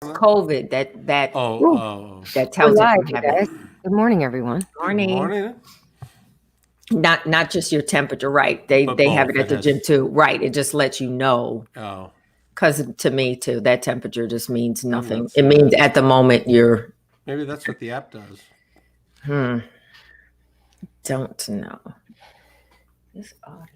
COVID that that tells We're you live, you you have guys. it. Good morning, everyone. Morning. Good morning. Not just your temperature, right? They But have both, it at the it gym has- too, right? It just lets you know. Oh, Because to me too, that temperature just means nothing. that's- It means at the moment you're. maybe that's what the app does. Don't know. This audio.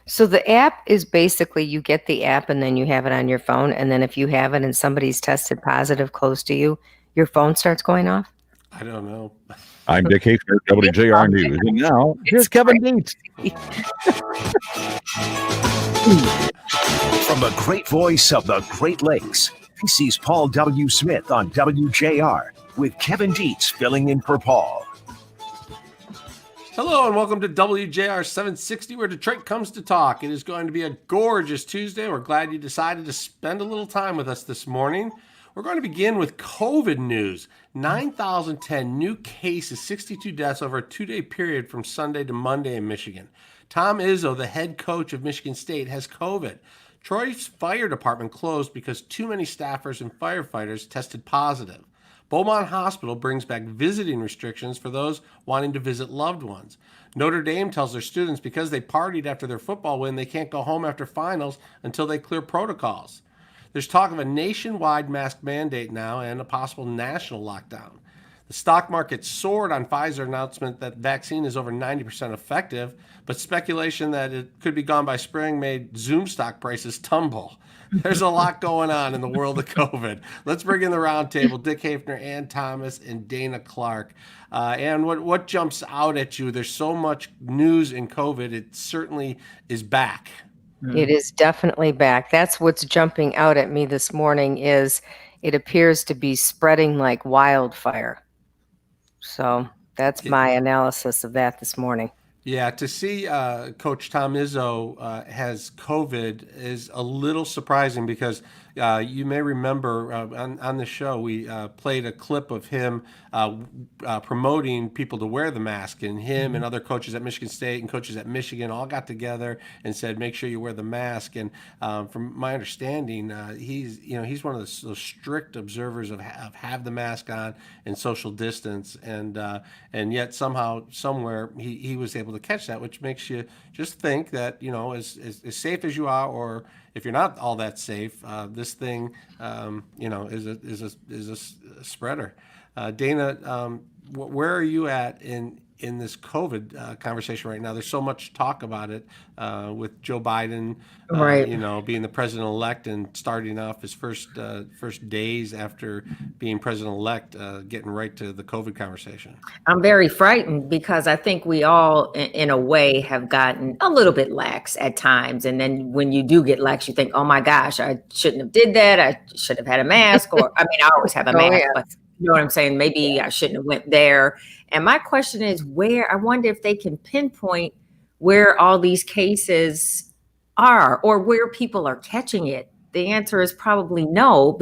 So the app is basically you get the app and then you have it on your phone. And then if you have it and somebody's tested positive close to you, your phone starts going off. I don't know. I'm Dick Hafner, WJR News. And now, here's Kevin Dietz. From the great voice of the Great Lakes, this is Paul W. Smith on WJR with Kevin Dietz filling in for Paul. Hello and welcome to WJR 760, where Detroit comes to talk. It is going to be a gorgeous Tuesday. We're glad you decided to spend a little time with us this morning. We're going to begin with COVID news. 9,010 new cases, 62 deaths over a 2-day period from Sunday to Monday in Michigan. Tom Izzo, the head coach of Michigan State, has COVID. Troy's fire department closed because too many staffers and firefighters tested positive. Beaumont Hospital brings back visiting restrictions for those wanting to visit loved ones. Notre Dame tells their students because they partied after their football win, they can't go home after finals until they clear protocols. There's talk of a nationwide mask mandate now and a possible national lockdown. The stock market soared on Pfizer announcement that vaccine is over 90% effective, but speculation that it could be gone by spring made Zoom stock prices tumble. There's a lot going on in the world of COVID. Let's bring in the roundtable, Dick Hafner, Ann Thomas, and Dana Clark. And what jumps out at you? There's so much news in COVID. It certainly is back. It is definitely back. That's what's jumping out at me this morning is it appears to be spreading like wildfire. So that's my analysis of that this morning. Yeah, to see Coach Tom Izzo has COVID is a little surprising because you may remember on the show we played a clip of him promoting people to wear the mask, and him and other coaches at Michigan State and coaches at Michigan all got together and said, make sure you wear the mask. And from my understanding, he's one of those strict observers of have the mask on and social distance, and yet somehow somewhere he was able to catch that, which makes you just think that, as safe as you are, or if you're not all that safe, this thing, is a spreader. Dana, where are you at in this COVID conversation right now? There's so much talk about it with Joe Biden, Right. Being the president-elect and starting off his first days after being president-elect, getting right to the COVID conversation. I'm very frightened because I think we all, in a way, have gotten a little bit lax at times. And then when you do get lax, you think, oh my gosh, I shouldn't have did that. I should have had a mask. Or, I mean, I always have a mask, but you know what I'm saying? Maybe I shouldn't have went there. And my question is I wonder if they can pinpoint where all these cases are or where people are catching it. The answer is probably no.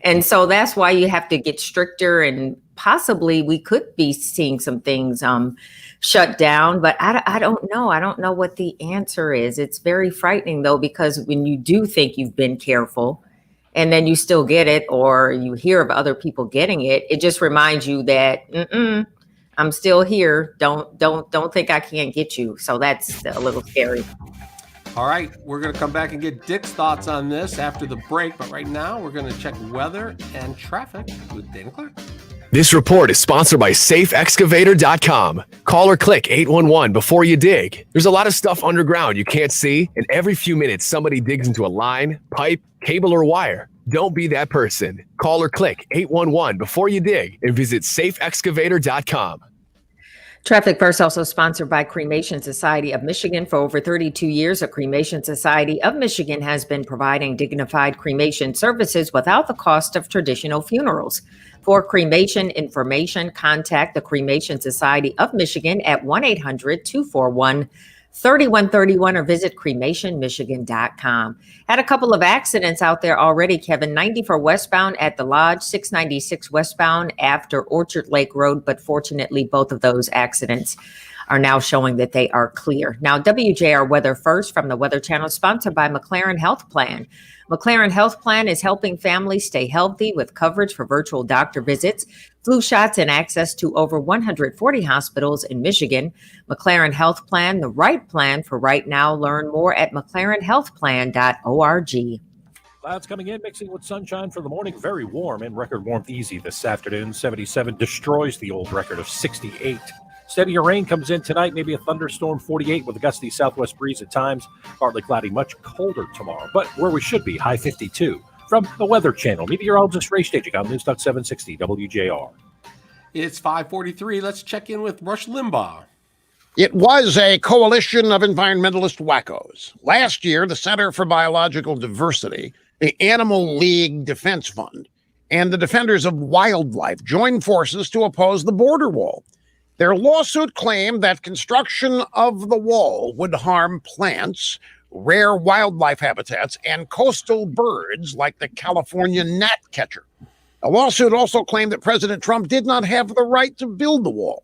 And so that's why you have to get stricter, and possibly we could be seeing some things shut down, but I don't know. I don't know what the answer is. It's very frightening though, because when you do think you've been careful and then you still get it, or you hear of other people getting it, it just reminds you that I'm still here. Don't think I can't get you. So that's a little scary. All right, we're going to come back and get Dick's thoughts on this after the break. But right now, we're going to check weather and traffic with Dana Clark. This report is sponsored by SafeExcavator.com. Call or click 811 before you dig. There's a lot of stuff underground you can't see, and every few minutes somebody digs into a line, pipe, cable, or wire. Don't be that person. Call or click 811 before you dig and visit SafeExcavator.com. Traffic First also sponsored by Cremation Society of Michigan. For over 32 years, the Cremation Society of Michigan has been providing dignified cremation services without the cost of traditional funerals. For cremation information, contact the Cremation Society of Michigan at 1-800-241-3131 or visit cremationmichigan.com. Had a couple of accidents out there already, Kevin. 94 westbound at the Lodge, 696 westbound after Orchard Lake Road, but fortunately both of those accidents are now showing that they are clear. Now, WJR Weather First from the Weather Channel, sponsored by McLaren Health Plan. McLaren Health Plan is helping families stay healthy with coverage for virtual doctor visits, flu shots, and access to over 140 hospitals in Michigan. McLaren Health Plan, the right plan for right now. Learn more at mclarenhealthplan.org. Clouds coming in, mixing with sunshine for the morning. Very warm and record warmth easy this afternoon. 77 destroys the old record of 68. Steadier rain comes in tonight, maybe a thunderstorm. 48 with a gusty southwest breeze at times. Partly cloudy, much colder tomorrow, but where we should be, high 52. From the Weather Channel, meteorologist Ray Staging on News Talk 760 WJR. It's 5:43. Let's check in with Rush Limbaugh. It was a coalition of environmentalist wackos. Last year, the Center for Biological Diversity, the Animal League Defense Fund, and the Defenders of Wildlife joined forces to oppose the border wall. Their lawsuit claimed that construction of the wall would harm plants, rare wildlife habitats, and coastal birds like the California gnatcatcher. The lawsuit also claimed that President Trump did not have the right to build the wall,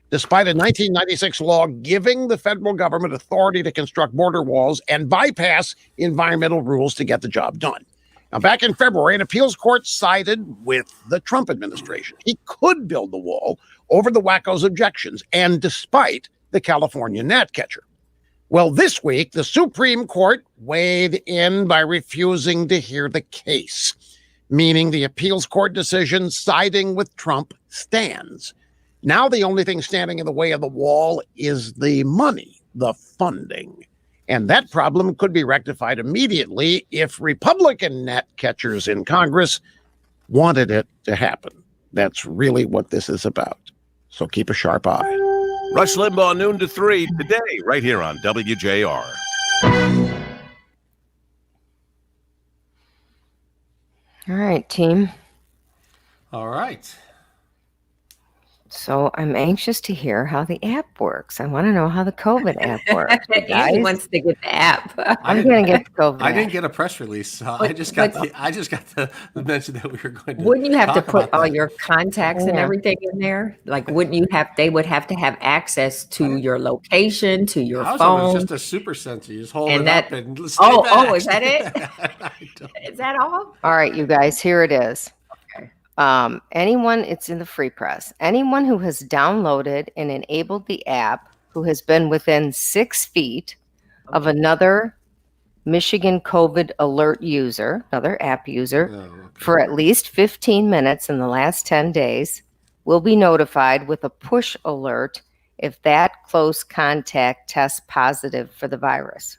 despite a 1996 law giving the federal government authority to construct border walls and bypass environmental rules to get the job done. Now, back in February, an appeals court sided with the Trump administration. He could build the wall over the wackos' objections, and despite the California gnatcatcher. Well, this week, the Supreme Court weighed in by refusing to hear the case, meaning the appeals court decision siding with Trump stands. Now the only thing standing in the way of the wall is the money, the funding. And that problem could be rectified immediately if Republican gnatcatchers in Congress wanted it to happen. That's really what this is about. So keep a sharp eye. Rush Limbaugh, noon to 3 today, right here on WJR. All right, team. All right. So I'm anxious to hear how the app works. I want to know how the COVID app works. Andy wants to get the app. I'm going to get the COVID I app. didn't get a press release, so I just got the mention that we were going to. Wouldn't you have to talk put about all that. your contacts and Yeah. everything in there? Like, wouldn't you have, they would have to have access to your location, to your It was phone? just a super sensor. You just hold And it that- up and stay Oh, back. is that it? I don't- Is that all? All right, you guys, here it is. Okay. Anyone, it's in the free press. Anyone who has downloaded and enabled the app who has been within 6 feet of another Michigan COVID alert user, another app user, Oh, okay. for at least 15 minutes in the last 10 days will be notified with a push alert if that close contact tests positive for the virus.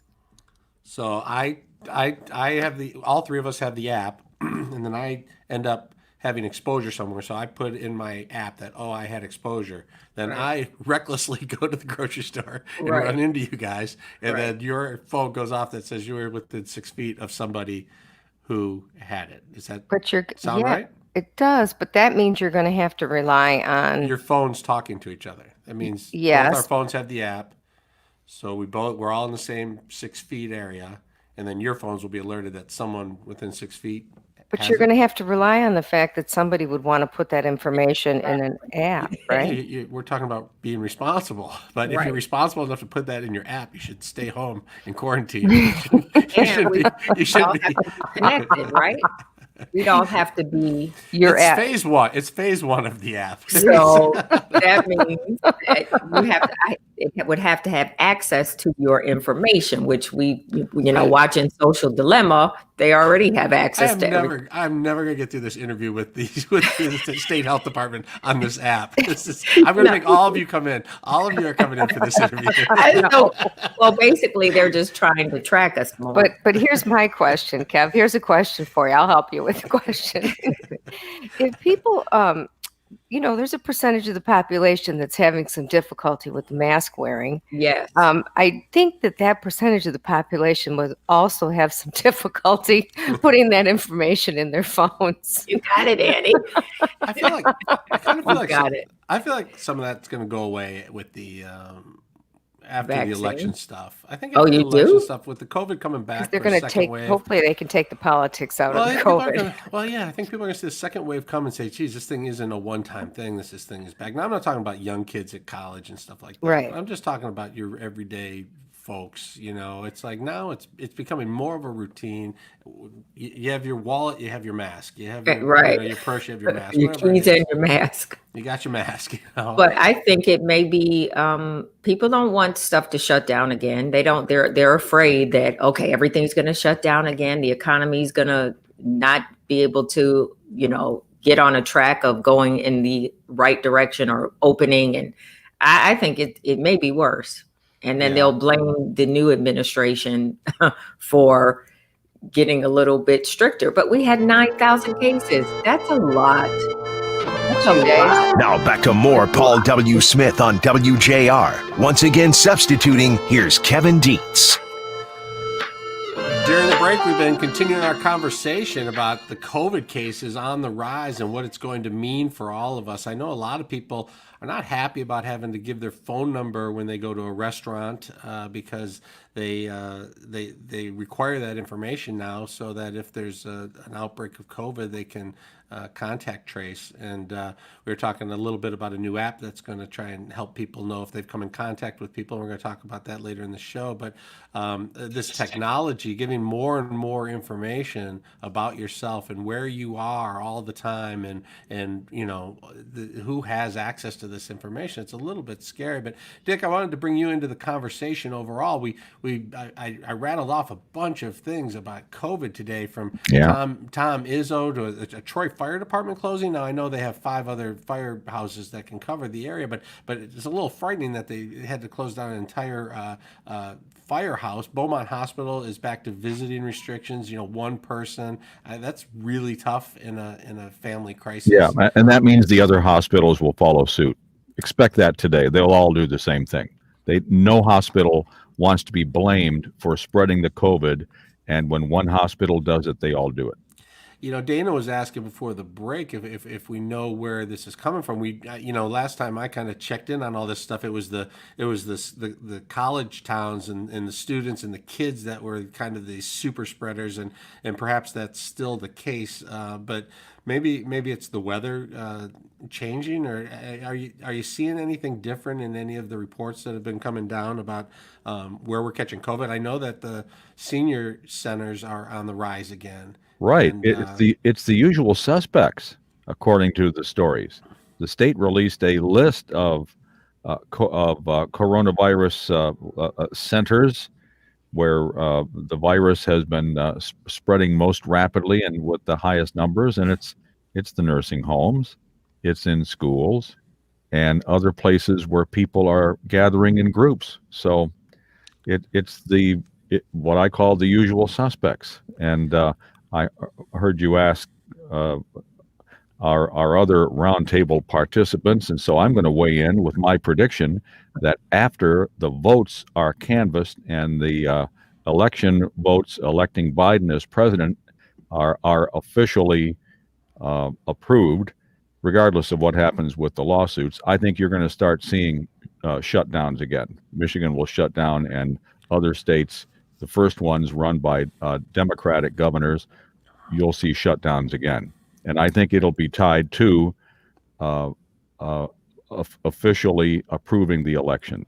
So I have all three of us have the app, and then I end up having exposure somewhere. So I put in my app that, I had exposure. Then I recklessly go to the grocery store and Right. run into you guys. And Right. then your phone goes off that says you were within 6 feet of somebody who had it. Does that But you're sound yeah, right? it does, but that means you're going to have to rely on Your phone's talking to each other. That means Yes. both our phones have the app. So we're all in the same 6 feet area. And then your phones will be alerted that someone within 6 feet. But you're going to have to rely on the fact that somebody would want to put that information in an app, right? We're talking about being responsible, but if Right. you're responsible enough to put that in your app, you should stay home and quarantine. You should be. You should all be. have to be connected, right? We'd all have to be. Your It's app. phase one. It's phase one of the app. So that means that it would have to have access to your information, which watching Social Dilemma, they already have access to everything. I'm never gonna get through this interview with the state health department on this app. I'm gonna make all of you come in. All of you are coming in for this interview. Well, basically, they're just trying to track us more. But here's my question, Kev. Here's a question for you. I'll help you with the question. If people, there's a percentage of the population that's having some difficulty with the mask wearing. yes. I think that percentage of the population would also have some difficulty putting that information in their phones. You got it, Annie. I feel like I kind of feel You like got it. I feel like some of that's going to go away with the after the vaccine. election stuff. I think Oh, after the you election do? stuff with the COVID coming Because back they're for a going to second take, wave. hopefully they can take the politics out Well, I of the think people are COVID. gonna. Well, yeah, I think people are going to see the second wave come and say, "Geez, this thing isn't a one-time thing. This thing is back." Now, I'm not talking about young kids at college and stuff like that. Right. I'm just talking about your everyday folks. It's like now it's becoming more of a routine. You have your wallet, you have your mask, you have your Right. your purse, you have your mask, Your whatever it keys is. and your mask. You got your mask. But I think it may be people don't want stuff to shut down again. They don't. They're afraid that okay, everything's going to shut down again. The economy's going to not be able to, get on a track of going in the right direction or opening. And I think it may be worse. And then Yeah. they'll blame the new administration for getting a little bit stricter. But we had 9,000 cases. That's a lot. That's a lot. Now back to more Paul W. Smith on WJR. Once again substituting, here's Kevin Dietz. During the break, we've been continuing our conversation about the COVID cases on the rise and what it's going to mean for all of us. I know a lot of people are not happy about having to give their phone number when they go to a restaurant because they require that information now so that if there's an outbreak of COVID, they can contact trace. And we were talking a little bit about a new app that's going to try and help people know if they've come in contact with people. And we're going to talk about that later in the show. But this technology giving more and more information about yourself and where you are all the time and who has access to this information. It's a little bit scary. But Dick, I wanted to bring you into the conversation overall. I rattled off a bunch of things about COVID today, from Tom Izzo to a Troy Fire Department closing. Now I know they have 5 other firehouses that can cover the area, but it's a little frightening that they had to close down an entire firehouse. Beaumont Hospital is back to visiting restrictions. 1 person. That's really tough in a family crisis. Yeah, and that means the other hospitals will follow suit. Expect that today. They'll all do the same thing. No hospital wants to be blamed for spreading the COVID, and when one hospital does it, they all do it. Dana was asking before the break if we know where this is coming from. We, last time I kind of checked in on all this stuff, it was the college towns and the students and the kids that were kind of the super spreaders, and perhaps that's still the case. But maybe it's the weather changing, or are you seeing anything different in any of the reports that have been coming down about where we're catching COVID? I know that the senior centers are on the rise again. Right. And, it's the usual suspects, according to the stories. The state released a list of coronavirus centers where the virus has been spreading most rapidly and with the highest numbers, and it's the nursing homes, it's in schools, and other places where people are gathering in groups. So it's what I call the usual suspects. And I heard you ask our other roundtable participants, and so I'm going to weigh in with my prediction that after the votes are canvassed and the election votes electing Biden as president are officially approved, regardless of what happens with the lawsuits, I think you're going to start seeing shutdowns again. Michigan will shut down, and other states, the first ones run by Democratic governors, you'll see shutdowns again. And I think it'll be tied to officially approving the election.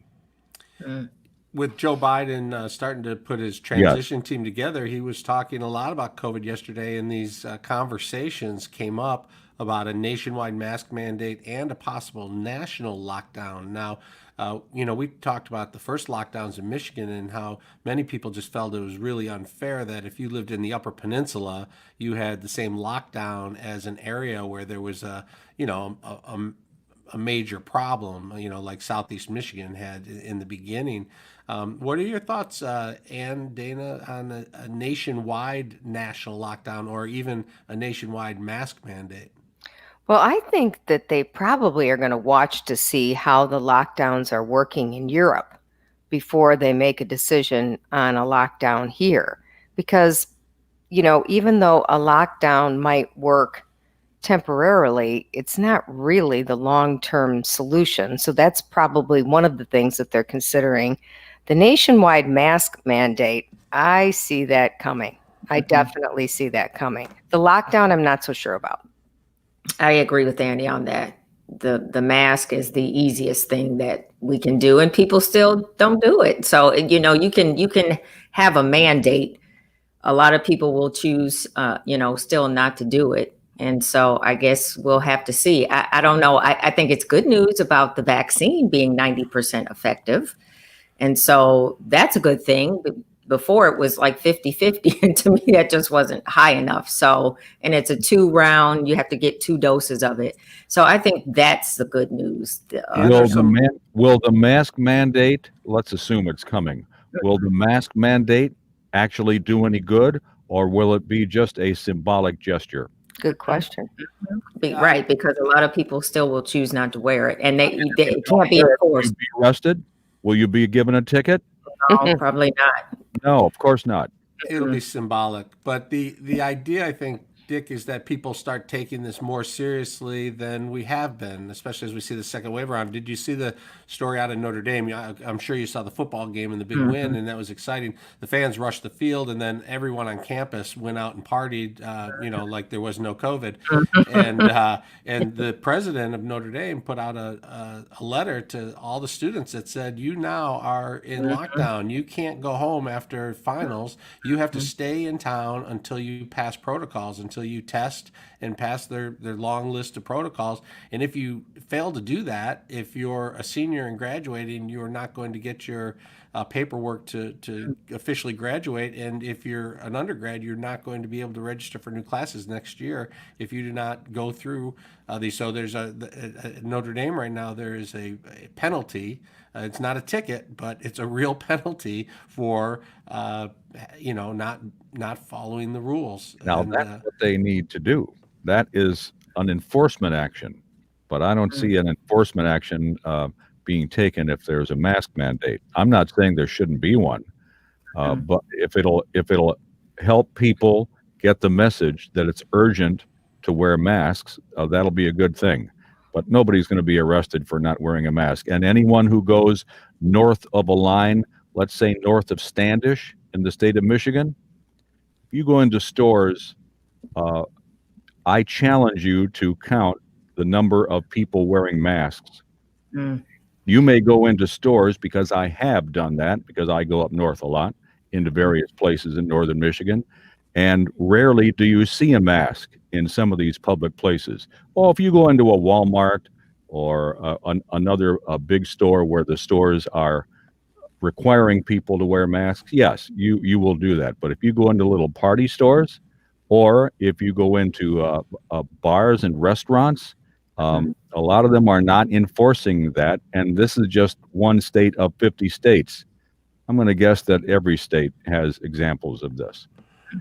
With Joe Biden starting to put his transition team together, he was talking a lot about COVID yesterday, and these conversations came up about a nationwide mask mandate and a possible national lockdown. Now, we talked about the first lockdowns in Michigan and how many people just felt it was really unfair that if you lived in the Upper Peninsula, you had the same lockdown as an area where there was a major problem, like Southeast Michigan had in the beginning. What are your thoughts, Ann, Dana, on a nationwide national lockdown or even a nationwide mask mandate? Well, I think that they probably are going to watch to see how the lockdowns are working in Europe before they make a decision on a lockdown here. Because, even though a lockdown might work temporarily, it's not really the long-term solution. So that's probably one of the things that they're considering. The nationwide mask mandate, I see that coming. I definitely see that coming. The lockdown, I'm not so sure about. I agree with Andy on that. The mask is the easiest thing that we can do, and people still don't do it. So, you know, you can have a mandate. A lot of people will choose, still not to do it. And so I guess we'll have to see. I don't know. I think it's good news about the vaccine being 90% effective. And so that's a good thing. Before it was like 50-50, and to me that just wasn't high enough. So, and it's a 2-round, you have to get 2 doses of it. So I think that's the good news. Will the mask mandate, let's assume it's coming, will the mask mandate actually do any good, or will it be just a symbolic gesture? Good question. Right, because a lot of people still will choose not to wear it, and it can't be enforced. Will you be arrested? Will you be given a ticket? No, probably not. No, of course not. It'll be symbolic. But the idea, I think, Dick, is that people start taking this more seriously than we have been, especially as we see the second wave around. Did you see the story out of Notre Dame? I'm sure you saw the football game and the big win, and that was exciting. The fans rushed the field, and then everyone on campus went out and partied, like there was no COVID. And the president of Notre Dame put out a letter to all the students that said, you now are in lockdown. You can't go home after finals. You have to stay in town until you pass protocols, until you test and pass their long list of protocols. And if you fail to do that, if you're a senior and graduating, you're not going to get your paperwork to officially graduate. And if you're an undergrad, you're not going to be able to register for new classes next year if you do not go through these. So there's at Notre Dame right now, there is a penalty. It's not a ticket, but it's a real penalty for not following the rules. Now that's what they need to do. That is an enforcement action, but I don't see an enforcement action being taken if there's a mask mandate. I'm not saying there shouldn't be one, but if it'll help people get the message that it's urgent to wear masks, that'll be a good thing. But nobody's going to be arrested for not wearing a mask. And anyone who goes north of a line, let's say north of Standish in the state of Michigan, if you go into stores, I challenge you to count the number of people wearing masks. You may go into stores, because I have done that, because I go up north a lot into various places in northern Michigan, and rarely do you see a mask in some of these public places. Well, if you go into a Walmart or another big store where the stores are requiring people to wear masks, yes, you will do that. But if you go into little party stores, or if you go into bars and restaurants, a lot of them are not enforcing that. And this is just one state of 50 states. I'm going to guess that every state has examples of this.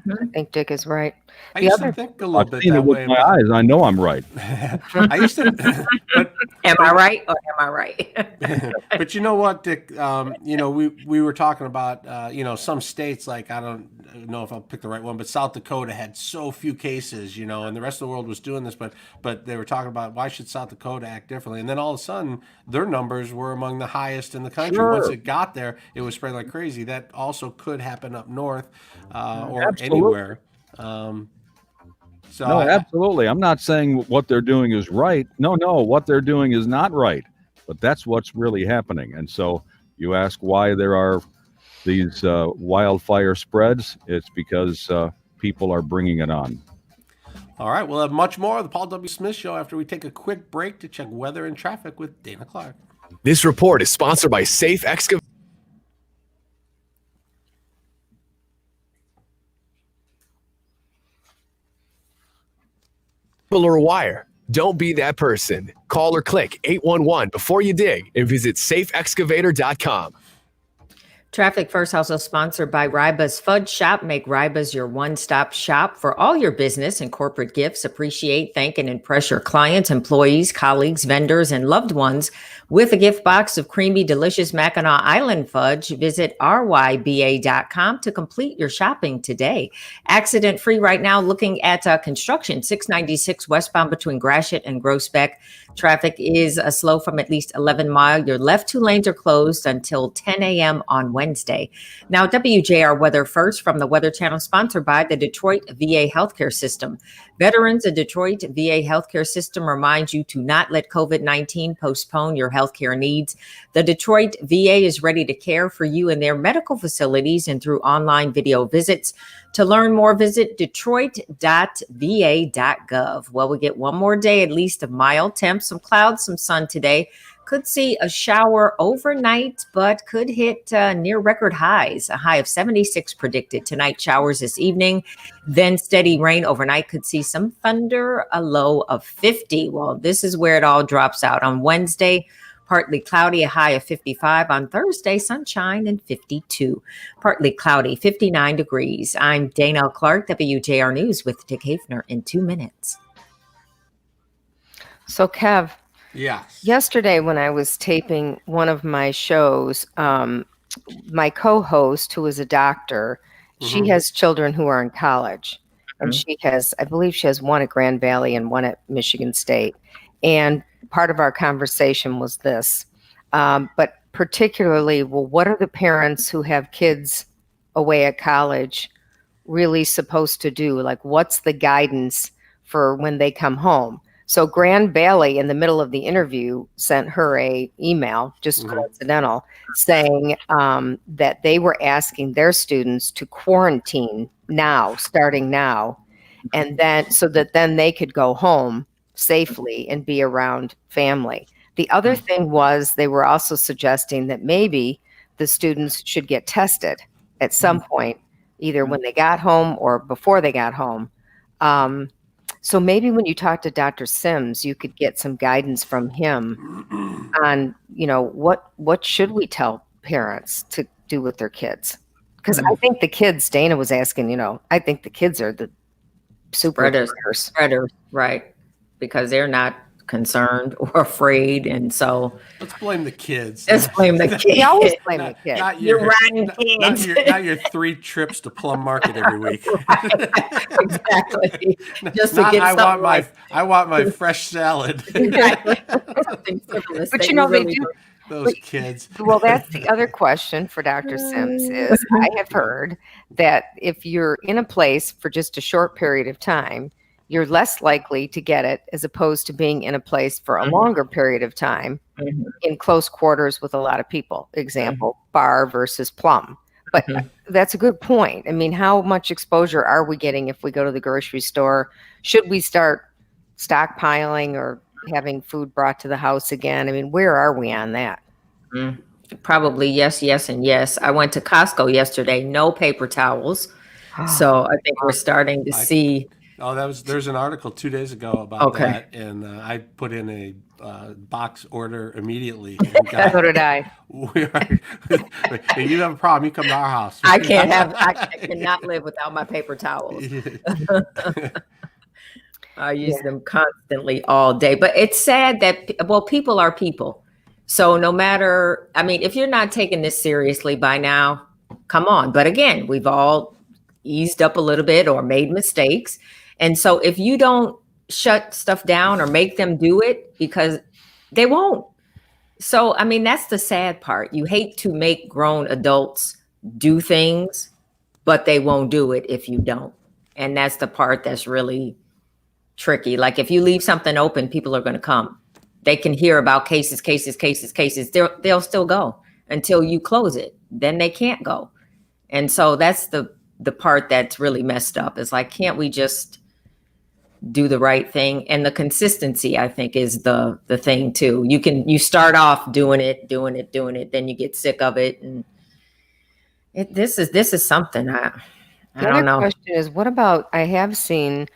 I think Dick is right. I used to think a little bit seen that it with way. my eyes. I know I'm right. I used to, but Am I right or am I right? but you know what, Dick? We were talking about some states, like, I don't know if I'll pick the right one, but South Dakota had so few cases, and the rest of the world was doing this, but they were talking about, why should South Dakota act differently? And then all of a sudden, their numbers were among the highest in the country. Sure. Once it got there, it was spreading like crazy. That also could happen up north or Absolutely. anywhere. No, absolutely. I'm not saying what they're doing is right. No, what they're doing is not right. But that's what's really happening. And so you ask why there are these wildfire spreads. It's because people are bringing it on. All right, we'll have much more of the Paul W. Smith Show after we take a quick break to check weather and traffic with Dana Clark. This report is sponsored by Safe Excavation. Or wire. Don't be that person. Call or click 811 before you dig and visit safeexcavator.com. Traffic First also sponsored by Ryba's Fudge Shop. Make Ryba's your one-stop shop for all your business and corporate gifts. Appreciate, thank, and impress your clients, employees, colleagues, vendors, and loved ones with a gift box of creamy, delicious Mackinac Island fudge. Visit ryba.com to complete your shopping today. Accident-free right now, looking at construction, 696 westbound between Gratiot and Groesbeck. Traffic is slow from at least 11 Mile. Your left 2 lanes are closed until 10 a.m. on Wednesday. Now, WJR Weather First from the Weather Channel, sponsored by the Detroit VA Healthcare System. Veterans of Detroit VA Healthcare System reminds you to not let COVID-19 postpone your healthcare needs. The Detroit VA is ready to care for you in their medical facilities and through online video visits. To learn more, visit detroit.va.gov. Well, we get one more day, at least, of mild temps, some clouds, some sun today. Could see a shower overnight, but could hit near record highs. A high of 76 predicted. Tonight, showers this evening, then steady rain overnight. Could see some thunder, a low of 50. Well, this is where it all drops out. On Wednesday, partly cloudy, a high of 55. On Thursday, sunshine and 52. Partly cloudy, 59 degrees. I'm Dana Clark, WJR News with Dick Hafner in 2 minutes. So, Kev, Yes. yesterday when I was taping one of my shows, my co-host, who is a doctor, she has children who are in college. And she has, I believe she has one at Grand Valley and one at Michigan State. And part of our conversation was this, but particularly, well, what are the parents who have kids away at college really supposed to do? Like, what's the guidance for when they come home? So Grand Valley, in the middle of the interview, sent her a email, just coincidental, saying that they were asking their students to quarantine now, starting now, and then so that then they could go home safely and be around family. The other thing was they were also suggesting that maybe the students should get tested at some point, either when they got home or before they got home. So maybe when you talk to Dr. Sims, you could get some guidance from him on, what should we tell parents to do with their kids? Because I think the kids, Dana was asking, I think the kids are the super spreaders, right? Because they're not concerned or afraid, and so let's blame the kids. We always blame the kids. You're riding kids. Not your 3 trips to Plum Market every week. Exactly. Just to get I want my fresh salad. But they do. Those kids. Well, that's the other question for Dr. Sims is I have heard that if you're in a place for just a short period of time, you're less likely to get it as opposed to being in a place for a longer period of time in close quarters with a lot of people. Example, bar versus plum. But that's a good point. I mean, how much exposure are we getting if we go to the grocery store? Should we start stockpiling or having food brought to the house again? I mean, where are we on that? Probably yes, and yes. I went to Costco yesterday, no paper towels. So I think we're starting to see. Oh, there's an article 2 days ago about that, and I put in a box order immediately. So did I. If you have a problem, you come to our house. I cannot live without my paper towels. I use them constantly all day. But it's sad that, people are people. So no matter, if you're not taking this seriously by now, come on. But again, we've all eased up a little bit or made mistakes. And so if you don't shut stuff down or make them do it, because they won't. So, that's the sad part. You hate to make grown adults do things, but they won't do it if you don't. And that's the part that's really tricky. Like if you leave something open, people are going to come. They can hear about cases. They'll still go until you close it. Then they can't go. And so that's the part that's really messed up. Is like, can't we just do the right thing? And the consistency, I think, is the thing too. You start off doing it, then you get sick of it, and this is something I don't know. The question is, what about? I have seen,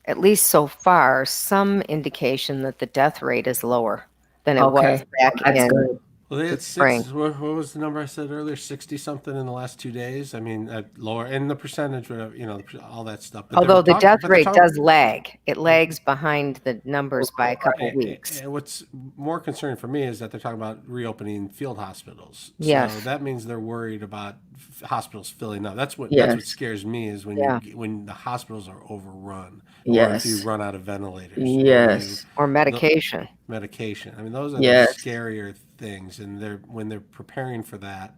at least so far, some indication that the death rate is lower than it was back in Well, they had spring. what was the number I said earlier? 60 something in the last 2 days. I mean, lower, and the percentage, whatever, all that stuff. But Although the death rate does lag. It lags behind the numbers by a couple weeks. And what's more concerning for me is that they're talking about reopening field hospitals. Yes. So that means they're worried about hospitals filling up. That's what scares me is when the hospitals are overrun. Or if you run out of ventilators. Yes. Or medication. Medication. I mean, those are the scarier things, and when they're preparing for that,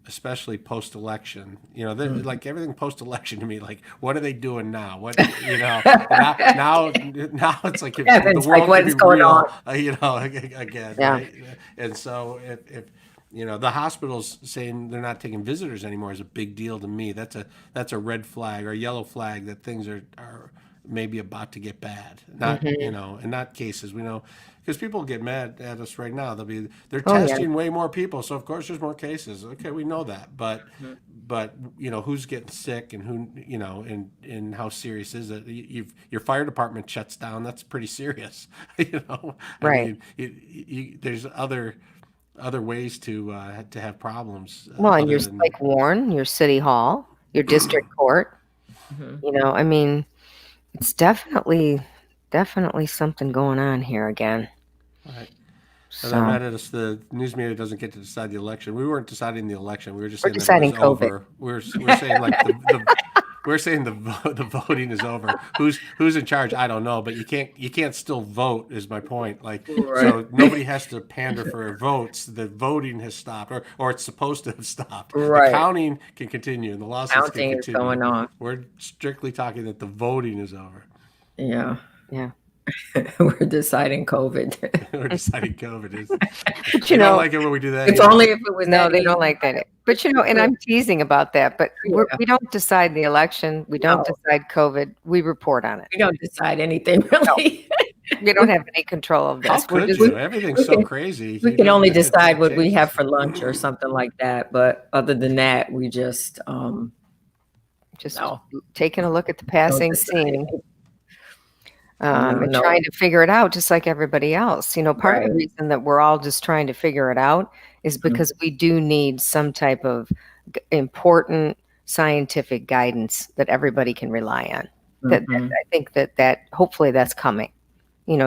especially post-election, like everything post-election to me, like what are they doing now? What now it's like the world what is going on? Again, right? And so if the hospitals saying they're not taking visitors anymore is a big deal to me. That's a red flag or a yellow flag that things are maybe about to get bad. Not in not cases we know, because people get mad at us right now. They're testing way more people, so of course there's more cases. Okay, we know that, but who's getting sick and who and how serious is it? Your fire department shuts down. That's pretty serious. Right. I mean, there's other ways to have problems. Well, and your like Warren, your city hall, your district court. I mean, it's definitely something going on here again. Right. And I'm mad at us. The news media doesn't get to decide the election. We weren't deciding the election. We were just saying deciding that it was COVID. over. We're saying like we're saying the voting is over. Who's in charge? I don't know, but you can't still vote is my point. Like so nobody has to pander for votes. The voting has stopped, or it's supposed to have stopped. Right. The counting can continue, and the lawsuits Counting can continue. is going on. We're strictly talking that the voting is over. Yeah. Yeah. We're deciding COVID. We're deciding COVID is. But They don't like it when we do that. It's either. only if it was No, they don't like that. But and I'm teasing about that. But we don't decide the election. We don't decide COVID. We report on it. We don't decide anything really. We don't have any control of How this. could you? Everything's so crazy. We can only decide what we have for lunch or something like that. But other than that, we just taking a look at the passing scene. And No. trying to figure it out just like everybody else. Part of the reason that we're all just trying to figure it out is because we do need some type of important scientific guidance that everybody can rely on. That I think that hopefully that's coming.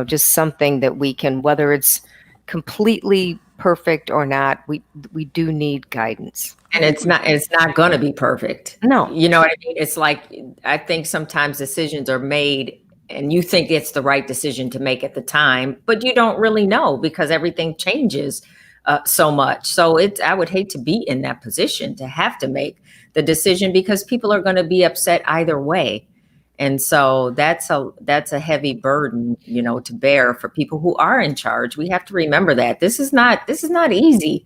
Just something that we can, whether it's completely perfect or not, we do need guidance. And it's not going to be perfect. No. You know what I mean? It's like, I think sometimes decisions are made and you think it's the right decision to make at the time, but you don't really know because everything changes so much. So I would hate to be in that position to have to make the decision because people are going to be upset either way. And so that's a heavy burden, to bear for people who are in charge. We have to remember that this is not easy.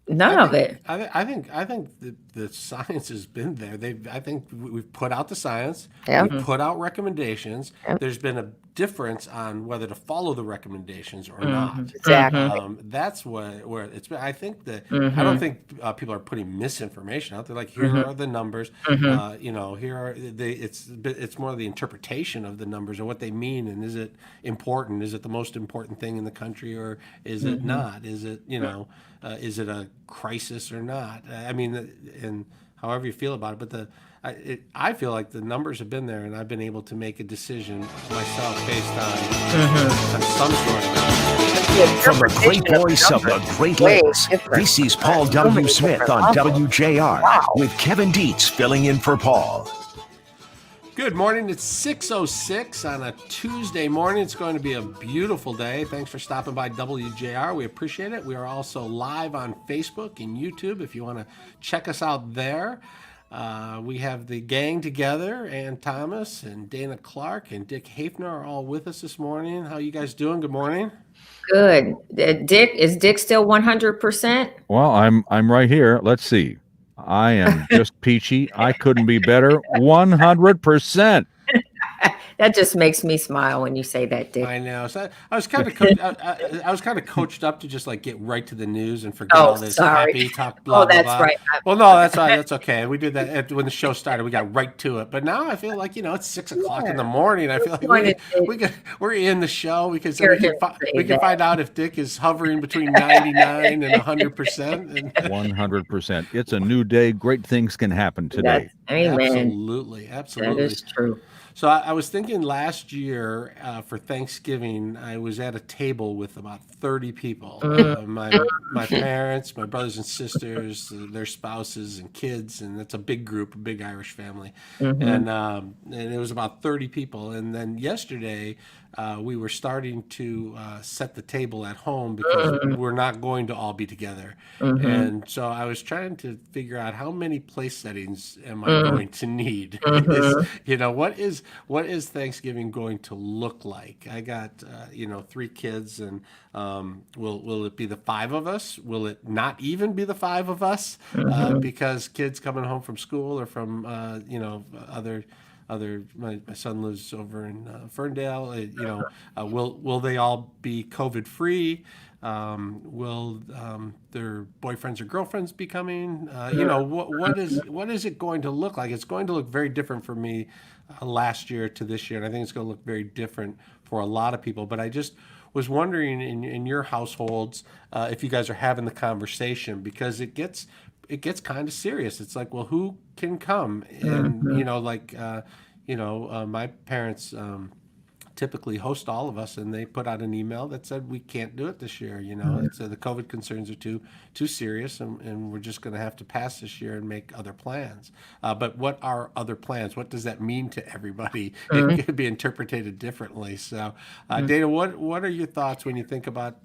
None of it. I think the science has been there. I think we've put out the science. Yeah. We've put out recommendations. Yep. There's been a difference on whether to follow the recommendations or not. Exactly. That's where it's been. I think that I don't think people are putting misinformation out there. Like here are the numbers. Here are it's more the interpretation of the numbers and what they mean, and is it important? Is it the most important thing in the country, or is it not? Is it is it a crisis or not? I mean, and however you feel about it, but I feel like the numbers have been there, and I've been able to make a decision myself based on some sort of. From the Great Voice of the Great Lakes, this is Paul W. Smith on WJR with Kevin Dietz filling in for Paul. Good morning. It's 6:06 on a Tuesday morning. It's going to be a beautiful day. Thanks for stopping by WJR. We appreciate it. We are also live on Facebook and YouTube if you want to check us out there. We have the gang together. Ann Thomas and Dana Clark and Dick Hafner are all with us this morning. How you guys doing? Good morning. Good. Is Dick still 100%? Well, I'm right here. Let's see. I am just peachy. I couldn't be better. 100%. That just makes me smile when you say that, Dick. I know. So I was kind of I was kind of coached up to just like get right to the news and forget Oh, all this sorry. happy talk, blah Oh, blah that's blah. right. Well, no, that's right. That's okay. We did that when the show started. We got right to it. But now I feel like it's 6 o'clock in the morning. I feel like we're in the show because we can find out if Dick is hovering between 99 and 100%. 100%. It's a new day. Great things can happen today. Amen. Absolutely. That is true. So I was thinking last year for Thanksgiving, I was at a table with about 30 people. My parents, my brothers and sisters, their spouses and kids, and it's a big group, a big Irish family. And it was about 30 people. And then yesterday, we were starting to set the table at home because we're not going to all be together. And so I was trying to figure out how many place settings am I going to need? What is Thanksgiving going to look like? I got 3 kids, and will it be the 5 of us? Will it not even be the 5 of us? Because kids coming home from school or from my son lives over in Ferndale. Will they all be COVID free? Will their boyfriends or girlfriends be coming? What is it going to look like? It's going to look very different for me last year to this year, and I think it's going to look very different for a lot of people. But I just was wondering in your households if you guys are having the conversation, because it gets kind of serious. It's like, well, who can come? And my parents typically host all of us, and they put out an email that said we can't do it this year. It's the COVID concerns are too serious, and we're just going to have to pass this year and make other plans. But what are other plans? What does that mean to everybody? It could be interpreted differently. So, Dana, what are your thoughts when you think about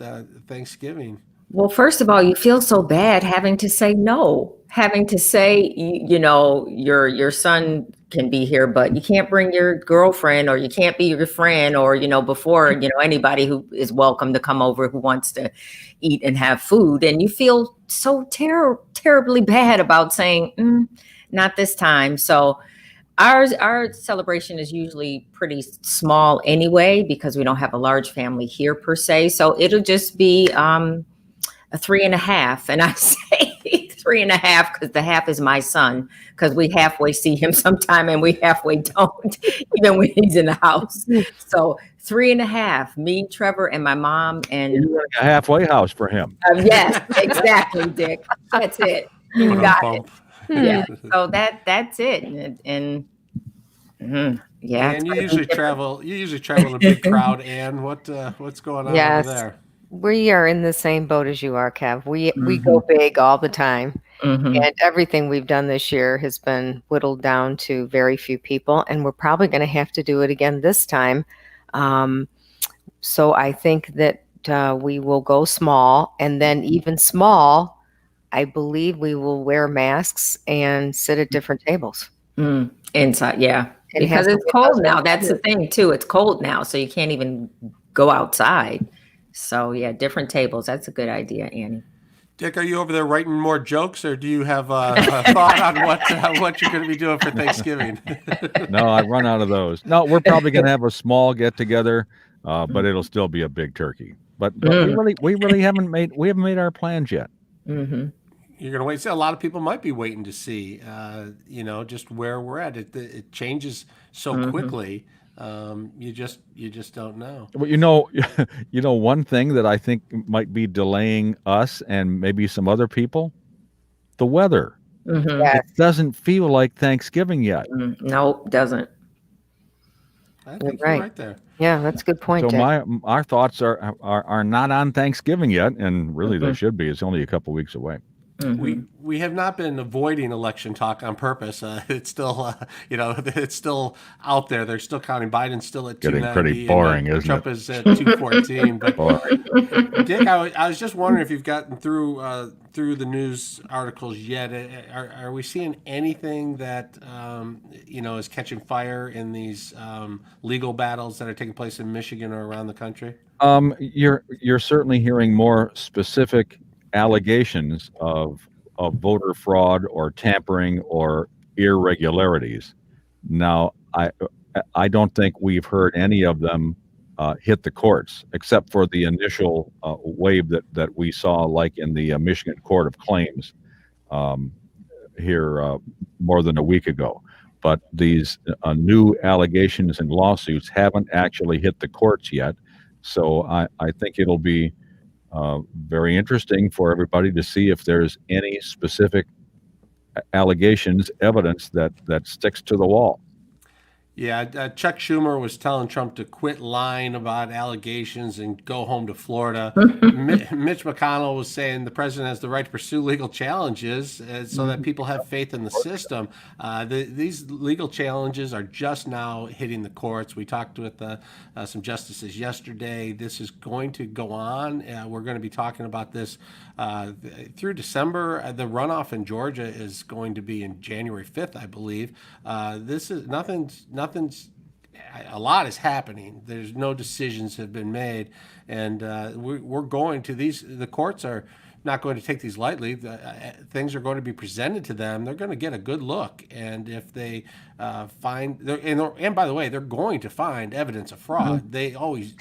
Thanksgiving? Well, first of all, you feel so bad having to say no, having to say, your son can be here, but you can't bring your girlfriend, or you can't be your friend, or, before, anybody who is welcome to come over who wants to eat and have food. And you feel so terribly bad about saying, not this time. So our celebration is usually pretty small anyway, because we don't have a large family here per se. So it'll just be, a 3.5, and I say 3.5 because the half is my son, because we halfway see him sometime and we halfway don't, even when he's in the house. So 3.5, me, Trevor, and my mom, and You're like a halfway house for him. yes, exactly, Dick. That's it. You got it. Yeah. So that's it, and yeah. And you usually travel in a big crowd. Ann, what's going on over there? We are in the same boat as you are, Kev. We go big all the time. And everything we've done this year has been whittled down to very few people. And we're probably going to have to do it again this time. So I think that we will go small. And then even small, I believe we will wear masks and sit at different tables. Inside, yeah. Because it's cold now. That's the thing, too. It's cold now, so you can't even go outside. So, yeah, different tables. That's a good idea, Annie. Dick, are you over there writing more jokes, or do you have a thought on what you're going to be doing for Thanksgiving? No, I run out of those. No, we're probably going to have a small get-together, but it'll still be a big turkey. But we really haven't made our plans yet. You're going to wait. See, a lot of people might be waiting to see, just where we're at. It changes so quickly. You just don't know. Well, one thing that I think might be delaying us and maybe some other people, the weather. It doesn't feel like Thanksgiving yet. No, it doesn't. I think you're right there. Yeah, that's a good point. So our thoughts are not on Thanksgiving yet, and really they should be. It's only a couple weeks away. We have not been avoiding election talk on purpose. It's still it's still out there. They're still counting. Biden's still at 290. Getting pretty boring, isn't Trump is at 214. But Dick, I was just wondering if you've gotten through the news articles yet. Are we seeing anything that is catching fire in these legal battles that are taking place in Michigan or around the country? You're certainly hearing more specific allegations of voter fraud or tampering or irregularities. Now, I don't think we've heard any of them hit the courts, except for the initial wave that we saw, like in the Michigan Court of Claims here more than a week ago. But these new allegations and lawsuits haven't actually hit the courts yet. So I think it'll be very interesting for everybody to see if there's any specific allegations, evidence that sticks to the wall. Yeah, Chuck Schumer was telling Trump to quit lying about allegations and go home to Florida. Mitch McConnell was saying the president has the right to pursue legal challenges so that people have faith in the system. These legal challenges are just now hitting the courts. We talked with some justices yesterday. This is going to go on. We're going to be talking about this through December. The runoff in Georgia is going to be in January 5th, I believe. This is nothing's. A lot is happening. There's no decisions have been made, and we're going to these. The courts are not going to take these lightly. Things are going to be presented to them. They're going to get a good look, and if they find, and by the way, they're going to find evidence of fraud. There always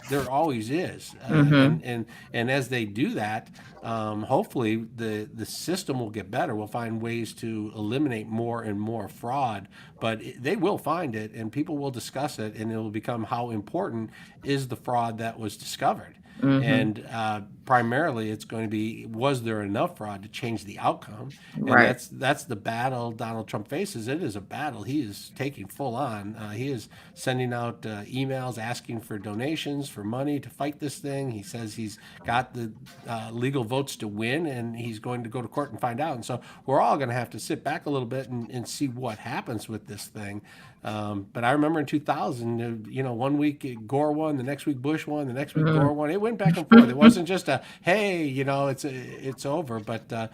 is, and as they do that, hopefully the system will get better. We'll find ways to eliminate more and more fraud, but they will find it, and people will discuss it, and it will become how important is the fraud that was discovered. And primarily it's going to be, was there enough fraud to change the outcome? And Right. that's the battle Donald Trump faces. It is a battle he is taking full on. He is sending out emails asking for donations, for money to fight this thing. He says he's got the legal votes to win, and he's going to go to court and find out. And so we're all going to have to sit back a little bit and see what happens with this thing. But I remember in 2000, 1 week Gore won, the next week Bush won, the next week Gore won. It went back and forth. It wasn't just a, hey, it's over. But the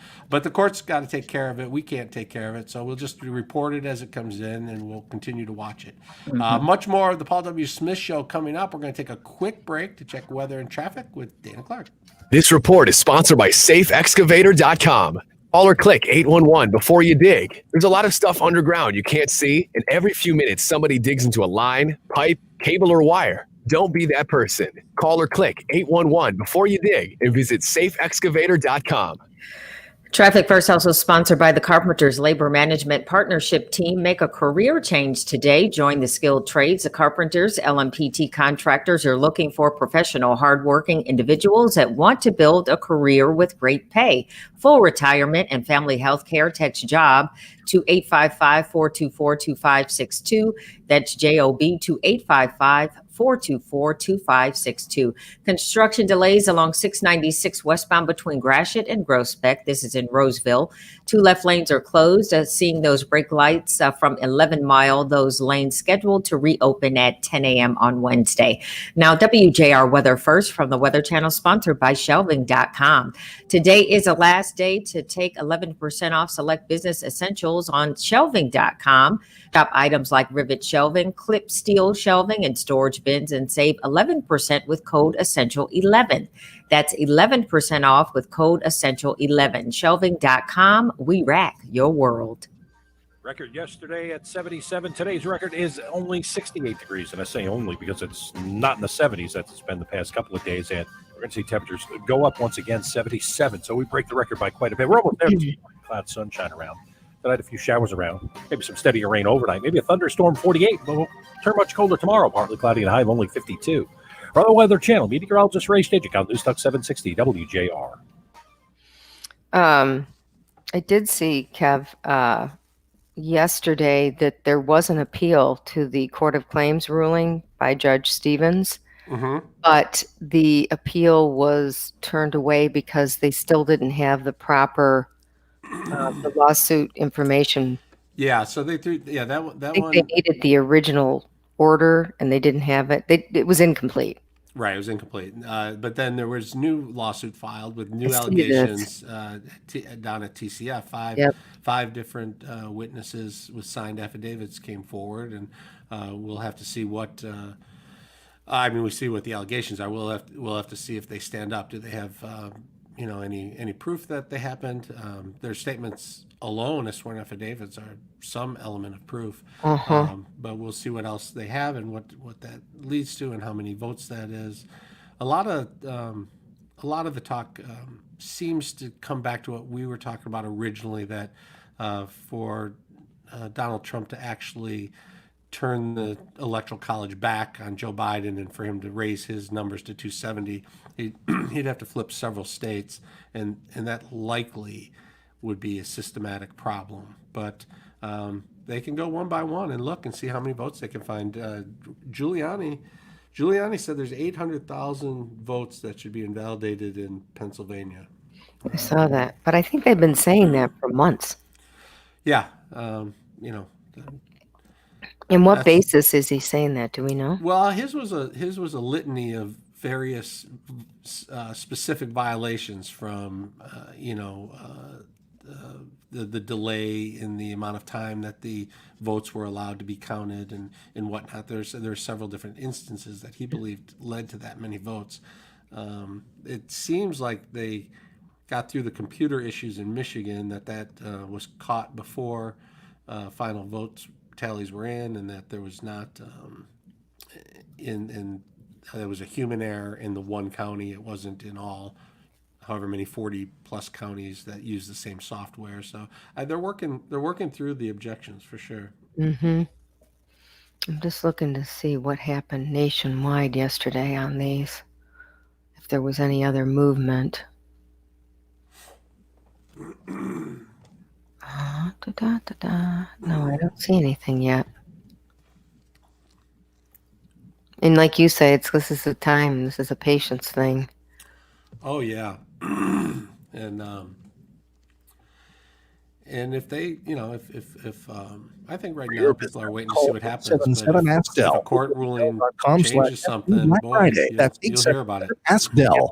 court's got to take care of it. We can't take care of it. So we'll just report it as it comes in, and we'll continue to watch it. Much more of the Paul W. Smith Show coming up. We're going to take a quick break to check weather and traffic with Dana Clark. This report is sponsored by SafeExcavator.com. Call or click 811 before you dig. There's a lot of stuff underground you can't see, and every few minutes somebody digs into a line, pipe, cable, or wire. Don't be that person. Call or click 811 before you dig and visit SafeExcavator.com. Traffic First also sponsored by the Carpenters Labor Management Partnership Team. Make a career change today. Join the skilled trades. The Carpenters LMPT contractors are looking for professional, hardworking individuals that want to build a career with great pay, full retirement, and family health care. Text JOB to 855-424-2562. That's JOB to 855-424-2562. Construction delays along 696 westbound between Gratiot and Groesbeck. This is in Roseville. 2 left lanes are closed. Seeing those brake lights from 11 Mile, those lanes scheduled to reopen at 10 a.m. on Wednesday. Now, WJR Weather First from the Weather Channel, sponsored by Shelving.com. Today is the last day to take 11% off select business essentials on Shelving.com. Shop items like rivet shelving, clip steel shelving, and storage bins, and save 11% with code Essential11. That's 11% off with code Essential11. Shelving.com. We rack your world. Record yesterday at 77. Today's record is only 68 degrees. And I say only because it's not in the 70s. That's been the past couple of days. And we're going to see temperatures go up once again, 77. So we break the record by quite a bit. We're almost there. Cloud sunshine around. Tonight, a few showers around. Maybe some steadier rain overnight. Maybe a thunderstorm, 48. We'll turn much colder tomorrow. Partly cloudy and high of only 52. Our other Weather Channel, meteorologist Ray Stagik on News Talk 760 WJR. I did see, Kev, yesterday that there was an appeal to the Court of Claims ruling by Judge Stevens, but the appeal was turned away because they still didn't have the proper the lawsuit information. Yeah, so they threw that I one. think they needed the original order and they didn't have it. It was incomplete. Right, it was incomplete. But then there was new lawsuit filed with new I see allegations down at TCF. Five different witnesses with signed affidavits came forward, and we'll have to see what. We see what the allegations are. We'll have to see if they stand up. Do they have any proof that they happened. Their statements alone as sworn affidavits are some element of proof. But we'll see what else they have and what that leads to and how many votes that is. A lot of the talk seems to come back to what we were talking about originally, that for Donald Trump to actually turn the electoral college back on Joe Biden and for him to raise his numbers to 270, he'd have to flip several states, and that likely would be a systematic problem. But they can go one by one and look and see how many votes they can find. Giuliani said there's 800,000 votes that should be invalidated in Pennsylvania. I saw that, but I think they've been saying that for months. Yeah, And what basis is he saying that? Do we know? Well, his was a litany of various specific violations, from the delay in the amount of time that the votes were allowed to be counted and whatnot. There's several different instances that he believed led to that many votes. It seems like they got through the computer issues in Michigan, that was caught before final votes tallies were in, and that there was not there was a human error in the one county. It wasn't in all, however many 40 plus counties that use the same software. So they're working through the objections for sure. I'm just looking to see what happened nationwide yesterday on these, if there was any other movement. No, I don't see anything yet. And like you say, this is a time. This is a patience thing. Oh yeah, and if they, if I think right now people are waiting to see what happens. But if a court ruling changes something, boy, you'll hear about it. Ask Dell.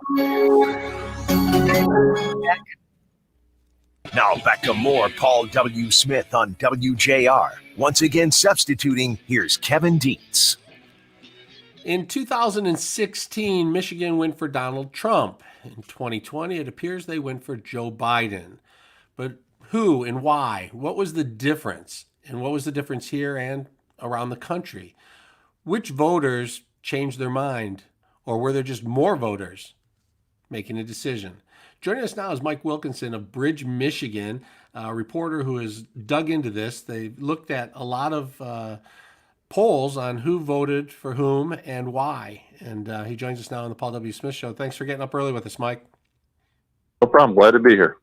Now back to more Paul W. Smith on WJR. Once again substituting, here's Kevin Dietz. In 2016, Michigan went for Donald Trump. In 2020, it appears they went for Joe Biden. But who and why? What was the difference? And what was the difference here and around the country? Which voters changed their mind? Or were there just more voters making a decision? Joining us now is Mike Wilkinson of Bridge, Michigan, a reporter who has dug into this. They looked at a lot of polls on who voted for whom and why. And he joins us now on the Paul W. Smith Show. Thanks for getting up early with us, Mike. No problem. Glad to be here.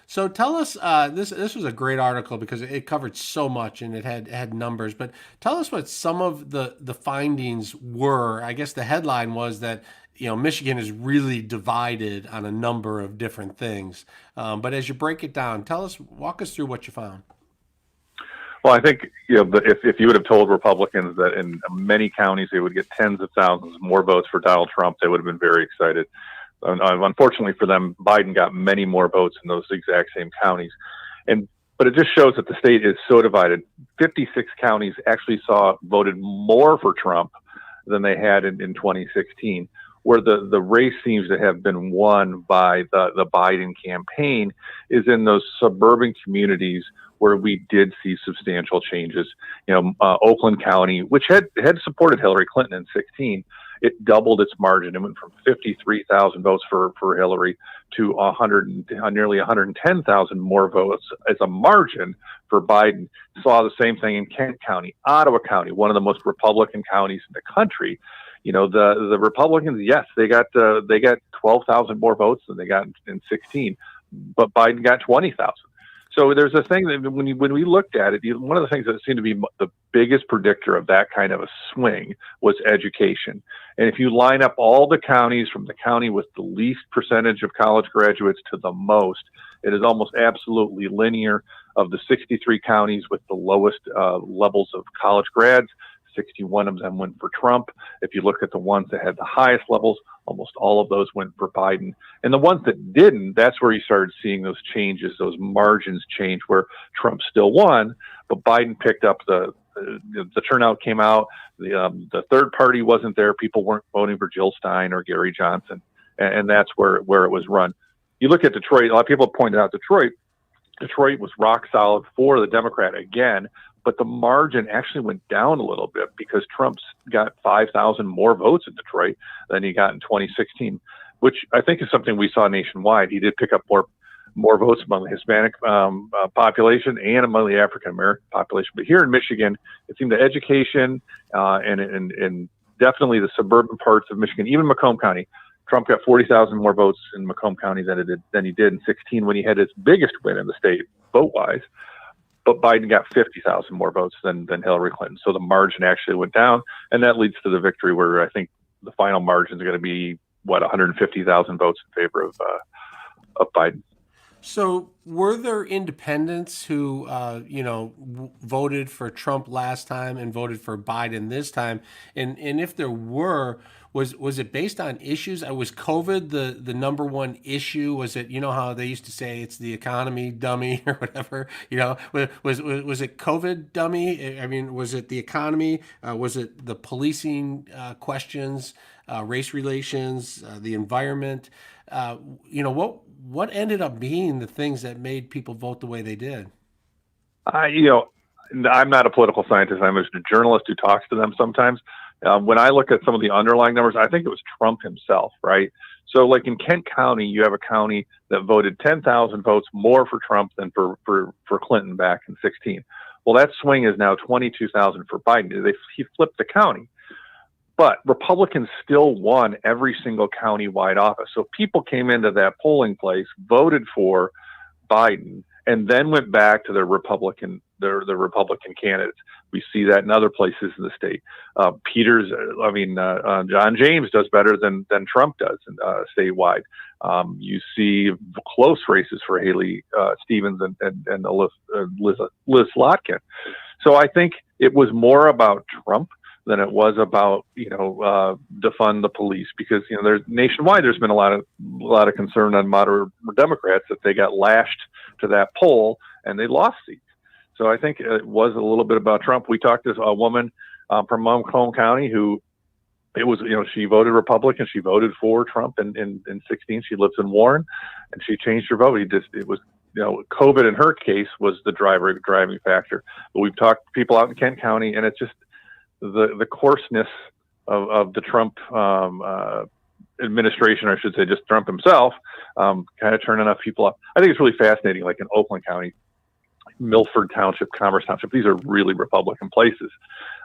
So tell us, this was a great article because it covered so much and it had numbers. But tell us what some of the findings were. I guess the headline was that Michigan is really divided on a number of different things. But as you break it down, walk us through what you found. Well, I think if you would have told Republicans that in many counties they would get tens of thousands more votes for Donald Trump, they would have been very excited. Unfortunately for them, Biden got many more votes in those exact same counties. But it just shows that the state is so divided. 56 counties actually voted more for Trump than they had in 2016, where the race seems to have been won by the Biden campaign is in those suburban communities where we did see substantial changes. Oakland County, which had supported Hillary Clinton in 2016, it doubled its margin. It went from 53,000 votes for Hillary to nearly 110,000 more votes as a margin for Biden. Saw the same thing in Kent County, Ottawa County, one of the most Republican counties in the country. The Republicans, yes, they got 12,000 more votes than they got in 16, but Biden got 20,000. So there's a thing that when we looked at it, one of the things that seemed to be the biggest predictor of that kind of a swing was education. And if you line up all the counties from the county with the least percentage of college graduates to the most, it is almost absolutely linear. Of the 63 counties with the lowest levels of college grads, 61 of them went for Trump. If you look at the ones that had the highest levels, almost all of those went for Biden. And the ones that didn't, that's where you started seeing those changes, those margins change, where Trump still won, but Biden picked up the turnout came out. The third party wasn't there. People weren't voting for Jill Stein or Gary Johnson. And that's where it was run. you look at Detroit, a lot of people pointed out Detroit was rock solid for the Democrat again, but the margin actually went down a little bit because Trump's got 5,000 more votes in Detroit than he got in 2016, which I think is something we saw nationwide. He did pick up more votes among the Hispanic population and among the African American population. But here in Michigan, it seemed the education and definitely the suburban parts of Michigan, even Macomb County, Trump got 40,000 more votes in Macomb County than he did in 16 when he had his biggest win in the state vote-wise. But Biden got 50,000 more votes than Hillary Clinton. So the margin actually went down, and that leads to the victory where I think the final margin is going to be, 150,000 votes in favor of Biden. So were there independents who, voted for Trump last time and voted for Biden this time? And if there were, was it based on issues? Was COVID the number one issue? Was it, how they used to say it's the economy, dummy, or whatever? Was it COVID, dummy? I mean, was it the economy? Was it the policing questions, race relations, the environment? What ended up being the things that made people vote the way they did? I'm not a political scientist. I'm just a journalist who talks to them sometimes. When I look at some of the underlying numbers, I think it was Trump himself, right? So like in Kent County, you have a county that voted 10,000 votes more for Trump than for Clinton back in 16. Well, that swing is now 22,000 for Biden. He flipped the county. But Republicans still won every single county-wide office. So people came into that polling place, voted for Biden, and then went back to their Republican candidates. We see that in other places in the state. John James does better than Trump does statewide. You see close races for Haley Stevens and Liz Slotkin. So I think it was more about Trump than it was about defund the police, because there's nationwide there's been a lot of concern on moderate Democrats that they got lashed to that poll and they lost seats. So I think it was a little bit about Trump. We talked to a woman from Macomb County who she voted Republican. She voted for Trump in 16. She lives in Warren, and she changed her vote. It was COVID in her case was the driving factor. But we've talked to people out in Kent County, and it's just the coarseness of the Trump administration, or I should say just Trump himself, kind of turned enough people up. I think it's really fascinating, like in Oakland County, Milford Township, Commerce Township, these are really Republican places.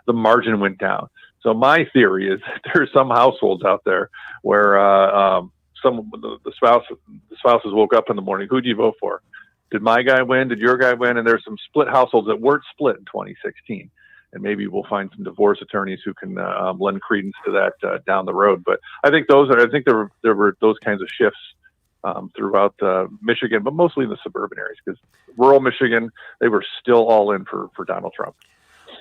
The margin went down. So my theory is there's some households out there where the spouses woke up in the morning, who do you vote for? Did my guy win? Did your guy win? And there's some split households that weren't split in 2016. And maybe we'll find some divorce attorneys who can lend credence to that down the road. But I think there were those kinds of shifts throughout Michigan, but mostly in the suburban areas, because rural Michigan, they were still all in for Donald Trump.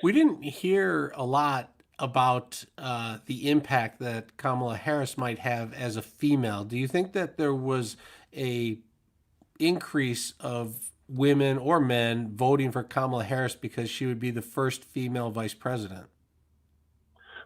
We didn't hear a lot about the impact that Kamala Harris might have as a female. Do you think that there was a increase of women or men voting for Kamala Harris because she would be the first female vice president?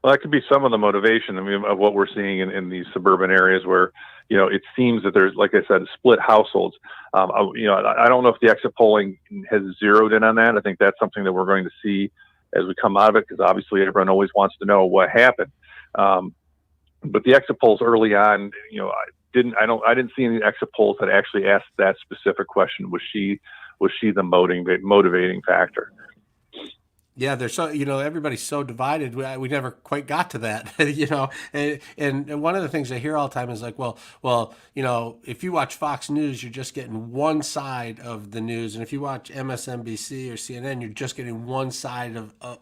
Well, that could be some of the motivation. I mean, of what we're seeing in these suburban areas where, it seems that there's, like I said, split households. I don't know if the exit polling has zeroed in on that. I think that's something that we're going to see as we come out of it, because obviously everyone always wants to know what happened. But the exit polls early on, I didn't see any exit polls that actually asked that specific question. Was she the motivating factor? Yeah, they're so, everybody's so divided. We never quite got to that, and one of the things I hear all the time is like, well, if you watch Fox News, you're just getting one side of the news. And if you watch MSNBC or CNN, you're just getting one side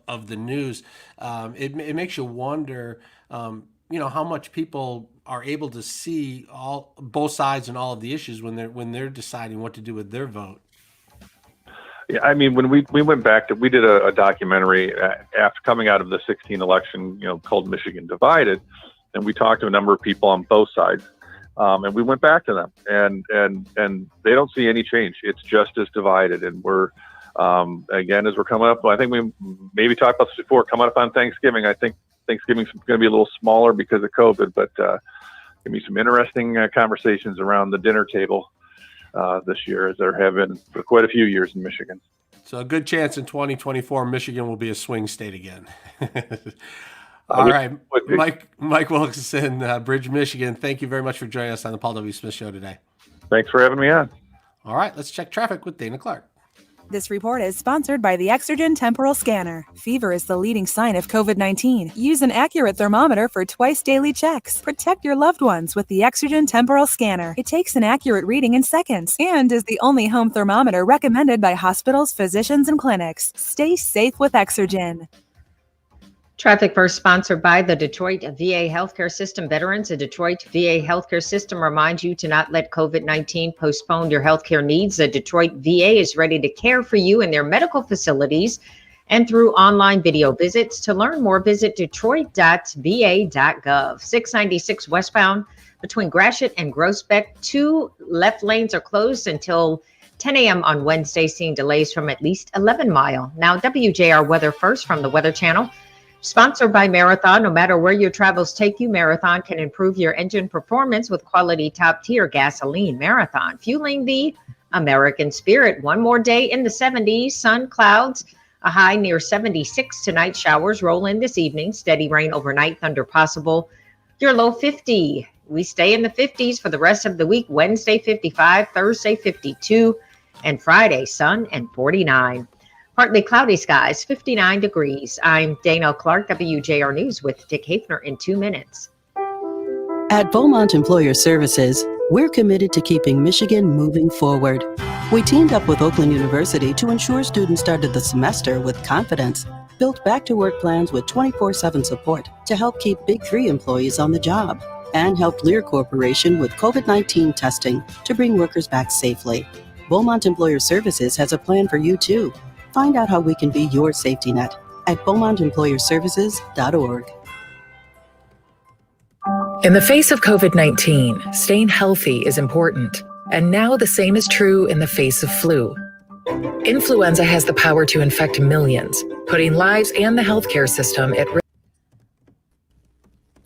of the news. It makes you wonder, how much people are able to see both sides and all of the issues when they're deciding what to do with their vote. Yeah, I mean, when we went back we did a documentary after coming out of the 16 election, called Michigan Divided, and we talked to a number of people on both sides, and we went back to them, and they don't see any change. It's just as divided, and we're again, as we're coming up, I think we maybe talked about this before, coming up on Thanksgiving. I think Thanksgiving's going to be a little smaller because of COVID, but to be some interesting conversations around the dinner table this year, as there have been for quite a few years in Michigan. So a good chance in 2024, Michigan will be a swing state again. All right, Mike Wilkinson, Bridge, Michigan. Thank you very much for joining us on the Paul W. Smith Show today. Thanks for having me on. All right, let's check traffic with Dana Clark. This report is sponsored by the Exergen Temporal Scanner. Fever is the leading sign of COVID-19. Use an accurate thermometer for twice daily checks. Protect your loved ones with the Exergen Temporal Scanner. It takes an accurate reading in seconds and is the only home thermometer recommended by hospitals, physicians, and clinics. Stay safe with Exergen. Traffic first sponsored by the Detroit VA Healthcare System veterans. The Detroit VA Healthcare System reminds you to not let COVID-19 postpone your healthcare needs. The Detroit VA is ready to care for you in their medical facilities and through online video visits. To learn more, visit detroit.va.gov. 696 westbound between Gratiot and Groesbeck. 2 left lanes are closed until 10 a.m. on Wednesday, seeing delays from at least 11 Mile. Now, WJR weather first from the Weather Channel. Sponsored by Marathon. No matter where your travels take you, Marathon can improve your engine performance with quality top-tier gasoline. Marathon, fueling the American spirit. One more day in the 70s. Sun, clouds, a high near 76 tonight. Showers roll in this evening. Steady rain overnight. Thunder possible. Your low 50. We stay in the 50s for the rest of the week. Wednesday, 55. Thursday, 52. And Friday, sun and 49. Partly cloudy skies, 59 degrees. I'm Dana Clark, WJR News with Dick Hafner in 2 minutes. At Beaumont Employer Services, we're committed to keeping Michigan moving forward. We teamed up with Oakland University to ensure students started the semester with confidence, built back-to-work plans with 24/7 support to help keep Big 3 employees on the job, and helped Lear Corporation with COVID-19 testing to bring workers back safely. Beaumont Employer Services has a plan for you, too. Find out how we can be your safety net at beaumontemployerservices.org. In the face of COVID-19, staying healthy is important. And now the same is true in the face of flu. Influenza has the power to infect millions, putting lives and the healthcare system at risk.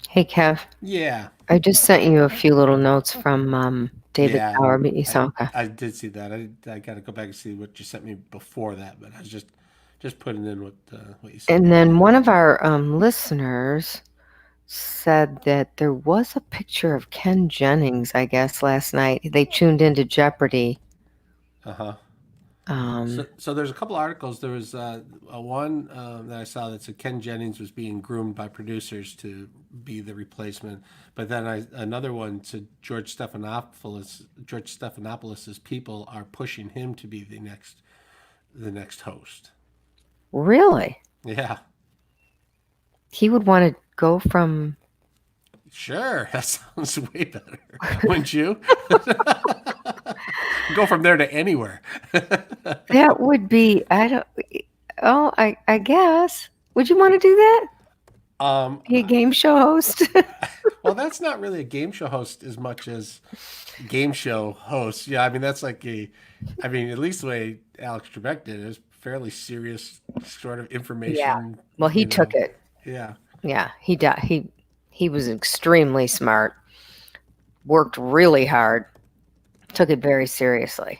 Hey, Kev. Yeah. I just sent you a few little notes from David Power. I did see that. I got to go back and see what you sent me before that, but I was just putting in what you said. And then one of our listeners said that there was a picture of Ken Jennings, I guess, last night. They tuned into Jeopardy. Uh-huh. So there's a couple articles. There was one that I saw that said Ken Jennings was being groomed by producers to be the replacement, but then another one said George Stephanopoulos' people are pushing him to be the next host. Really? Yeah. He would want to go from. Sure, that sounds way better, wouldn't you? Go from there to anywhere. That would be. I guess. Would you want to do that? Be a game show host? Well, that's not really a game show host as much as game show host. Yeah, I mean that's like at least the way Alex Trebek did it is fairly serious sort of information. Yeah. Well, he took it. Yeah. Yeah, he did. He was extremely smart. Worked really hard. Took it very seriously.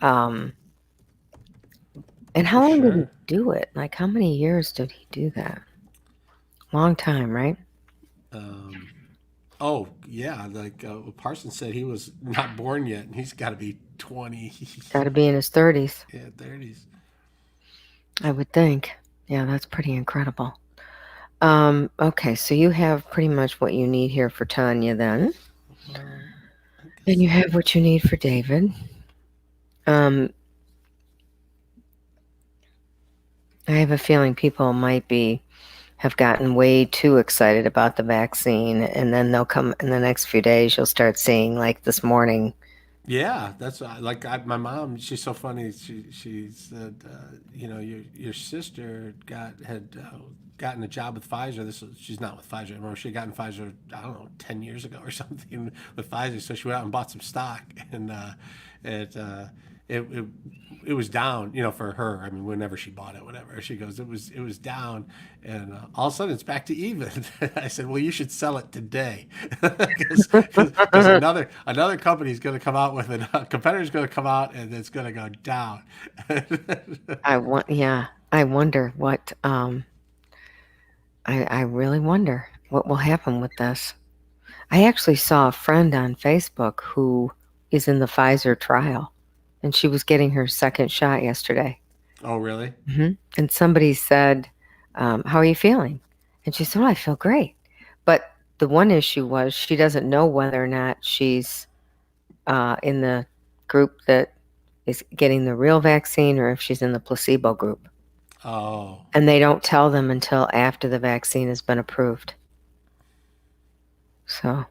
And how long did he do it? Like, how many years did he do that? Long time, right? Oh, yeah. Like Parsons said, he was not born yet, and he's got to be 20. Got to be in his 30s. Yeah, 30s. I would think. Yeah, that's pretty incredible. Okay, so you have pretty much what you need here for Tanya then. And you have what you need for David. I have a feeling people might have gotten way too excited about the vaccine, and then they'll come in the next few days. You'll start seeing, like this morning. Yeah, that's my mom. She's so funny. She said, your sister had gotten a job with Pfizer. She's not with Pfizer anymore. She had gotten Pfizer, I don't know, 10 years ago or something with Pfizer. So she went out and bought some stock, and it was down, for her. I mean, whenever she bought it, whatever, she goes, it was down, and all of a sudden it's back to even. I said, well, you should sell it today, because another company is going to come out with it. A competitor is going to come out, and it's going to go down. I wonder what. I really wonder what will happen with this. I actually saw a friend on Facebook who is in the Pfizer trial, and she was getting her second shot yesterday. Oh, really? Mm-hmm. And somebody said, how are you feeling? And she said, well, I feel great. But the one issue was she doesn't know whether or not she's in the group that is getting the real vaccine or if she's in the placebo group. Oh. And they don't tell them until after the vaccine has been approved. So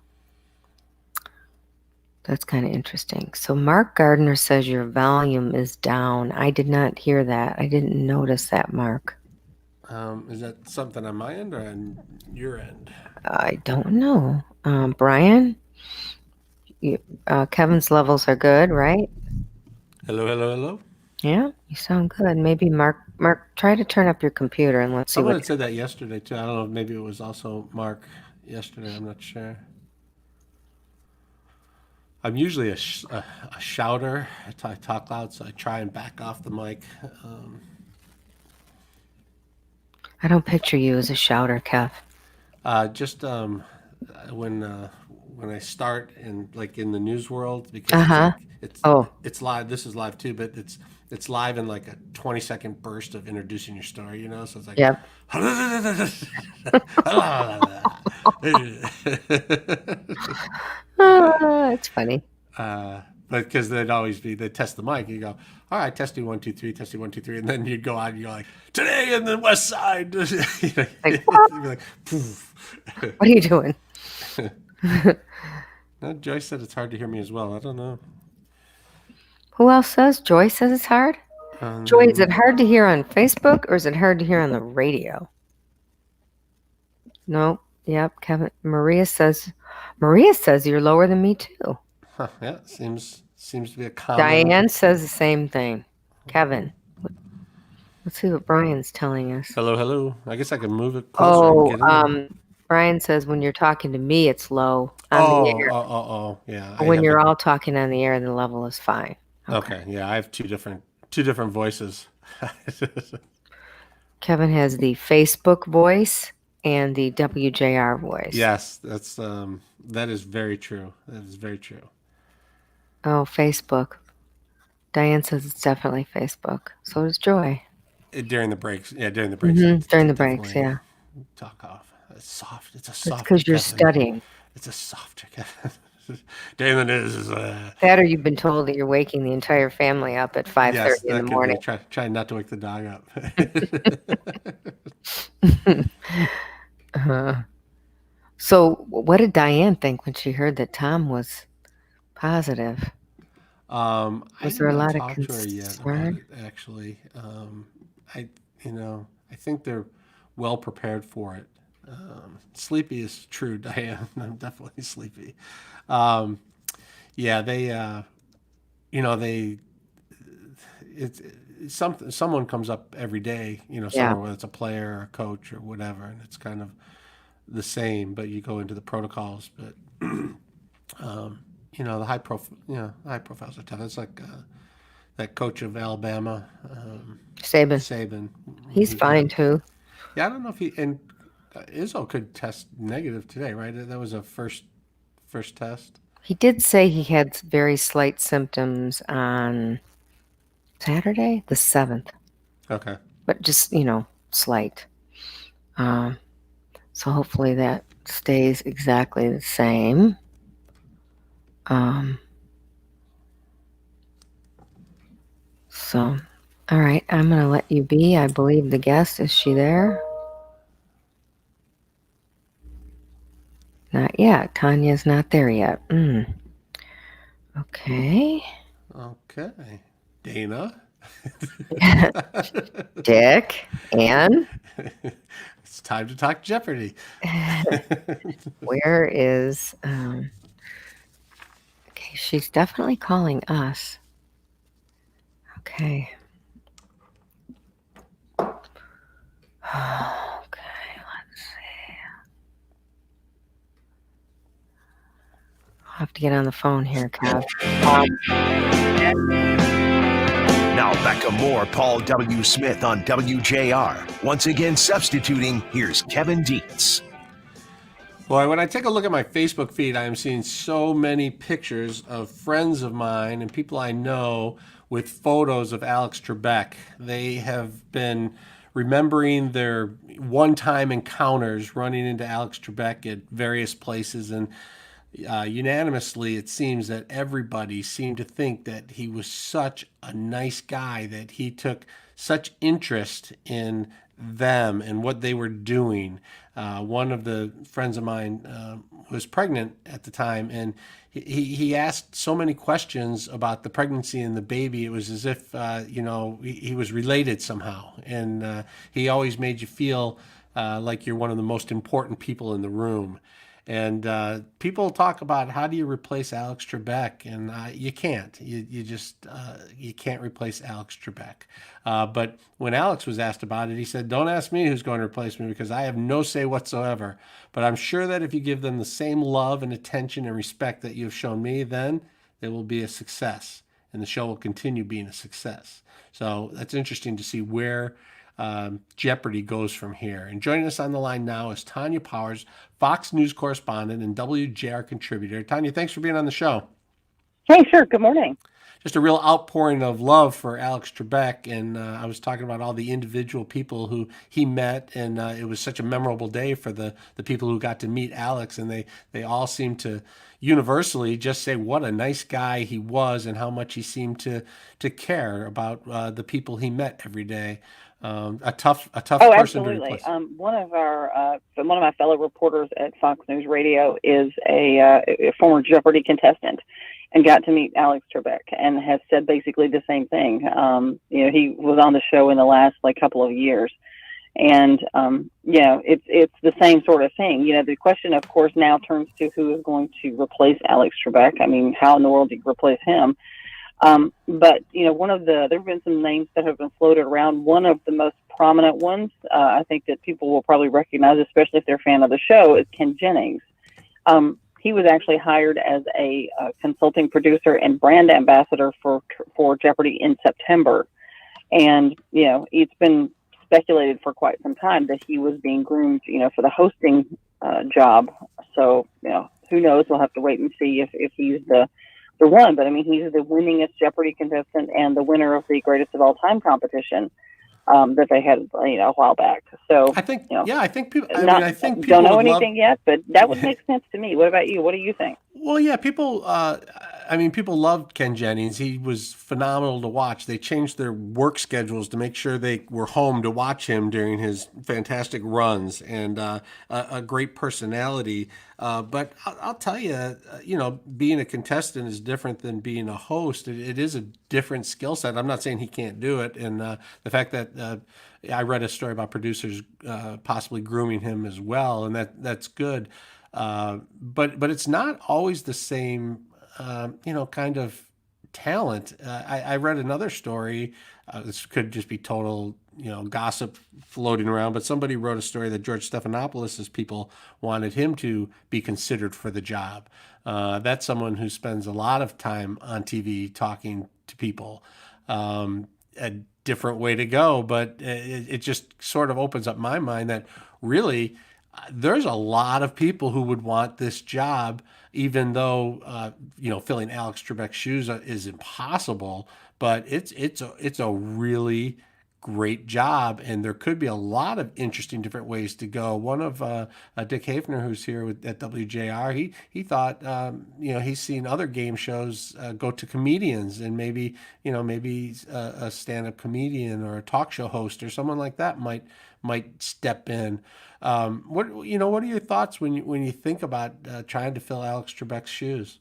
that's kind of interesting. So Mark Gardner says your volume is down. I did not hear that. I didn't notice that, Mark. Is that something on my end or on your end? I don't know. Brian, Kevin's levels are good, right? Hello. Yeah, you sound good. Maybe Mark, try to turn up your computer and let's see Someone what. had said that yesterday too. I don't know if maybe it was also Mark yesterday. I'm not sure. I'm usually a shouter. I talk loud, so I try and back off the mic. I don't picture you as a shouter, Kev. Just when I start in the news world, because it's live. This is live too, but it's live in like a 20-second burst of introducing your story. So it's like yep. It's funny. But because they'd always they test the mic. You go, all right, testing 1 2 3, testing 1 2 3, and then you'd go out and you're like, today in the West Side. Like, poof. What are you doing? No, Joyce said it's hard to hear me as well. I don't know. Who else says? Joy says it's hard. Joy, is it hard to hear on Facebook or is it hard to hear on the radio? No. Yep. Kevin. Maria says you're lower than me too. Huh, yeah, seems to be a common. Diane says the same thing. Kevin, let's see what Brian's telling us. Hello. I guess I can move it closer. Brian says when you're talking to me, it's low on the air. Yeah. But when you're all talking on the air, the level is fine. Okay. Yeah, I have two different voices. Kevin has the Facebook voice and the WJR voice. Yes, that is very true. That is very true. Oh, Facebook. Diane says it's definitely Facebook. So does Joy. During the breaks. Yeah, during the breaks. Mm-hmm. During the breaks, yeah. Talk off. It's soft. It's a soft. It's because you're studying. It's a softer During the news is that or you've been told that you're waking the entire family up at 5:30 in the morning. Try not to wake the dog up. So what did Diane think when she heard that Tom was positive? Was there a lot of concern? Actually, I think they're well prepared for it. Sleepy is true, Diane. I'm definitely sleepy. Someone comes up every day, somewhere, whether it's a player or a coach or whatever, and it's kind of the same, but you go into the protocols. But the high profiles are tough. It's like that coach of Alabama, Saban. He's fine too. Yeah, I don't know if Izzo could test negative today, right? That was a first test. He did say he had very slight symptoms on Saturday, the 7th. Okay. But just, slight. So hopefully that stays exactly the same. So, all right, I'm going to let you be. I believe the guest, is she there? Not yet. Tanya's not there yet. Okay. Dana. Dick. Ann. It's time to talk Jeopardy. Where is... okay, she's definitely calling us. Okay. Okay, let's see. I'll have to get on the phone here, Kev. Now back to more Paul W. Smith on WJR. Once again substituting, here's Kevin Dietz. Boy, when I take a look at my Facebook feed, I am seeing so many pictures of friends of mine and people I know with photos of Alex Trebek. They have been remembering their one-time encounters running into Alex Trebek at various places, and unanimously, it seems that everybody seemed to think that he was such a nice guy, that he took such interest in them and what they were doing. One of the friends of mine was pregnant at the time, and he asked so many questions about the pregnancy and the baby. It was as if he was related somehow, and he always made you feel like you're one of the most important people in the room. And people talk about, how do you replace Alex Trebek? And you can't. You can't replace Alex Trebek. But when Alex was asked about it, he said, "Don't ask me who's going to replace me, because I have no say whatsoever. But I'm sure that if you give them the same love and attention and respect that you've shown me, then it will be a success, and the show will continue being a success." So that's interesting to see where Jeopardy goes from here. And joining us on the line now is Tanya Powers, Fox News correspondent and WJR contributor. Tanya, thanks for being on the show. Hey, sure. Good morning. Just a real outpouring of love for Alex Trebek, and I was talking about all the individual people who he met, and it was such a memorable day for the people who got to meet Alex, and they all seemed to universally just say what a nice guy he was and how much he seemed to care about the people he met every day. A tough person absolutely. to replace. One of my fellow reporters at Fox News Radio is a former Jeopardy contestant, and got to meet Alex Trebek, and has said basically the same thing. He was on the show in the last couple of years, and it's the same sort of thing. The question, of course, now turns to who is going to replace Alex Trebek. I mean, how in the world do you replace him? But there have been some names that have been floated around. One of the most prominent ones, I think that people will probably recognize, especially if they're a fan of the show, is Ken Jennings. He was actually hired as a consulting producer and brand ambassador for Jeopardy in September. And, it's been speculated for quite some time that he was being groomed, for the hosting job. So, who knows? We'll have to wait and see if he's the one. But I mean, he's the winningest Jeopardy contestant and the winner of the greatest of all time competition that they had, a while back. So I think, I think people. I think people don't know anything yet, but that would make sense to me. What about you? What do you think? Well, yeah, people. People loved Ken Jennings. He was phenomenal to watch. They changed their work schedules to make sure they were home to watch him during his fantastic runs, and a great personality. But I'll tell you, being a contestant is different than being a host. It is a different skill set. I'm not saying he can't do it, and the fact that I read a story about producers possibly grooming him as well, and that's good. But it's not always the same, kind of talent. I read another story. This could just be total, gossip floating around, but somebody wrote a story that George Stephanopoulos' people wanted him to be considered for the job. That's someone who spends a lot of time on TV talking to people. A different way to go, but it just sort of opens up my mind that really there's a lot of people who would want this job, even though filling Alex Trebek's shoes is impossible. But it's a really great job, and there could be a lot of interesting different ways to go. One of Dick Hafner, who's here at WJR, he thought he's seen other game shows go to comedians, and maybe a stand-up comedian or a talk show host or someone like that might step in. What are your thoughts when you think about trying to fill Alex Trebek's shoes?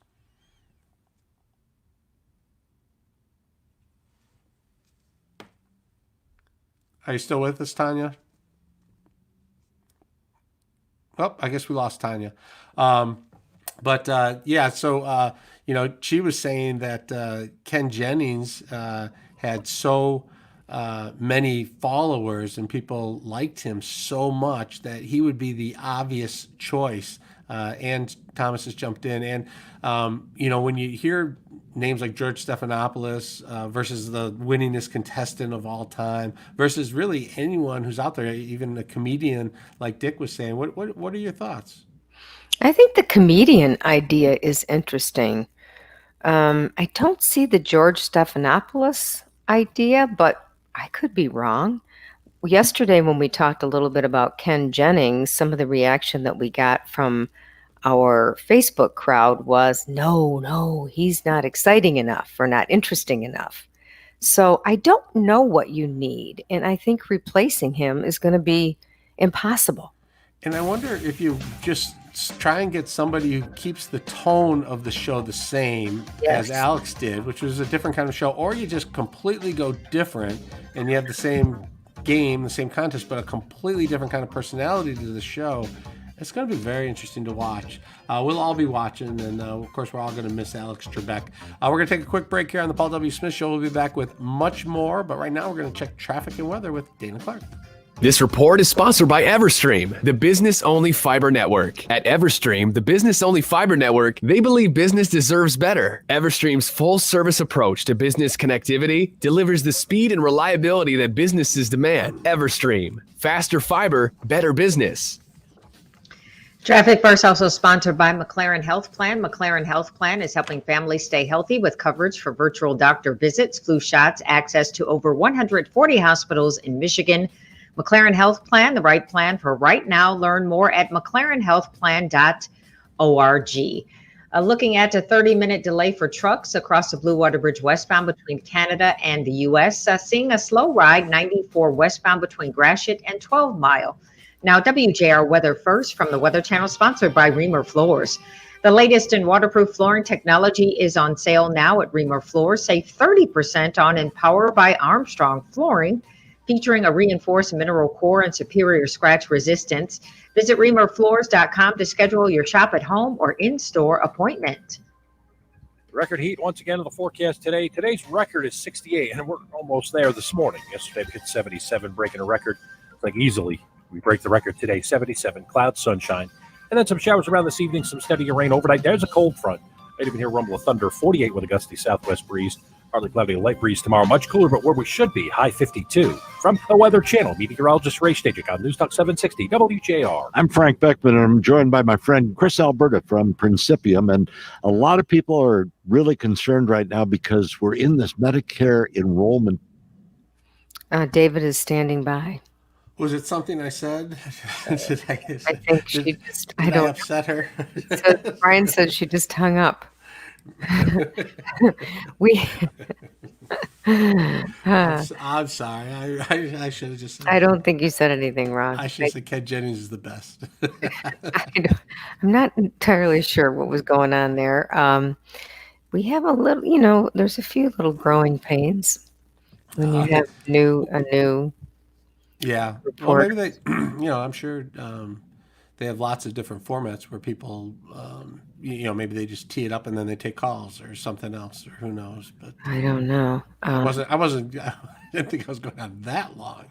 Are you still with us, Tanya? Oh, I guess we lost Tanya. She was saying that Ken Jennings had so many followers and people liked him so much that he would be the obvious choice. And Thomas has jumped in. And, when you hear names like George Stephanopoulos versus the winningest contestant of all time versus really anyone who's out there, even a comedian like Dick was saying, what are your thoughts? I think the comedian idea is interesting. I don't see the George Stephanopoulos idea, but I could be wrong. Yesterday, when we talked a little bit about Ken Jennings, some of the reaction that we got from our Facebook crowd was, no, he's not exciting enough or not interesting enough. So I don't know what you need, and I think replacing him is going to be impossible. And I wonder if you just try and get somebody who keeps the tone of the show the same as Alex did, which was a different kind of show, or you just completely go different and you have the same game, the same contest, but a completely different kind of personality to the show. It's going to be very interesting to watch. We'll all be watching, and of course, we're all going to miss Alex Trebek. We're going to take a quick break here on the Paul W. Smith Show. We'll be back with much more, but right now we're going to check traffic and weather with Dana Clark. This report is sponsored by Everstream, the business-only fiber network. At Everstream, the business-only fiber network, they believe business deserves better. Everstream's full-service approach to business connectivity delivers the speed and reliability that businesses demand. Everstream, faster fiber, better business. Traffic First also sponsored by McLaren Health Plan. McLaren Health Plan is helping families stay healthy with coverage for virtual doctor visits, flu shots, access to over 140 hospitals in Michigan. McLaren Health Plan, the right plan for right now. Learn more at mclarenhealthplan.org. Looking at a 30-minute delay for trucks across the Blue Water Bridge westbound between Canada and the U.S. Seeing a slow ride 94 westbound between Gratiot and 12 Mile. Now, WJR Weather First from the Weather Channel, sponsored by Reamer Floors. The latest in waterproof flooring technology is on sale now at Reamer Floors. Save 30% on Empower by Armstrong Flooring, featuring a reinforced mineral core and superior scratch resistance. Visit reamerfloors.com to schedule your shop at home or in-store appointment. Record heat once again in the forecast today. Today's record is 68, and we're almost there this morning. Yesterday we hit 77, breaking a record like easily. We break the record today, 77, cloud, sunshine, and then some showers around this evening, some steadier rain overnight. There's a cold front. Might even hear rumble of thunder, 48 with a gusty southwest breeze. Partly cloudy, light breeze tomorrow. Much cooler, but where we should be, high 52. From the Weather Channel, meteorologist Ray Stajic on News Talk 760 WJR. I'm Frank Beckman, and I'm joined by my friend Chris Alberta from Principium. And a lot of people are really concerned right now because we're in this Medicare enrollment. David is standing by. Was it something I said? I think she just, I don't upset her. Brian said she just hung up. I'm sorry. I should have just said I don't think you said anything wrong. I should have said Ken Jennings is the best. I'm not entirely sure what was going on there. We have a little, there's a few little growing pains when you have a new yeah. report. Well, maybe they, I'm sure they have lots of different formats where people, maybe they just tee it up and then they take calls or something else, or who knows. But I don't know. I didn't think I was going on that long.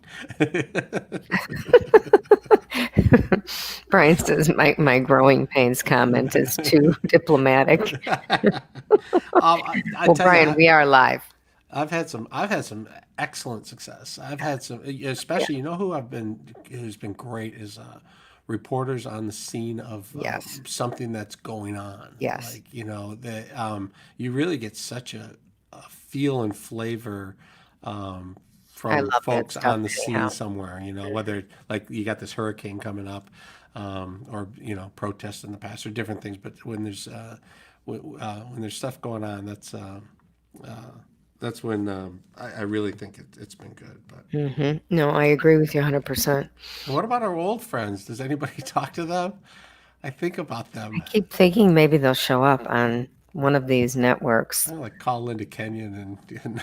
Brian says my growing pains comment is too diplomatic. Well, Brian, we are live. I've had some excellent success. I've had some, especially, who's been great is reporters on the scene of something that's going on. Yes. Like, you really get such a feel and flavor from folks on the scene somewhere, whether like you got this hurricane coming up or, protests in the past or different things. But when there's stuff going on, that's when I really think it's been good. But No, I agree with you 100%. And what about our old friends? Does anybody talk to them? I think about them. I keep thinking maybe they'll show up on one of these networks. I like call Linda Kenyon and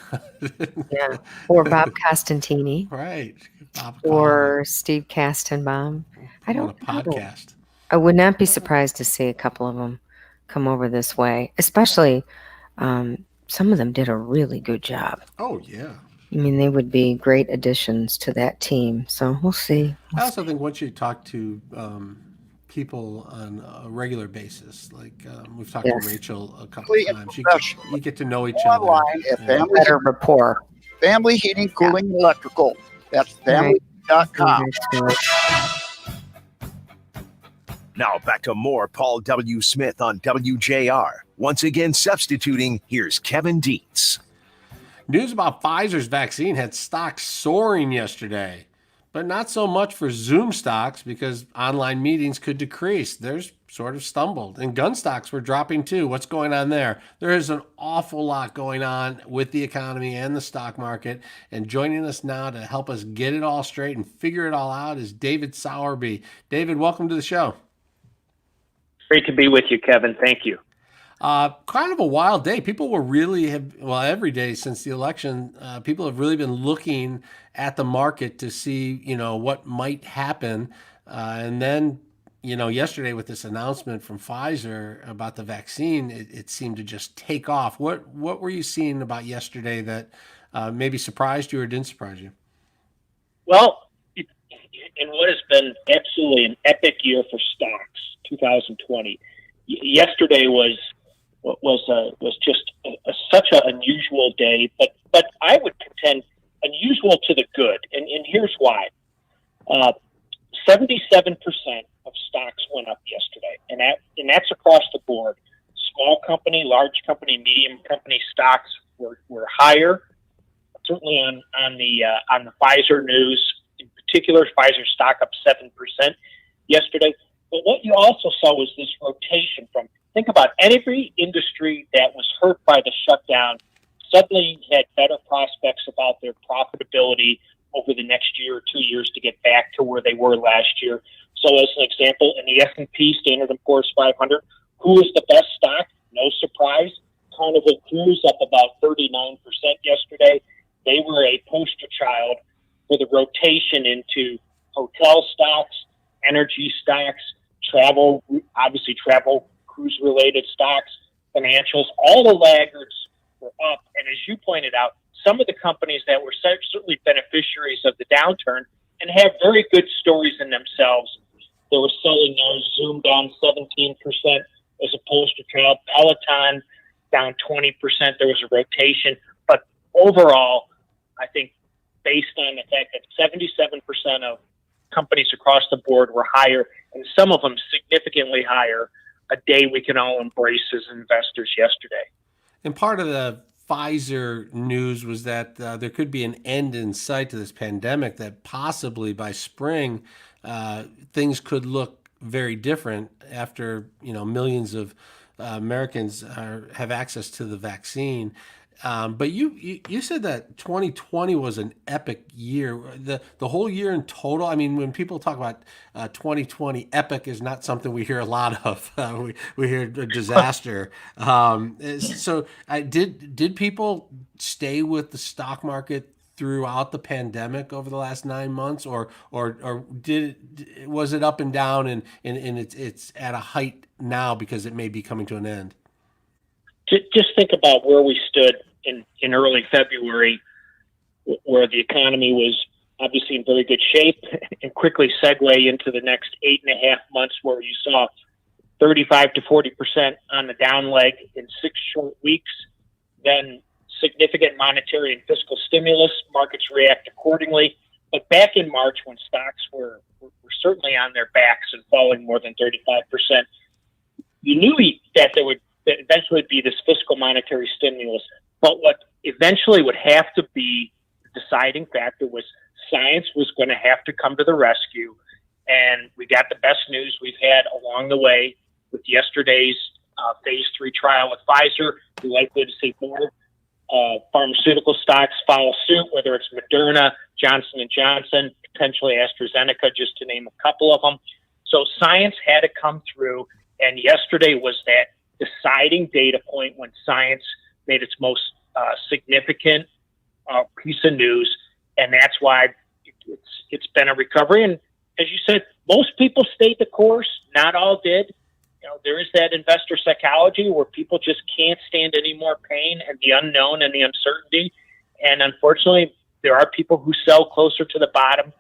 yeah, or Bob Costantini, right? Bob or Steve Kastenbaum. I don't know. Podcast. I would not be surprised to see a couple of them come over this way, especially. Some of them did a really good job. Oh, yeah. I mean, they would be great additions to that team. So we'll see. I also think once you talk to people on a regular basis, like we've talked to Rachel a couple of times, you get to know each other. Online at family Better rapport. Family Heating, Cooling, and Electrical. That's family.com. Now back to more Paul W. Smith on WJR. Once again, substituting, here's Kevin Dietz. News about Pfizer's vaccine had stocks soaring yesterday, but not so much for Zoom stocks because online meetings could decrease. There's sort of stumbled, and gun stocks were dropping too. What's going on there? There is an awful lot going on with the economy and the stock market, and joining us now to help us get it all straight and figure it all out is David Sowerby. David, welcome to the show. Great to be with you, Kevin. Thank you. Kind of a wild day. People were really every day since the election, people have really been looking at the market to see, what might happen. And then, yesterday with this announcement from Pfizer about the vaccine, it seemed to just take off. What were you seeing about yesterday that maybe surprised you or didn't surprise you? Well, in what has been absolutely an epic year for stocks, 2020, yesterday was just such an unusual day, but I would contend unusual to the good, and here's why. 77% of stocks went up yesterday, and that's across the board. Small company, large company, medium company stocks were higher. Certainly on the Pfizer news, in particular, Pfizer stock up 7% yesterday. But what you also saw was this rotation from, think about every industry that was hurt by the shutdown suddenly had better prospects about their profitability over the next year or 2 years to get back to where they were last year. So as an example, in the S&P Standard & Poor's 500, who is the best stock? No surprise. Carnival Cruise up about 39% yesterday. They were a poster child for the rotation into hotel stocks, energy stocks, travel, obviously travel cruise related stocks, financials. All the laggards were up. And as you pointed out, some of the companies that were certainly beneficiaries of the downturn and have very good stories in themselves. They were selling those. Zoom down 17% as a poster child. Peloton down 20%. There was a rotation. But overall, I think based on the fact that 77% of companies across the board were higher, and some of them significantly higher, a day we can all embrace as investors yesterday. And part of the Pfizer news was that there could be an end in sight to this pandemic, that possibly by spring, things could look very different after, millions of Americans have access to the vaccine. But you said that 2020 was an epic year. The whole year in total. I mean, when people talk about 2020, epic is not something we hear a lot of. We hear a disaster. So did people stay with the stock market throughout the pandemic over the last 9 months, or was it up and down and it's at a height now because it may be coming to an end? Just think about where we stood in early February, where the economy was obviously in very good shape, and quickly segue into the next 8.5 months where you saw 35 to 40% on the down leg in 6 short weeks. Then significant monetary and fiscal stimulus, markets react accordingly. But back in March, when stocks were certainly on their backs and falling more than 35%, you knew that there would eventually be this fiscal monetary stimulus. But what eventually would have to be the deciding factor was science was going to have to come to the rescue. And we got the best news we've had along the way with yesterday's phase 3 trial with Pfizer. We're likely to see more pharmaceutical stocks follow suit, whether it's Moderna, Johnson & Johnson, potentially AstraZeneca, just to name a couple of them. So science had to come through, and yesterday was that deciding data point when science made its most significant piece of news, and that's why it's been a recovery. And as you said, most people stayed the course. Not all did. There is that investor psychology where people just can't stand any more pain and the unknown and the uncertainty. And unfortunately, There are people who sell closer to the bottom,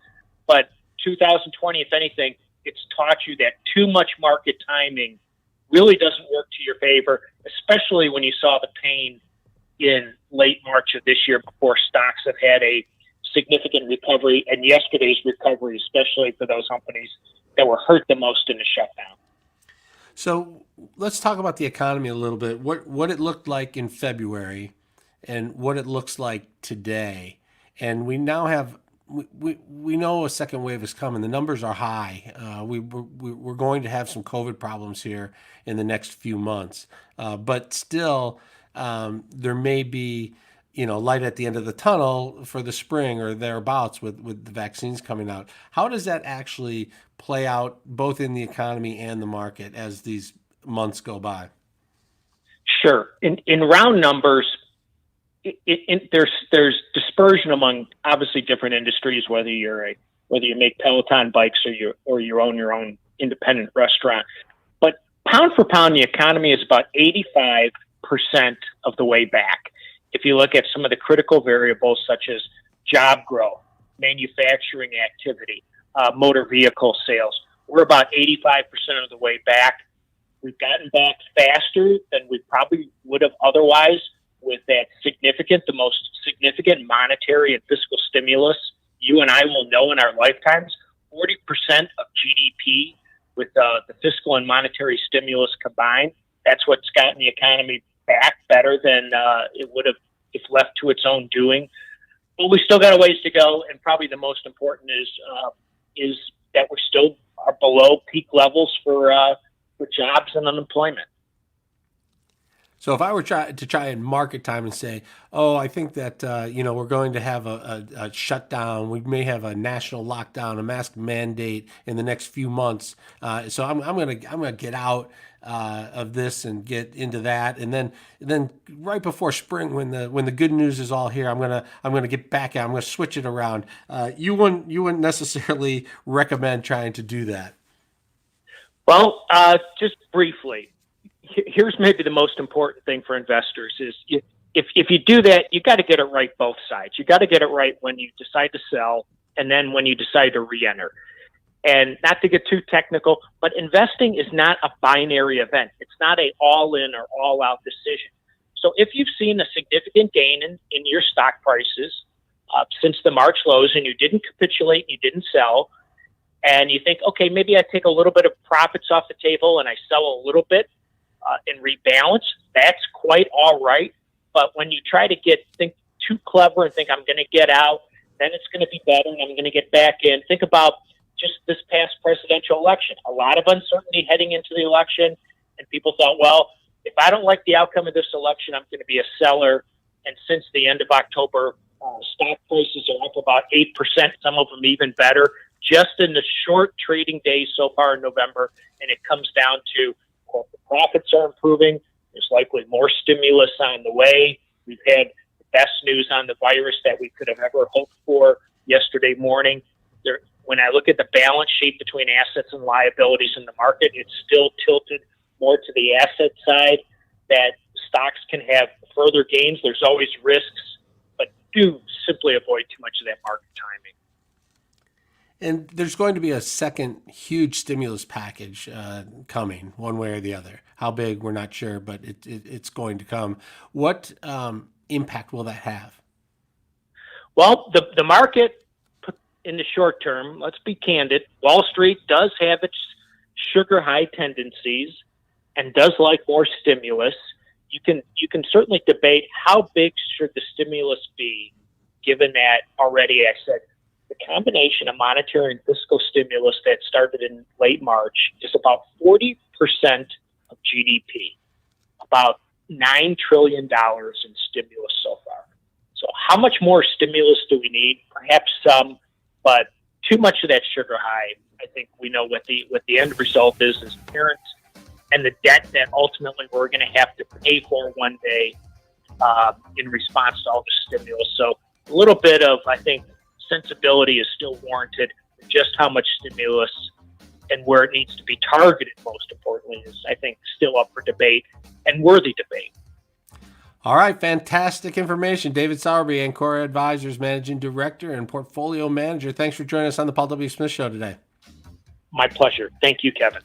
but 2020, if anything, it's taught you that too much market timing really doesn't work to your favor, especially when you saw the pain in late March of this year before stocks have had a significant recovery, and yesterday's recovery, especially for those companies that were hurt the most in the shutdown. So let's talk about the economy a little bit. What it looked like in February and what it looks like today. And we now have, we know a second wave is coming. The numbers are high. We're going to have some COVID problems here in the next few months. But still, there may be, light at the end of the tunnel for the spring or thereabouts with the vaccines coming out. How does that actually play out both in the economy and the market as these months go by? Sure. In round numbers, there's dispersion among obviously different industries, whether you make Peloton bikes or you own your own independent restaurant. But pound for pound, the economy is about 85% of the way back. If you look at some of the critical variables such as job growth, manufacturing activity, motor vehicle sales, we're about 85% of the way back. We've gotten back faster than we probably would have otherwise with that the most significant monetary and fiscal stimulus you and I will know in our lifetimes. 40% of GDP with the fiscal and monetary stimulus combined. That's what's gotten the economy back better than it would have if left to its own doing. But we still got a ways to go, and probably the most important is that we still are below peak levels for jobs and unemployment. So if I were to try and market time and say, I think that we're going to have a shutdown, we may have a national lockdown, a mask mandate in the next few months. So I'm gonna get out of this and get into that, and then right before spring, when the good news is all here, I'm gonna get back out. I'm gonna switch it around. You wouldn't necessarily recommend trying to do that. Well, just briefly. Here's maybe the most important thing for investors is if you do that, you got to get it right both sides. You got to get it right when you decide to sell and then when you decide to re-enter. And not to get too technical, but investing is not a binary event. It's not a all-in or all-out decision. So if you've seen a significant gain in your stock prices since the March lows and you didn't capitulate, you didn't sell, and you think, okay, maybe I take a little bit of profits off the table and I sell a little bit, and rebalance, that's quite all right. But when you try to think too clever and think I'm going to get out, then it's going to be better and I'm going to get back in. Think about just this past presidential election. A lot of uncertainty heading into the election, and people thought, well, if I don't like the outcome of this election, I'm going to be a seller. And since the end of October, stock prices are up about 8%, some of them even better, just in the short trading days so far in November. And it comes down to the profits are improving. There's likely more stimulus on the way. We've had the best news on the virus that we could have ever hoped for yesterday morning. When I look at the balance sheet between assets and liabilities in the market, it's still tilted more to the asset side, that stocks can have further gains. There's always risks, but do simply avoid too much of that market timing. And there's going to be a second huge stimulus package coming, one way or the other. How big, we're not sure, but it's going to come. What impact will that have? Well, the market in the short term, let's be candid, Wall Street does have its sugar high tendencies and does like more stimulus. You can certainly debate how big should the stimulus be, given that already I said the combination of monetary and fiscal stimulus that started in late March is about 40% of GDP, about $9 trillion in stimulus so far. So how much more stimulus do we need? Perhaps some, but too much of that sugar high. I think we know what the end result is parents and the debt that ultimately we're going to have to pay for one day in response to all the stimulus. So a little bit of, I think, sensibility is still warranted. Just how much stimulus and where it needs to be targeted, most importantly, is, I think, still up for debate and worthy debate. All right, fantastic information. David Sowerby, Ancora Advisors Managing Director and Portfolio Manager. Thanks for joining us on the Paul W. Smith Show today. My pleasure. Thank you, Kevin.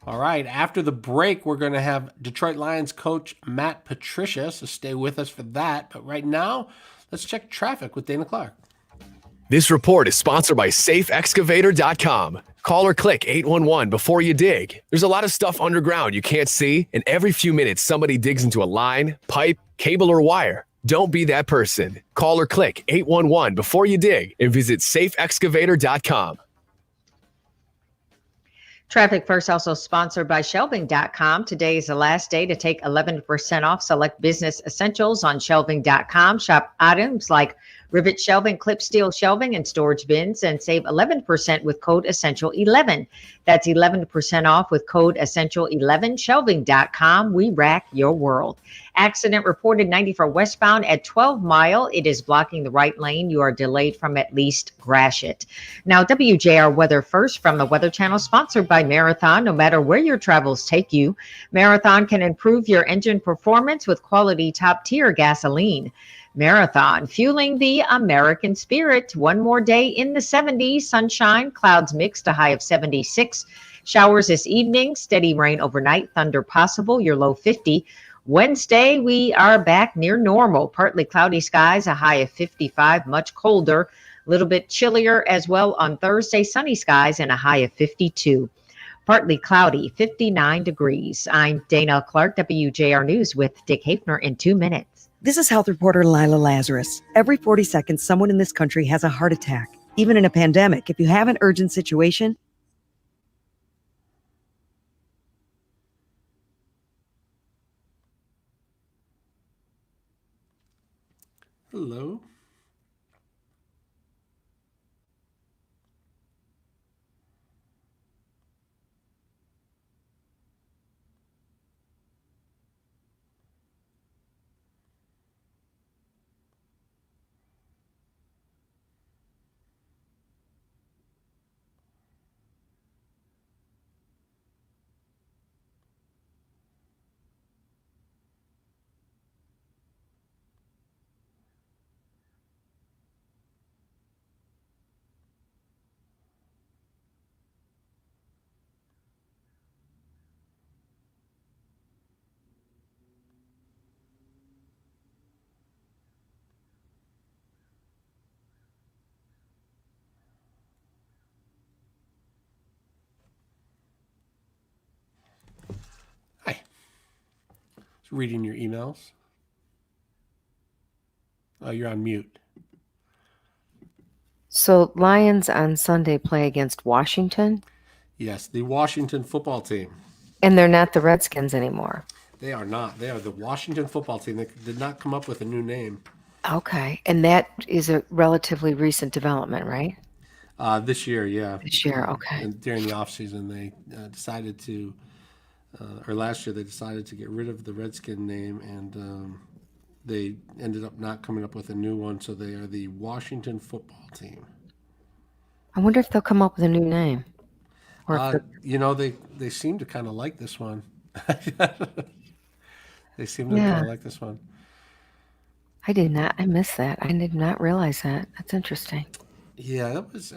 All right, after the break, we're going to have Detroit Lions coach Matt Patricia, so stay with us for that. But right now, let's check traffic with Dana Clark. This report is sponsored by SafeExcavator.com. Call or click 811 before you dig. There's a lot of stuff underground you can't see, and every few minutes somebody digs into a line, pipe, cable, or wire. Don't be that person. Call or click 811 before you dig and visit SafeExcavator.com. Traffic First also sponsored by Shelving.com. Today is the last day to take 11% off select business essentials on Shelving.com. Shop items like rivet shelving, clip steel shelving, and storage bins, and save 11% with code Essential11. That's 11% off with code Essential11. Shelving.com. We rack your world. Accident reported 94 westbound at 12 Mile. It is blocking the right lane. You are delayed from at least Gratiot. Now, WJR Weather First from the Weather Channel, sponsored by Marathon. No matter where your travels take you, Marathon can improve your engine performance with quality top-tier gasoline. Marathon, fueling the American spirit. One more day in the 70s, sunshine, clouds mixed, a high of 76. Showers this evening, steady rain overnight, thunder possible, your low 50. Wednesday, we are back near normal. Partly cloudy skies, a high of 55, much colder, a little bit chillier as well on Thursday, sunny skies and a high of 52. Partly cloudy, 59 degrees. I'm Dana Clark, WJR News with Dick Hafner in 2 minutes. This is health reporter Lila Lazarus. Every 40 seconds, someone in this country has a heart attack. Even in a pandemic, if you have an urgent situation, Hello. Reading your emails. Oh, you're on mute. So Lions on Sunday play against Washington, Yes, the Washington football team. and they're not the Redskins anymore. They are not. They are the Washington football team. They did not come up with a new name. Okay, and that is a relatively recent development, right? This year, yeah. This year, okay. And during the offseason, they decided to, or last year, they decided to get rid of the Redskin name, and they ended up not coming up with a new one, so they are the Washington football team. I wonder if they'll come up with a new name. Or if You know, they seem to kind of like this one. They seem to Yeah. kind of like this one. I missed that. I did not realize that. That's interesting. Yeah, that was,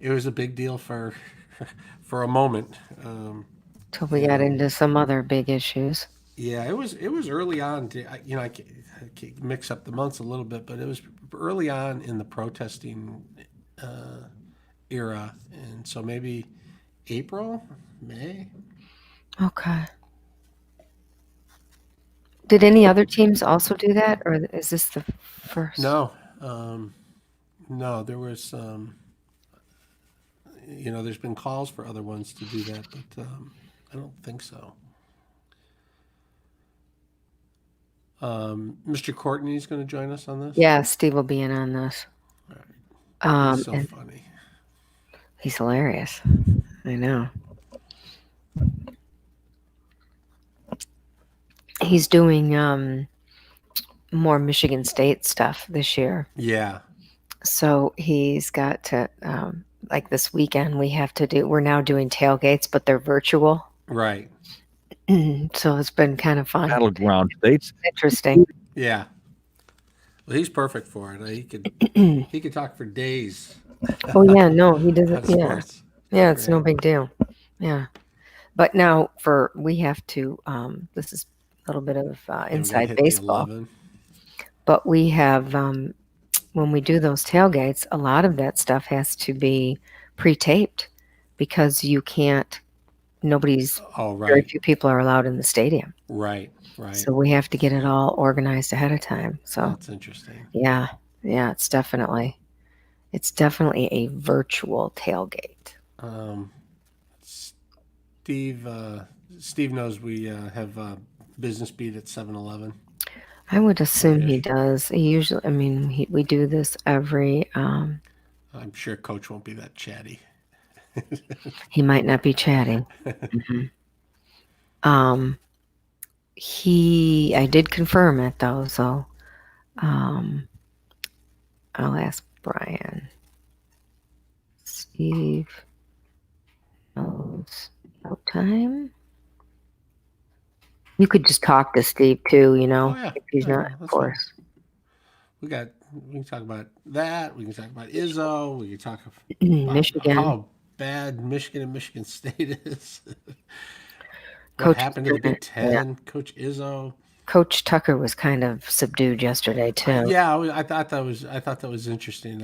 it was a big deal for a moment. Till we got into some other big issues. Yeah, it was early on. I mix up the months a little bit, but it was early on in the protesting era, and so maybe April, May. Okay. Did any other teams also do that, or is this the first? No, no, there was, there's been calls for other ones to do that, but I don't think so. Mr. Courtney's going to join us on this. Yeah, Steve will be in on this. He's so and funny. He's hilarious. I know. He's doing more Michigan State stuff this year. Yeah. So he's got to, like this weekend, we're now doing tailgates, but they're virtual. Right. So it's been kind of fun. Battleground states. Interesting. Yeah. Well, he's perfect for it. He could talk for days. Oh yeah, no, he doesn't. about Yeah, sports. yeah, it's no big deal. Yeah, but now we have to. This is a little bit of inside baseball. But we have when we do those tailgates, a lot of that stuff has to be pre-taped because you can't. Very few people are allowed in the stadium. Right. So we have to get it all organized ahead of time. So that's interesting. Yeah, it's definitely a virtual tailgate. Steve knows we have business beat at 7-Eleven. I would assume he does. He usually, we do this every. I'm sure Coach won't be that chatty. He might not be chatting. I did confirm it though, so I'll ask Brian. Steve knows no time. You could just talk to Steve too, if he's not, of course. We can talk about that. We can talk about Izzo. We can talk about Michigan. How bad Michigan and Michigan State is. What happened to the Big Ten? Yeah. Coach Izzo. Coach Tucker was kind of subdued yesterday too. Yeah, I thought that was interesting.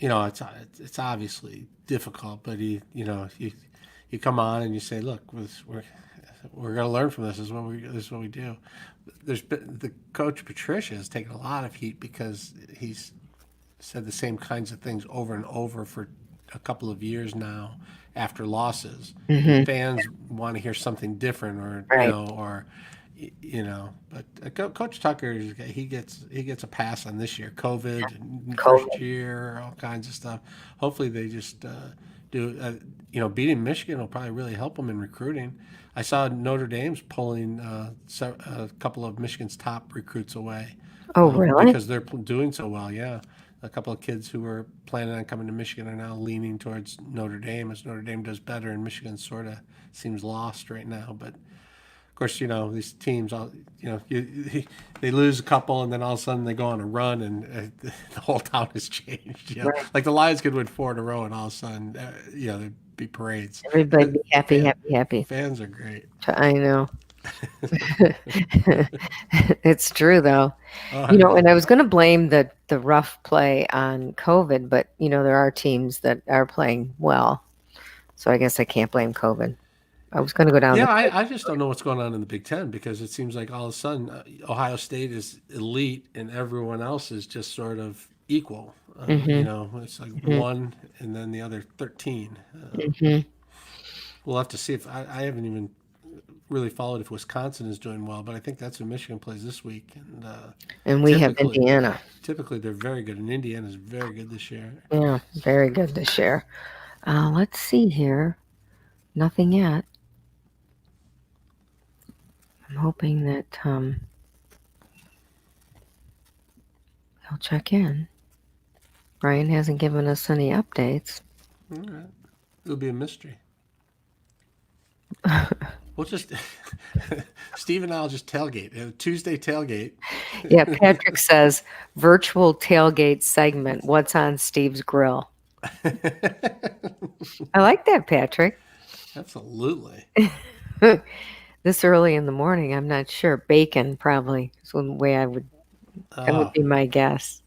It's obviously difficult, but you come on and you say, look, we're going to learn from this. This is what we do. The coach Patricia has taken a lot of heat because he's said the same kinds of things over and over for a couple of years now after losses. Mm-hmm. Fans want to hear something different, but Coach Tucker, he gets a pass on this year. COVID. First year, all kinds of stuff. Hopefully they just do. Beating Michigan will probably really help them in recruiting. I saw Notre Dame's pulling a couple of Michigan's top recruits away. Oh, really? Because they're doing so well. Yeah. A couple of kids who were planning on coming to Michigan are now leaning towards Notre Dame as Notre Dame does better, and Michigan sort of seems lost right now. But of course, these teams, they lose a couple, and then all of a sudden they go on a run, and the whole town has changed. Right. Like the Lions could win 4 in a row, and all of a sudden, there'd be parades. Everybody be happy. Fans are great. I know. It's true though. And I was going to blame the rough play on COVID, but there are teams that are playing well, so I guess I can't blame COVID. I was going to go down. Yeah, I just don't know what's going on in the Big Ten because it seems like all of a sudden Ohio State is elite and everyone else is just sort of equal. It's like one and then the other 13. We'll have to see if I haven't even really followed if Wisconsin is doing well, but I think that's who Michigan plays this week. And we have Indiana. Typically, they're very good, and Indiana's very good this year. Yeah, very good this year. Let's see here. Nothing yet. I'm hoping that he'll check in. Brian hasn't given us any updates. All right. It'll be a mystery. We'll just Steve and I'll just tailgate. A Tuesday tailgate. Yeah, Patrick says virtual tailgate segment. What's on Steve's grill? I like that, Patrick. Absolutely. This early in the morning, I'm not sure. Bacon probably is the way that would be my guess.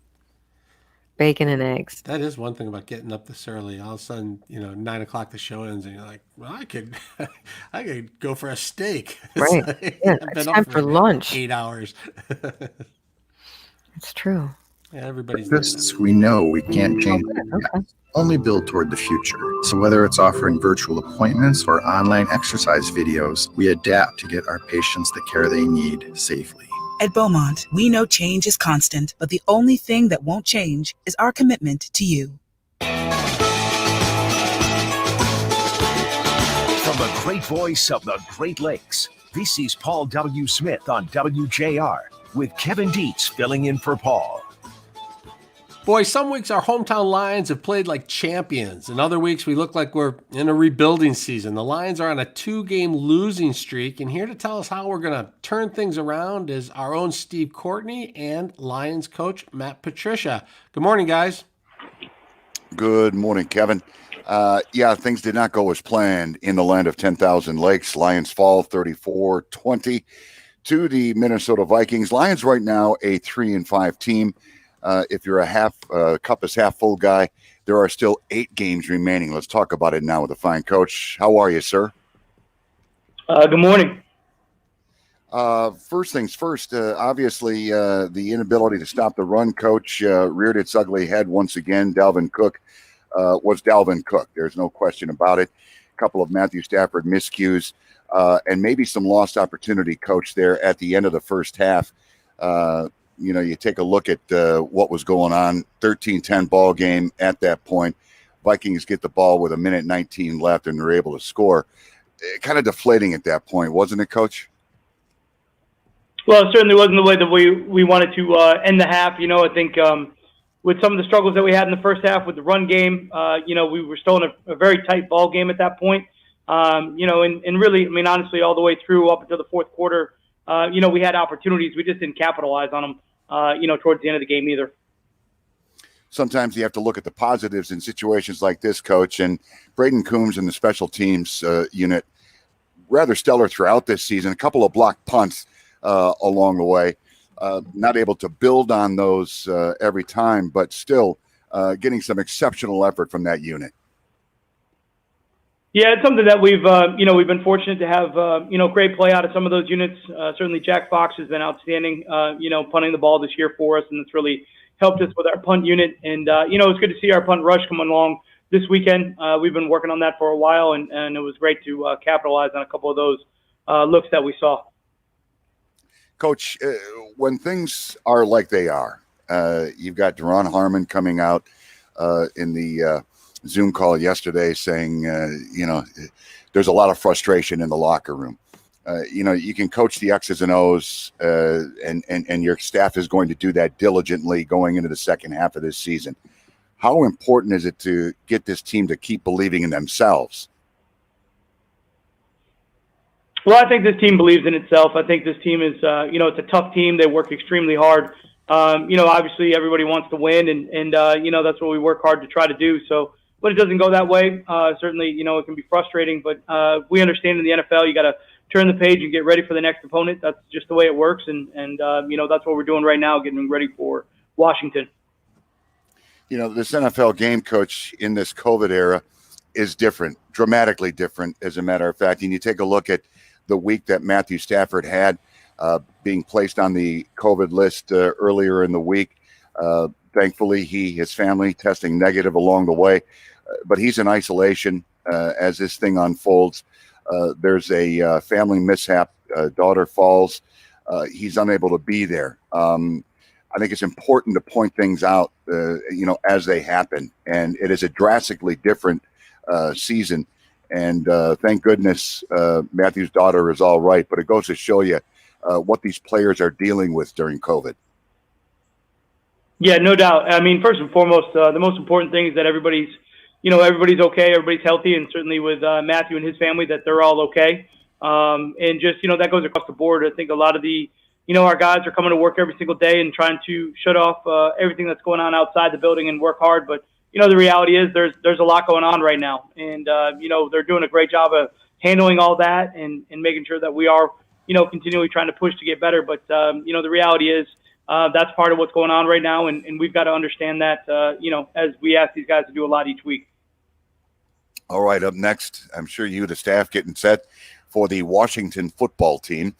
Bacon and eggs. That is one thing about getting up this early. All of a sudden, 9 o'clock the show ends, and you're like, "Well, I could go for a steak." Right? It's time for lunch. 8 hours. It's true. Yeah, everybody's. We know we can't change. Only build toward the future. So whether it's offering virtual appointments or online exercise videos, we adapt to get our patients the care they need safely. At Beaumont, we know change is constant, but the only thing that won't change is our commitment to you. From the great voice of the Great Lakes, this is Paul W. Smith on WJR with Kevin Dietz filling in for Paul. Boys, some weeks our hometown Lions have played like champions, and other weeks we look like we're in a rebuilding season. The Lions are on a 2-game losing streak, and here to tell us how we're going to turn things around is our own Steve Courtney and Lions coach Matt Patricia. Good morning, guys. Good morning, Kevin. Yeah, things did not go as planned in the land of 10,000 lakes. Lions fall 34-20 to the Minnesota Vikings. Lions right now a 3-5 team. If you're a cup is half full guy, there are still 8 games remaining. Let's talk about it now with a fine coach. How are you, sir? Good morning. First things first, obviously the inability to stop the run, coach, reared its ugly head once again. Dalvin Cook was Dalvin Cook. There's no question about it. A couple of Matthew Stafford miscues and maybe some lost opportunity, coach, there at the end of the first half. You take a look at what was going on, 13-10 ball game at that point. Vikings get the ball with 1:19 left, and they're able to score. Kind of deflating at that point, wasn't it, Coach? Well, it certainly wasn't the way that we wanted to end the half. I think with some of the struggles that we had in the first half with the run game, we were still in a very tight ball game at that point. And really, honestly, all the way through up until the fourth quarter, we had opportunities. We just didn't capitalize on them, towards the end of the game either. Sometimes you have to look at the positives in situations like this, Coach. And Braden Coombs and the special teams unit, rather stellar throughout this season. A couple of blocked punts along the way. Not able to build on those every time, but still getting some exceptional effort from that unit. Yeah, it's something that we've been fortunate to have, great play out of some of those units. Certainly Jack Fox has been outstanding, punting the ball this year for us, and it's really helped us with our punt unit. And, it's good to see our punt rush come along this weekend. We've been working on that for a while, and it was great to capitalize on a couple of those looks that we saw. Coach, when things are like they are, you've got Deron Harmon coming out in the Zoom call yesterday saying, there's a lot of frustration in the locker room. You can coach the X's and O's, and your staff is going to do that diligently going into the second half of this season. How important is it to get this team to keep believing in themselves? Well, I think this team believes in itself. I think this team is, it's a tough team. They work extremely hard. Obviously everybody wants to win, and that's what we work hard to try to do. So, but it doesn't go that way. Certainly, it can be frustrating, but we understand in the NFL, you got to turn the page and get ready for the next opponent. That's just the way it works. And that's what we're doing right now, getting ready for Washington. This NFL game, Coach, in this COVID era is different, dramatically different, as a matter of fact. And you take a look at the week that Matthew Stafford had, being placed on the COVID list earlier in the week. Thankfully, his family testing negative along the way, but he's in isolation as this thing unfolds. There's a family mishap. Daughter falls. He's unable to be there. I think it's important to point things out, as they happen. And it is a drastically different season. And thank goodness Matthew's daughter is all right. But it goes to show you what these players are dealing with during COVID. Yeah, no doubt. First and foremost, the most important thing is that everybody's okay, everybody's healthy, and certainly with Matthew and his family, that they're all okay. And just, that goes across the board. I think a lot of the, our guys are coming to work every single day and trying to shut off everything that's going on outside the building and work hard. But, the reality is there's a lot going on right now. And, they're doing a great job of handling all that and making sure that we are, continually trying to push to get better. But, the reality is that's part of what's going on right now. And we've got to understand that, as we ask these guys to do a lot each week. All right, up next, I'm sure you, the staff, getting set for the Washington football team.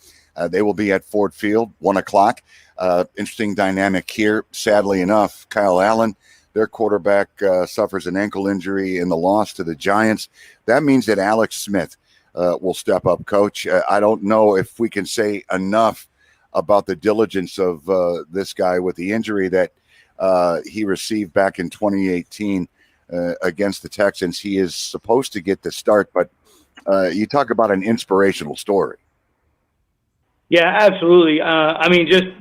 They will be at Ford Field, 1:00. Interesting dynamic here. Sadly enough, Kyle Allen, their quarterback, suffers an ankle injury in the loss to the Giants. That means that Alex Smith will step up, Coach. I don't know if we can say enough about the diligence of this guy with the injury that he received back in 2018 against the Texans. He is supposed to get the start, but you talk about an inspirational story. Yeah, absolutely.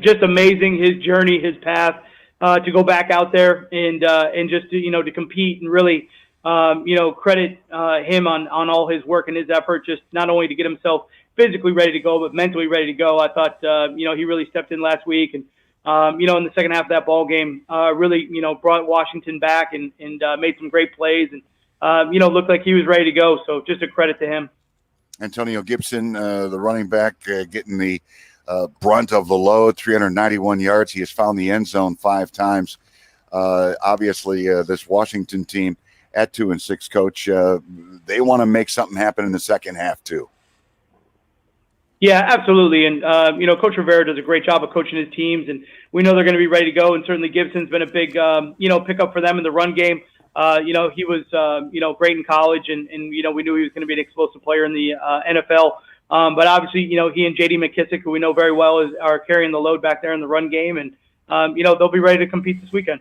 Just amazing, his journey, his path, to go back out there and just to compete and really credit him on all his work and his effort, just not only to get himself physically ready to go, but mentally ready to go. I thought, he really stepped in last week and, in the second half of that ball game, really, brought Washington back and made some great plays and, looked like he was ready to go. So just a credit to him. Antonio Gibson, the running back, getting the brunt of the load, 391 yards. He has found the end zone 5 times. Obviously, this Washington team at 2-6, Coach, they want to make something happen in the second half too. Yeah, absolutely. And, Coach Rivera does a great job of coaching his teams, and we know they're going to be ready to go. And certainly Gibson's been a big, pickup for them in the run game. He was, great in college, and we knew he was going to be an explosive player in the NFL. But obviously, he and J.D. McKissick, who we know very well, are carrying the load back there in the run game. And, they'll be ready to compete this weekend.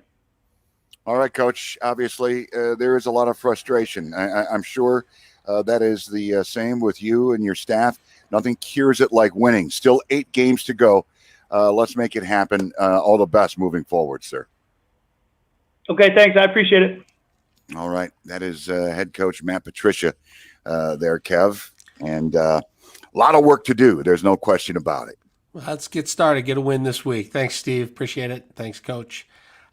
All right, Coach. Obviously, there is a lot of frustration. I'm sure that is the same with you and your staff. Nothing cures it like winning. Still 8 games to go. Let's make it happen. All the best moving forward, sir. Okay, thanks. I appreciate it. All right. That is head coach Matt Patricia there, Kev. And a lot of work to do. There's no question about it. Well, let's get started. Get a win this week. Thanks, Steve. Appreciate it. Thanks, Coach.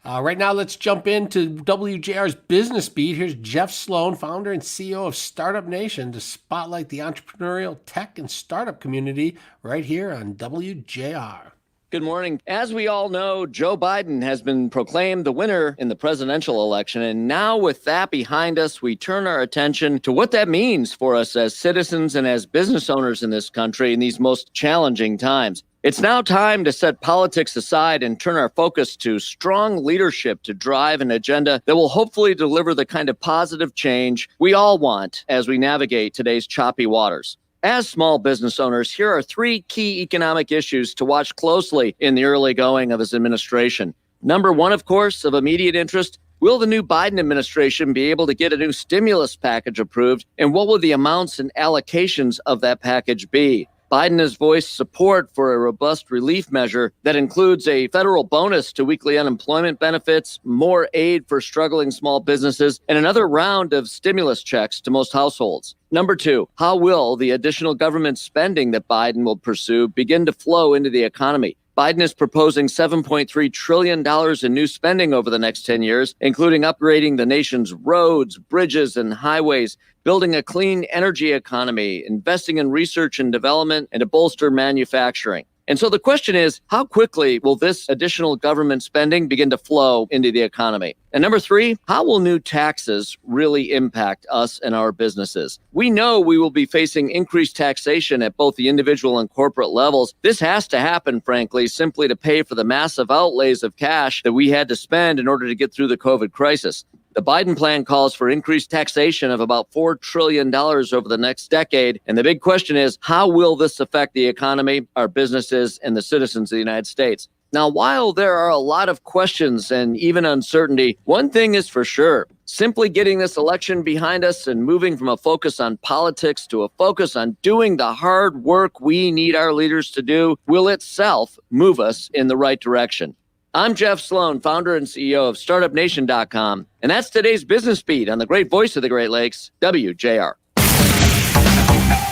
Right now, let's jump into WJR's Business Beat. Here's Jeff Sloan, founder and CEO of Startup Nation, to spotlight the entrepreneurial tech and startup community right here on WJR. Good morning. As we all know, Joe Biden has been proclaimed the winner in the presidential election. And now with that behind us, we turn our attention to what that means for us as citizens and as business owners in this country in these most challenging times. It's now time to set politics aside and turn our focus to strong leadership to drive an agenda that will hopefully deliver the kind of positive change we all want as we navigate today's choppy waters. As small business owners, here are 3 key economic issues to watch closely in the early going of his administration. Number 1, of course, of immediate interest, will the new Biden administration be able to get a new stimulus package approved, and what will the amounts and allocations of that package be? Biden has voiced support for a robust relief measure that includes a federal bonus to weekly unemployment benefits, more aid for struggling small businesses, and another round of stimulus checks to most households. Number 2, how will the additional government spending that Biden will pursue begin to flow into the economy? Biden is proposing $7.3 trillion in new spending over the next 10 years, including upgrading the nation's roads, bridges, and highways, building a clean energy economy, investing in research and development, and to bolster manufacturing. And so the question is, how quickly will this additional government spending begin to flow into the economy? And number 3, how will new taxes really impact us and our businesses? We know we will be facing increased taxation at both the individual and corporate levels. This has to happen, frankly, simply to pay for the massive outlays of cash that we had to spend in order to get through the COVID crisis. The Biden plan calls for increased taxation of about $4 trillion over the next decade. And the big question is, how will this affect the economy, our businesses, and the citizens of the United States? Now, while there are a lot of questions and even uncertainty, one thing is for sure. Simply getting this election behind us and moving from a focus on politics to a focus on doing the hard work we need our leaders to do will itself move us in the right direction. I'm Jeff Sloan, founder and CEO of StartupNation.com, and that's today's Business Beat on the great voice of the Great Lakes, WJR.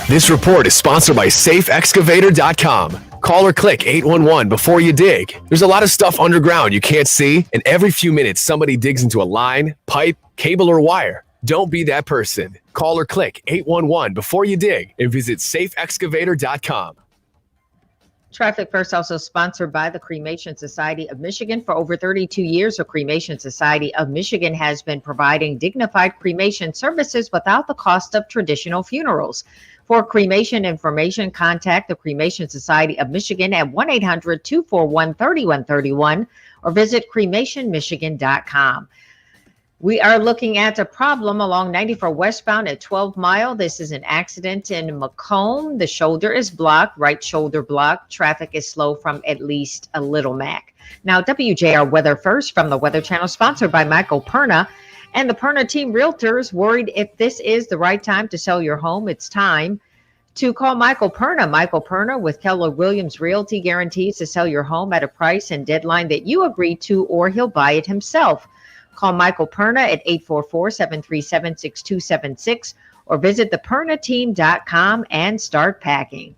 This report is sponsored by SafeExcavator.com. Call or click 811 before you dig. There's a lot of stuff underground you can't see, and every few minutes somebody digs into a line, pipe, cable, or wire. Don't be that person. Call or click 811 before you dig and visit SafeExcavator.com. Traffic First also sponsored by the Cremation Society of Michigan. For over 32 years, the Cremation Society of Michigan has been providing dignified cremation services without the cost of traditional funerals. For cremation information, contact the Cremation Society of Michigan at 1-800-241-3131 or visit cremationmichigan.com. We are looking at a problem along 94 westbound at 12 Mile. This is an accident in Macomb. The shoulder is blocked, right shoulder blocked. Traffic is slow from at least a Little Mac. Now, WJR Weather First from the Weather Channel, sponsored by Michael Perna. And the Perna Team Realtors worried if this is the right time to sell your home. It's time to call Michael Perna. Michael Perna with Keller Williams Realty guarantees to sell your home at a price and deadline that you agree to, or he'll buy it himself. Call Michael Perna at 844-737-6276 or visit thepernateam.com and start packing.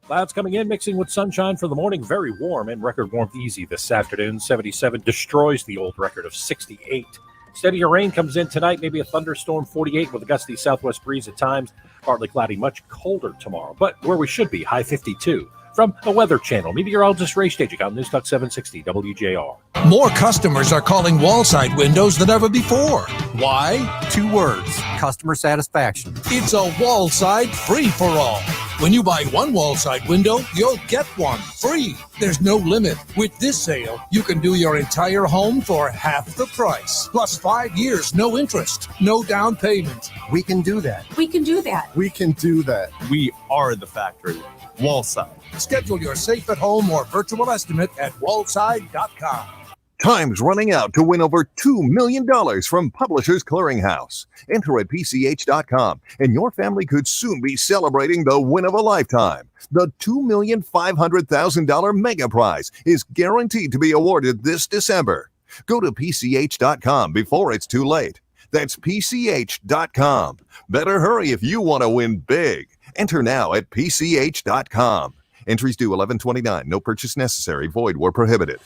Clouds coming in, mixing with sunshine for the morning. Very warm and record warmth easy this afternoon. 77 destroys the old record of 68. Steadier rain comes in tonight, maybe a thunderstorm. 48 with a gusty southwest breeze at times. Partly cloudy, much colder tomorrow, but where we should be, high 52. From the Weather Channel, meteorologist Ray Stagik on News Talk 760 WJR. More customers are calling Wallside Windows than ever before. Why? 2 words. Customer satisfaction. It's a Wallside free-for-all. When you buy 1 Wallside window, you'll get 1 free. There's no limit. With this sale, you can do your entire home for half the price. Plus 5 years, no interest, no down payment. We can do that. We can do that. We can do that. We are the factory. Wallside. Schedule your safe at home or virtual estimate at wallside.com. Time's running out to win over $2 million from Publishers Clearinghouse. Enter at PCH.com, and your family could soon be celebrating the win of a lifetime. The $2,500,000 mega prize is guaranteed to be awarded this December. Go to PCH.com before it's too late. That's PCH.com. Better hurry if you want to win big. Enter now at PCH.com. Entries due 11/29. No purchase necessary. Void where prohibited.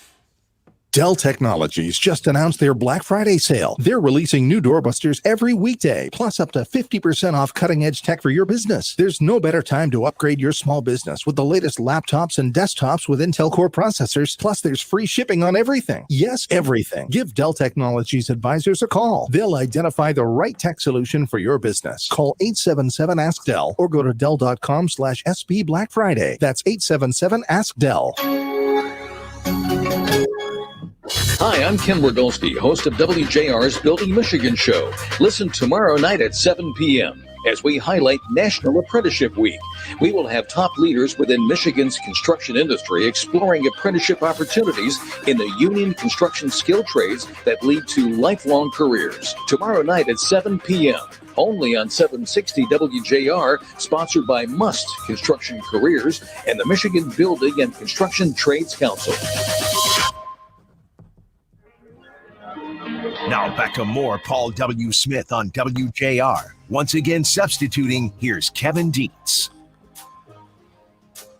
Dell Technologies just announced their Black Friday sale. They're releasing new doorbusters every weekday, plus up to 50% off cutting-edge tech for your business. There's no better time to upgrade your small business with the latest laptops and desktops with Intel Core processors, plus there's free shipping on everything. Yes, everything. Give Dell Technologies advisors a call. They'll identify the right tech solution for your business. Call 877-ASK-DELL or go to Dell.com/SB Black Friday. That's 877-ASK-DELL. Hi, I'm Ken Brodolski, host of WJR's Building Michigan Show. Listen tomorrow night at 7 p.m. as we highlight National Apprenticeship Week. We will have top leaders within Michigan's construction industry exploring apprenticeship opportunities in the union construction skill trades that lead to lifelong careers. Tomorrow night at 7 p.m. only on 760 WJR, sponsored by Must Construction Careers and the Michigan Building and Construction Trades Council. Now back to more Paul W. Smith on WJR. Once again substituting, here's Kevin Dietz.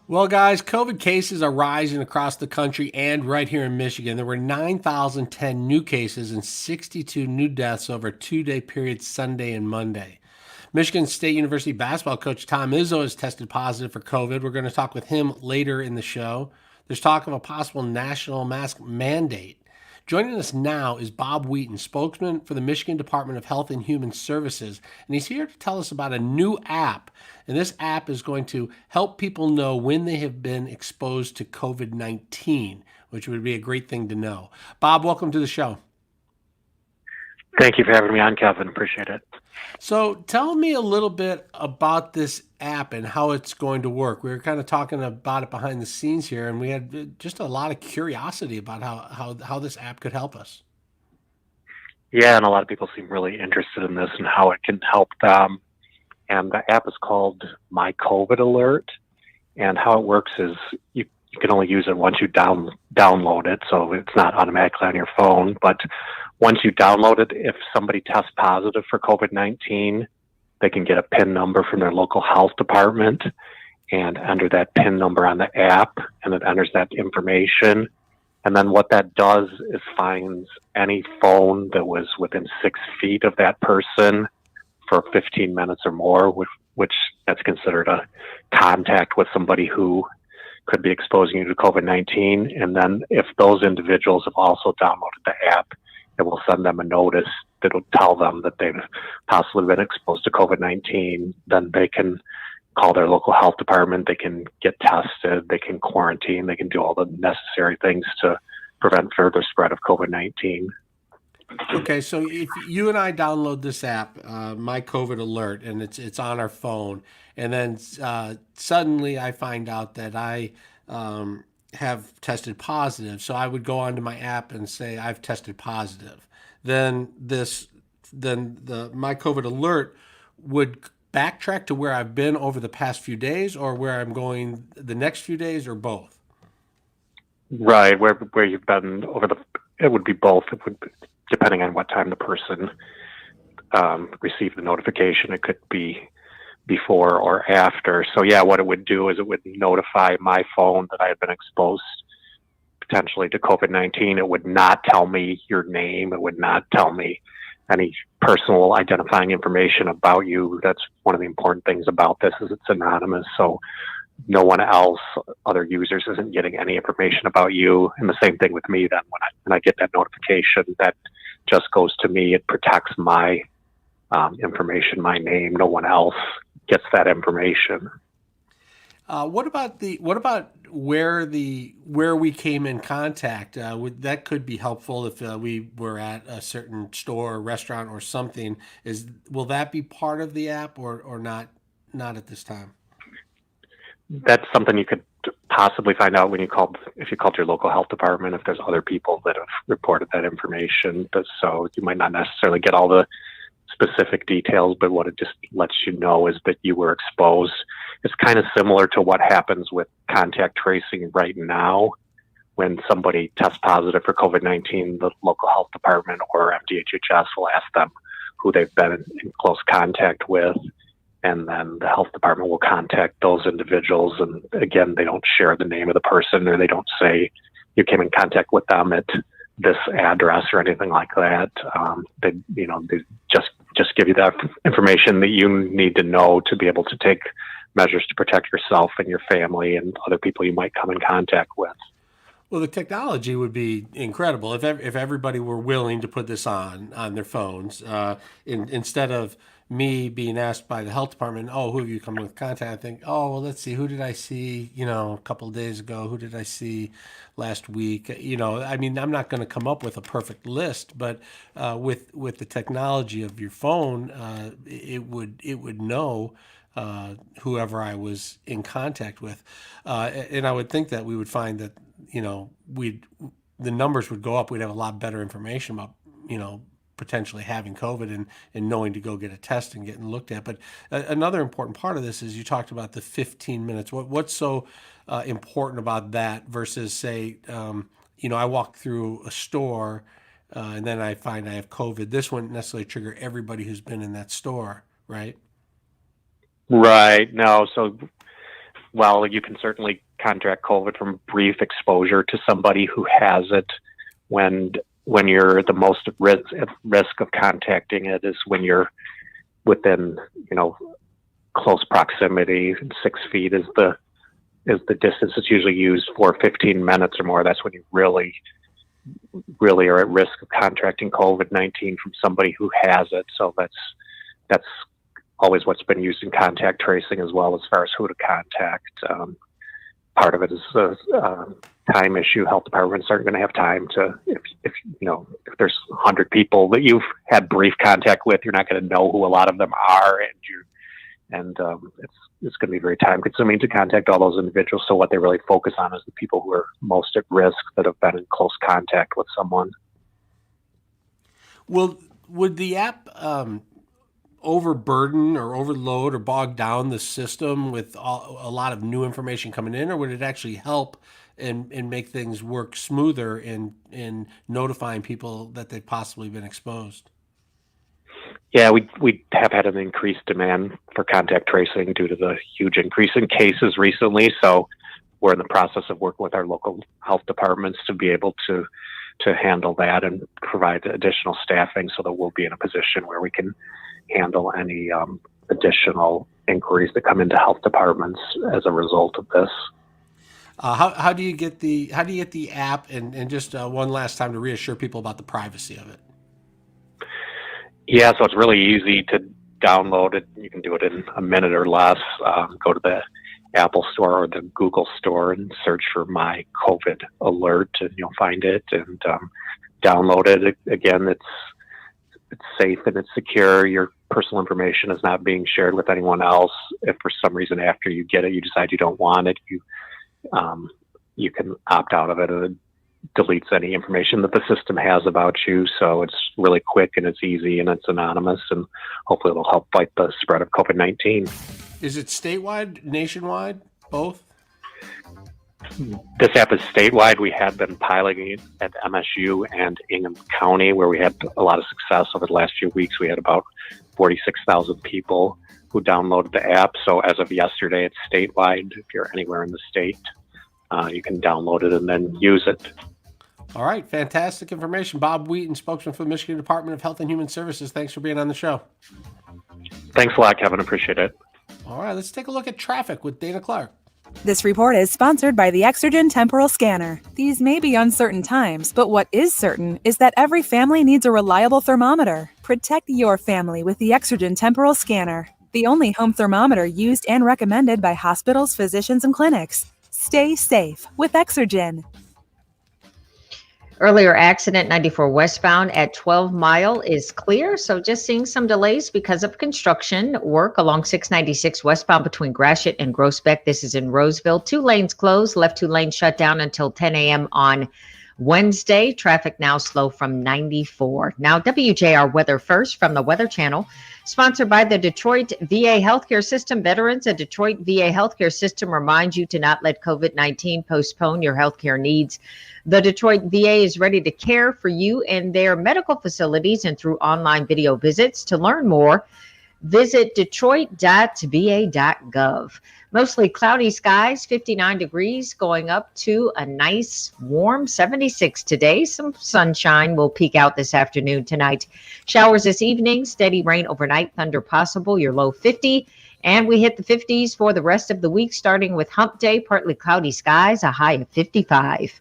Well, guys, COVID cases are rising across the country and right here in Michigan. There were 9,010 new cases and 62 new deaths over a 2-day period Sunday and Monday. Michigan State University basketball coach Tom Izzo has tested positive for COVID. We're going to talk with him later in the show. There's talk of a possible national mask mandate. Joining us now is Bob Wheaton, spokesman for the Michigan Department of Health and Human Services, and he's here to tell us about a new app. And this app is going to help people know when they have been exposed to COVID-19, which would be a great thing to know. Bob, welcome to the show. Thank you for having me on, Kevin. Appreciate it. So tell me a little bit about this app and how it's going to work. We were kind of talking about it behind the scenes here, and we had just a lot of curiosity about how this app could help us. Yeah, and a lot of people seem really interested in this and how it can help them. And the app is called My COVID Alert. And how it works is you can only use it once you download it, so it's not automatically on your phone. But once you download it, if somebody tests positive for COVID-19, they can get a PIN number from their local health department and enter that PIN number on the app, and it enters that information. And then what that does is finds any phone that was within 6 feet of that person for 15 minutes or more, which that's considered a contact with somebody who could be exposing you to COVID-19. And then if those individuals have also downloaded the app, it will send them a notice that will tell them that they've possibly been exposed to COVID-19. Then they can call their local health department, they can get tested, they can quarantine, they can do all the necessary things to prevent further spread of COVID-19. Okay, so if you and I download this app, My COVID Alert, and it's on our phone, and then suddenly I find out that I have tested positive, so I would go onto my app and say I've tested positive. Then the My COVID Alert would backtrack to where I've been over the past few days, or where I'm going the next few days, or both? Right, where you've been over it would be both. It would, depending on what time the person received the notification. It could be before or after. So yeah, what it would do is it would notify my phone that I had been exposed potentially to COVID-19. It would not tell me your name. It would not tell me any personal identifying information about you. That's one of the important things about this, is it's anonymous. So no one else, other users, isn't getting any information about you. And the same thing with me then. When I get that notification, that just goes to me. It protects my information, my name. No one else gets that information. What about where we came in contact? That could be helpful if we were at a certain store or restaurant or something. Will that be part of the app or not? Not at this time. That's something you could possibly find out if you called your local health department, if there's other people that have reported that information. But so you might not necessarily get all the specific details, but what it just lets you know is that you were exposed. It's kind of similar to what happens with contact tracing right now. When somebody tests positive for COVID-19, the local health department or MDHHS will ask them who they've been in close contact with, and then the health department will contact those individuals. And again, they don't share the name of the person, or they don't say you came in contact with them at this address or anything like that. They just give you that information that you need to know to be able to take measures to protect yourself and your family and other people you might come in contact with. Well, the technology would be incredible if everybody were willing to put this on their phones, instead of me being asked by the health department, oh, who have you come with contact? I think, oh, well, let's see, who did I see, a couple of days ago? Who did I see last week? I mean, I'm not going to come up with a perfect list, but with the technology of your phone, it would know whoever I was in contact with. And I would think that we would find that, the numbers would go up. We'd have a lot better information about, potentially having COVID and knowing to go get a test and getting looked at. But another important part of this is you talked about the 15 minutes. What's so important about that versus, say, I walk through a store and then I find I have COVID. This wouldn't necessarily trigger everybody who's been in that store, right? Right. No. So, well, you can certainly contract COVID from brief exposure to somebody who has it. When you're the most at risk of contacting it is when you're within, close proximity. 6 feet is the distance that's usually used for 15 minutes or more. That's when you really are at risk of contracting COVID-19 from somebody who has it. So that's always what's been used in contact tracing as well, as far as who to contact. Part of it is a time issue. Health departments aren't going to have time to, if there's 100 people that you've had brief contact with, you're not going to know who a lot of them are, and it's going to be very time consuming to contact all those individuals. So what they really focus on is the people who are most at risk, that have been in close contact with someone. Well, would the app overburden or overload or bog down the system with a lot of new information coming in, or would it actually help and make things work smoother in notifying people that they've possibly been exposed? Yeah, we have had an increased demand for contact tracing due to the huge increase in cases recently. So we're in the process of working with our local health departments to be able to handle that and provide additional staffing so that we'll be in a position where we can handle any additional inquiries that come into health departments as a result of this. How do you get the app, and just one last time to reassure people about the privacy of it? Yeah, so it's really easy to download it. You can do it in a minute or less. Go to the Apple Store or the Google Store and search for My COVID Alert, and you'll find it and download it. Again, it's safe and it's secure. Your personal information is not being shared with anyone else. If for some reason after you get it, you decide you don't want it, you can opt out of it. And deletes any information that the system has about you. So it's really quick and it's easy and it's anonymous, and hopefully it'll help fight the spread of COVID-19. Is it statewide, nationwide, both? This app is statewide. We have been piloting it at MSU and Ingham County, where we had a lot of success over the last few weeks. We had about 46,000 people who downloaded the app. So as of yesterday, it's statewide. If you're anywhere in the state, you can download it and then use it. All right, fantastic information. Bob Wheaton, spokesman for the Michigan Department of Health and Human Services. Thanks for being on the show. Thanks a lot, Kevin. Appreciate it. All right, let's take a look at traffic with Dana Clark. This report is sponsored by the Exergen Temporal Scanner. These may be uncertain times, but what is certain is that every family needs a reliable thermometer. Protect your family with the Exergen Temporal Scanner, the only home thermometer used and recommended by hospitals, physicians, and clinics. Stay safe with Exergen. Earlier accident 94 westbound at 12 Mile is clear. So just seeing some delays because of construction work along 696 westbound between Gratiot and Groesbeck. This is in Roseville. 2 lanes closed, left 2 lanes shut down until 10 a.m. on Wednesday. Traffic now slow from 94. Now WJR weather first from the Weather Channel. Sponsored by the Detroit VA Healthcare System. Veterans, a Detroit VA Healthcare System reminds you to not let COVID-19 postpone your healthcare needs. The Detroit VA is ready to care for you in their medical facilities and through online video visits. To learn more, visit detroit.va.gov. Mostly cloudy skies, 59 degrees, going up to a nice warm 76 today. Some sunshine will peek out this afternoon tonight. Showers this evening, steady rain overnight, thunder possible, your low 50. And we hit the 50s for the rest of the week, starting with hump day, partly cloudy skies, a high of 55.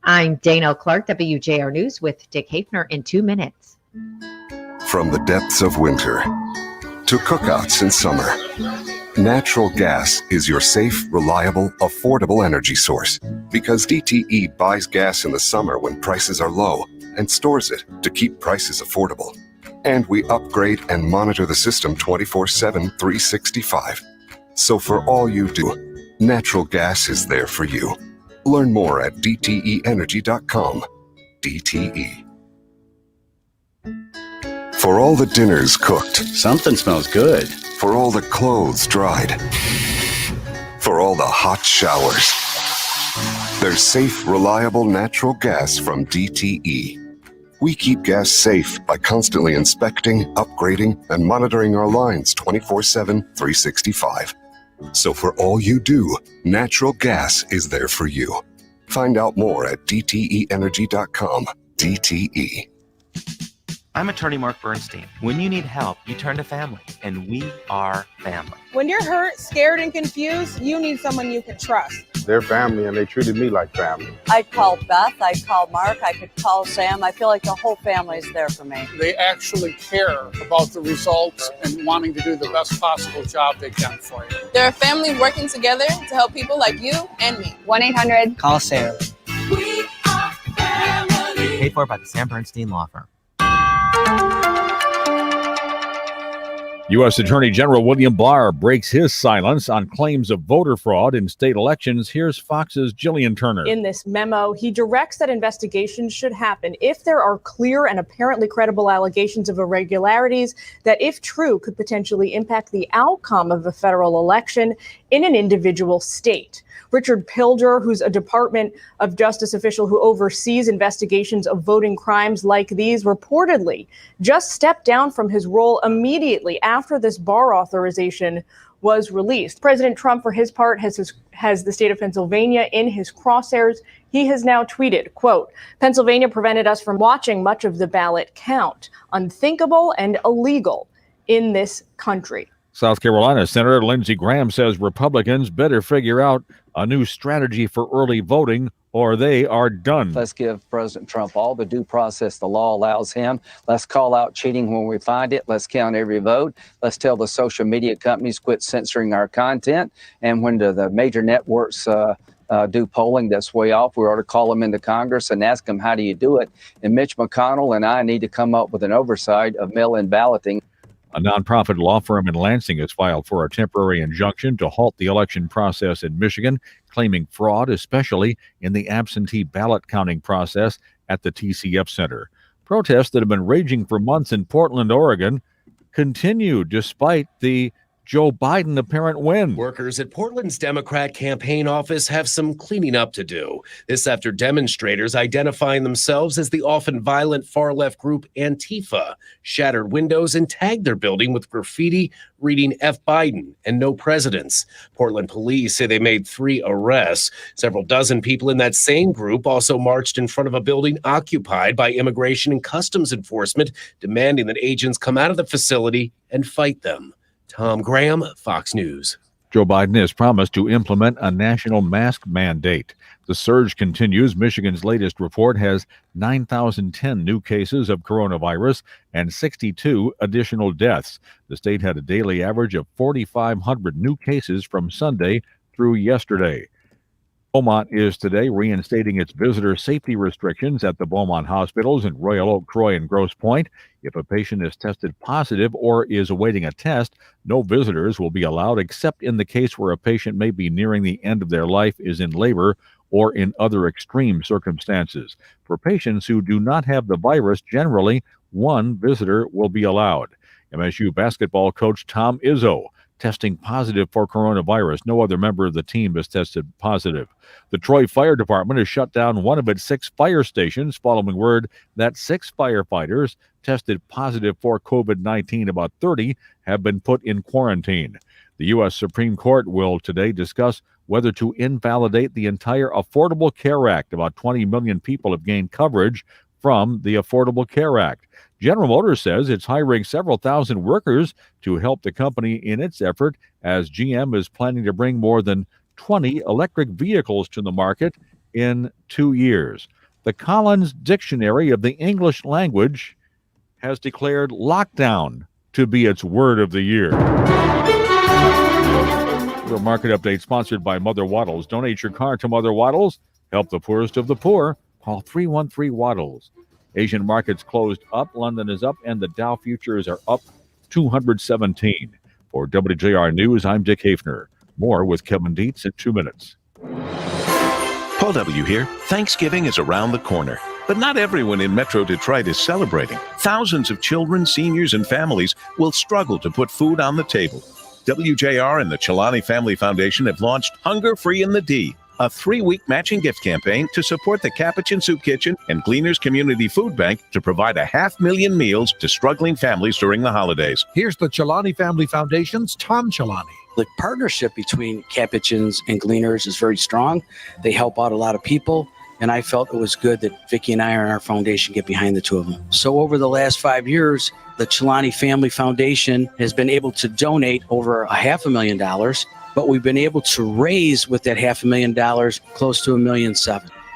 I'm Dana Clark, WJR News with Dick Hafner in 2 minutes. From the depths of winter to cookouts in summer, natural gas is your safe, reliable, affordable energy source. Because DTE buys gas in the summer when prices are low and stores it to keep prices affordable. And we upgrade and monitor the system 24/7, 365. So for all you do, natural gas is there for you. Learn more at dteenergy.com. DTE. For all the dinners cooked, something smells good. For all the clothes dried, for all the hot showers, there's safe, reliable natural gas from DTE. We keep gas safe by constantly inspecting, upgrading, and monitoring our lines 24/7, 365. So for all you do, natural gas is there for you. Find out more at dteenergy.com. DTE. I'm attorney Mark Bernstein. When you need help, you turn to family, and we are family. When you're hurt, scared, and confused, you need someone you can trust. They're family, and they treated me like family. I'd call Beth, I'd call Mark, I could call Sam. I feel like the whole family is there for me. They actually care about the results and wanting to do the best possible job they can for you. They're a family working together to help people like you and me. 1-800. Call Sarah. We are family. Paid for by the Sam Bernstein Law Firm. U.S. Attorney General William Barr breaks his silence on claims of voter fraud in state elections. Here's Fox's Jillian Turner. In this memo, he directs that investigations should happen if there are clear and apparently credible allegations of irregularities that, if true, could potentially impact the outcome of a federal election in an individual state. Richard Pilger, who's a Department of Justice official who oversees investigations of voting crimes like these, reportedly just stepped down from his role immediately after this Barr authorization was released. President Trump, for his part, has the state of Pennsylvania in his crosshairs. He has now tweeted, quote, "Pennsylvania prevented us from watching much of the ballot count. Unthinkable and illegal in this country." South Carolina Senator Lindsey Graham says Republicans better figure out a new strategy for early voting or they are done. Let's give President Trump all the due process the law allows him. Let's call out cheating when we find it. Let's count every vote. Let's tell the social media companies quit censoring our content. And when the major networks do polling that's way off, we ought to call them into Congress and ask them, how do you do it? And Mitch McConnell and I need to come up with an oversight of mail-in balloting. A nonprofit law firm in Lansing has filed for a temporary injunction to halt the election process in Michigan, claiming fraud, especially in the absentee ballot counting process at the TCF Center. Protests that have been raging for months in Portland, Oregon, continue despite the Joe Biden apparent win. Workers at Portland's Democrat campaign office have some cleaning up to do. This after demonstrators identifying themselves as the often violent far-left group Antifa shattered windows and tagged their building with graffiti reading F. Biden and no presidents. Portland police say they made 3 arrests. Several dozen people in that same group also marched in front of a building occupied by Immigration and Customs Enforcement, demanding that agents come out of the facility and fight them. Tom Graham, Fox News. Joe Biden has promised to implement a national mask mandate. The surge continues. Michigan's latest report has 9,010 new cases of coronavirus and 62 additional deaths. The state had a daily average of 4,500 new cases from Sunday through yesterday. Beaumont is today reinstating its visitor safety restrictions at the Beaumont hospitals in Royal Oak, Croy, and Grosse Pointe. If a patient is tested positive or is awaiting a test, no visitors will be allowed except in the case where a patient may be nearing the end of their life, is in labor, or in other extreme circumstances. For patients who do not have the virus, generally, one visitor will be allowed. MSU basketball coach Tom Izzo testing positive for coronavirus. No other member of the team has tested positive. The Troy Fire Department has shut down one of its 6 fire stations following word that 6 firefighters tested positive for COVID-19. About 30 have been put in quarantine. The U.S. Supreme Court will today discuss whether to invalidate the entire Affordable Care Act. About 20 million people have gained coverage from the Affordable Care Act. General Motors says it's hiring several thousand workers to help the company in its effort, as GM is planning to bring more than 20 electric vehicles to the market in 2 years. The Collins Dictionary of the English Language has declared lockdown to be its word of the year. Your market update sponsored by Mother Waddles. Donate your car to Mother Waddles. Help the poorest of the poor. Call 313 Waddles. Asian markets closed up. London is up, and the Dow futures are up 217. For WJR News, I'm Dick Hafner. More with Kevin Dietz in 2 minutes. Paul W. here. Thanksgiving is around the corner, but not everyone in Metro Detroit is celebrating. Thousands of children, seniors, and families will struggle to put food on the table. WJR and the Chilani Family Foundation have launched Hunger Free in the D, a 3-week matching gift campaign to support the Capuchin Soup Kitchen and Gleaners Community Food Bank to provide 500,000 meals to struggling families during the holidays. Here's the Chilani Family Foundation's Tom Chilani. The partnership between Capuchins and Gleaners is very strong. They help out a lot of people, and I felt it was good that Vicki and I and our foundation get behind the two of them. So over the last 5 years, the Chilani Family Foundation has been able to donate over $500,000, but we've been able to raise with that $500,000 close to $1.7 million.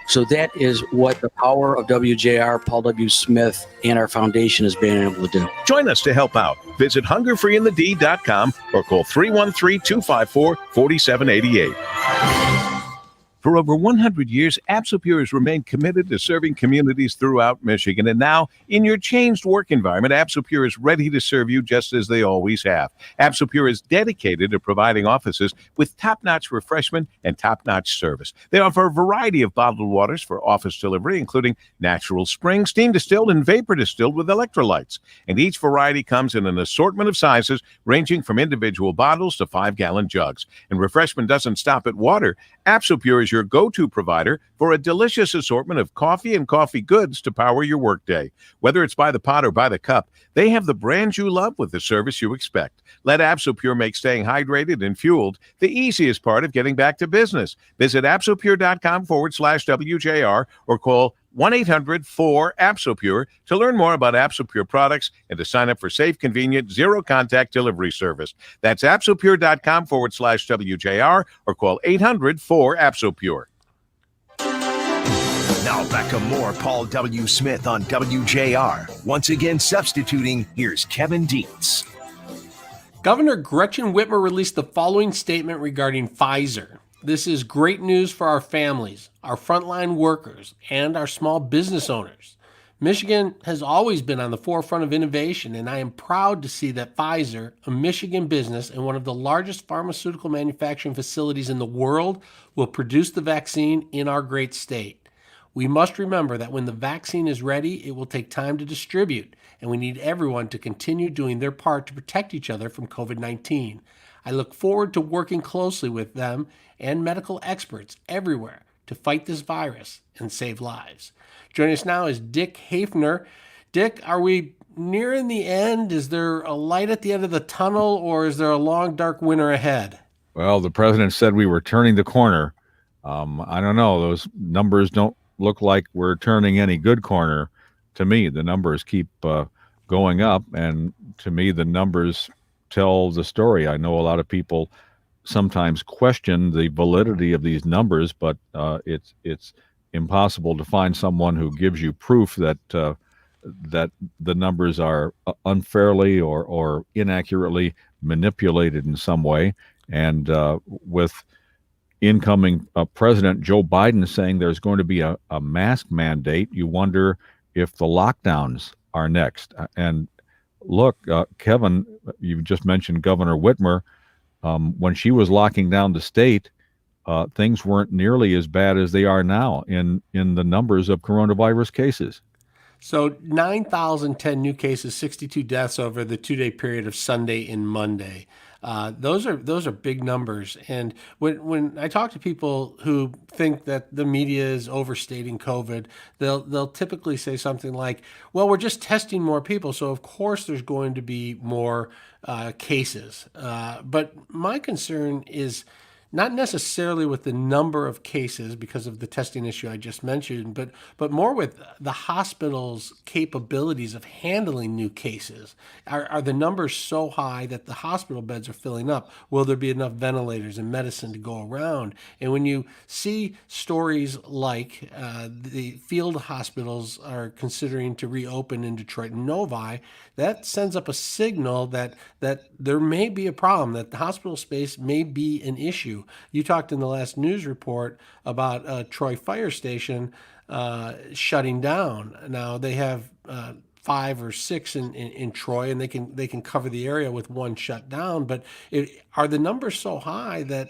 So that is what the power of WJR, Paul W. Smith, and our foundation has been able to do. Join us to help out. Visit hungerfreeinthed.com or call 313-254-4788. For over 100 years, Absopure has remained committed to serving communities throughout Michigan. And now, in your changed work environment, Absopure is ready to serve you just as they always have. Absopure is dedicated to providing offices with top-notch refreshment and top-notch service. They offer a variety of bottled waters for office delivery, including natural spring, steam distilled, and vapor distilled with electrolytes. And each variety comes in an assortment of sizes, ranging from individual bottles to 5-gallon jugs. And refreshment doesn't stop at water. Absopure is your go-to provider for a delicious assortment of coffee and coffee goods to power your workday. Whether it's by the pot or by the cup, they have the brand you love with the service you expect. Let Absopure make staying hydrated and fueled the easiest part of getting back to business. Visit absopure.com/WJR or call 1-800-4-ABSOPURE to learn more about Absopure products and to sign up for safe, convenient, zero-contact delivery service. That's absopure.com/WJR or call 800-4-ABSOPURE. Now back to more Paul W. Smith on WJR. Once again substituting, here's Kevin Dietz. Governor Gretchen Whitmer released the following statement regarding Pfizer. This is great news for our families, our frontline workers, and our small business owners. Michigan has always been on the forefront of innovation, and I am proud to see that Pfizer, a Michigan business and one of the largest pharmaceutical manufacturing facilities in the world, will produce the vaccine in our great state. We must remember that when the vaccine is ready, it will take time to distribute, and we need everyone to continue doing their part to protect each other from COVID-19. I look forward to working closely with them and medical experts everywhere to fight this virus and save lives. Joining us now is Dick Hafner. Dick, are we nearing the end? Is there a light at the end of the tunnel, or is there a long, dark winter ahead? Well, the president said we were turning the corner. I don't know. Those numbers don't look like we're turning any good corner to me. The numbers keep going up, and to me, the numbers tell the story. I know a lot of people sometimes question the validity of these numbers, but it's impossible to find someone who gives you proof that that the numbers are unfairly or inaccurately manipulated in some way. And with incoming President Joe Biden saying there's going to be a mask mandate, you wonder if the lockdowns are next. And look, Kevin, you just mentioned Governor Whitmer. When she was locking down the state, things weren't nearly as bad as they are now in the numbers of coronavirus cases. So 9,010 new cases, 62 deaths over the 2-day period of Sunday and Monday. Those are big numbers. And when I talk to people who think that the media is overstating COVID, they'll typically say something like, "Well, we're just testing more people, so of course there's going to be more cases." But my concern is not necessarily with the number of cases because of the testing issue I just mentioned, but more with the hospital's capabilities of handling new cases. Are the numbers so high that the hospital beds are filling up? Will there be enough ventilators and medicine to go around? And when you see stories like the field hospitals are considering to reopen in Detroit and Novi, that sends up a signal that there may be a problem, that the hospital space may be an issue. You talked in the last news report about Troy Fire Station shutting down. Now they have 5 or 6 in Troy, and they can cover the area with one shut down. But are the numbers so high that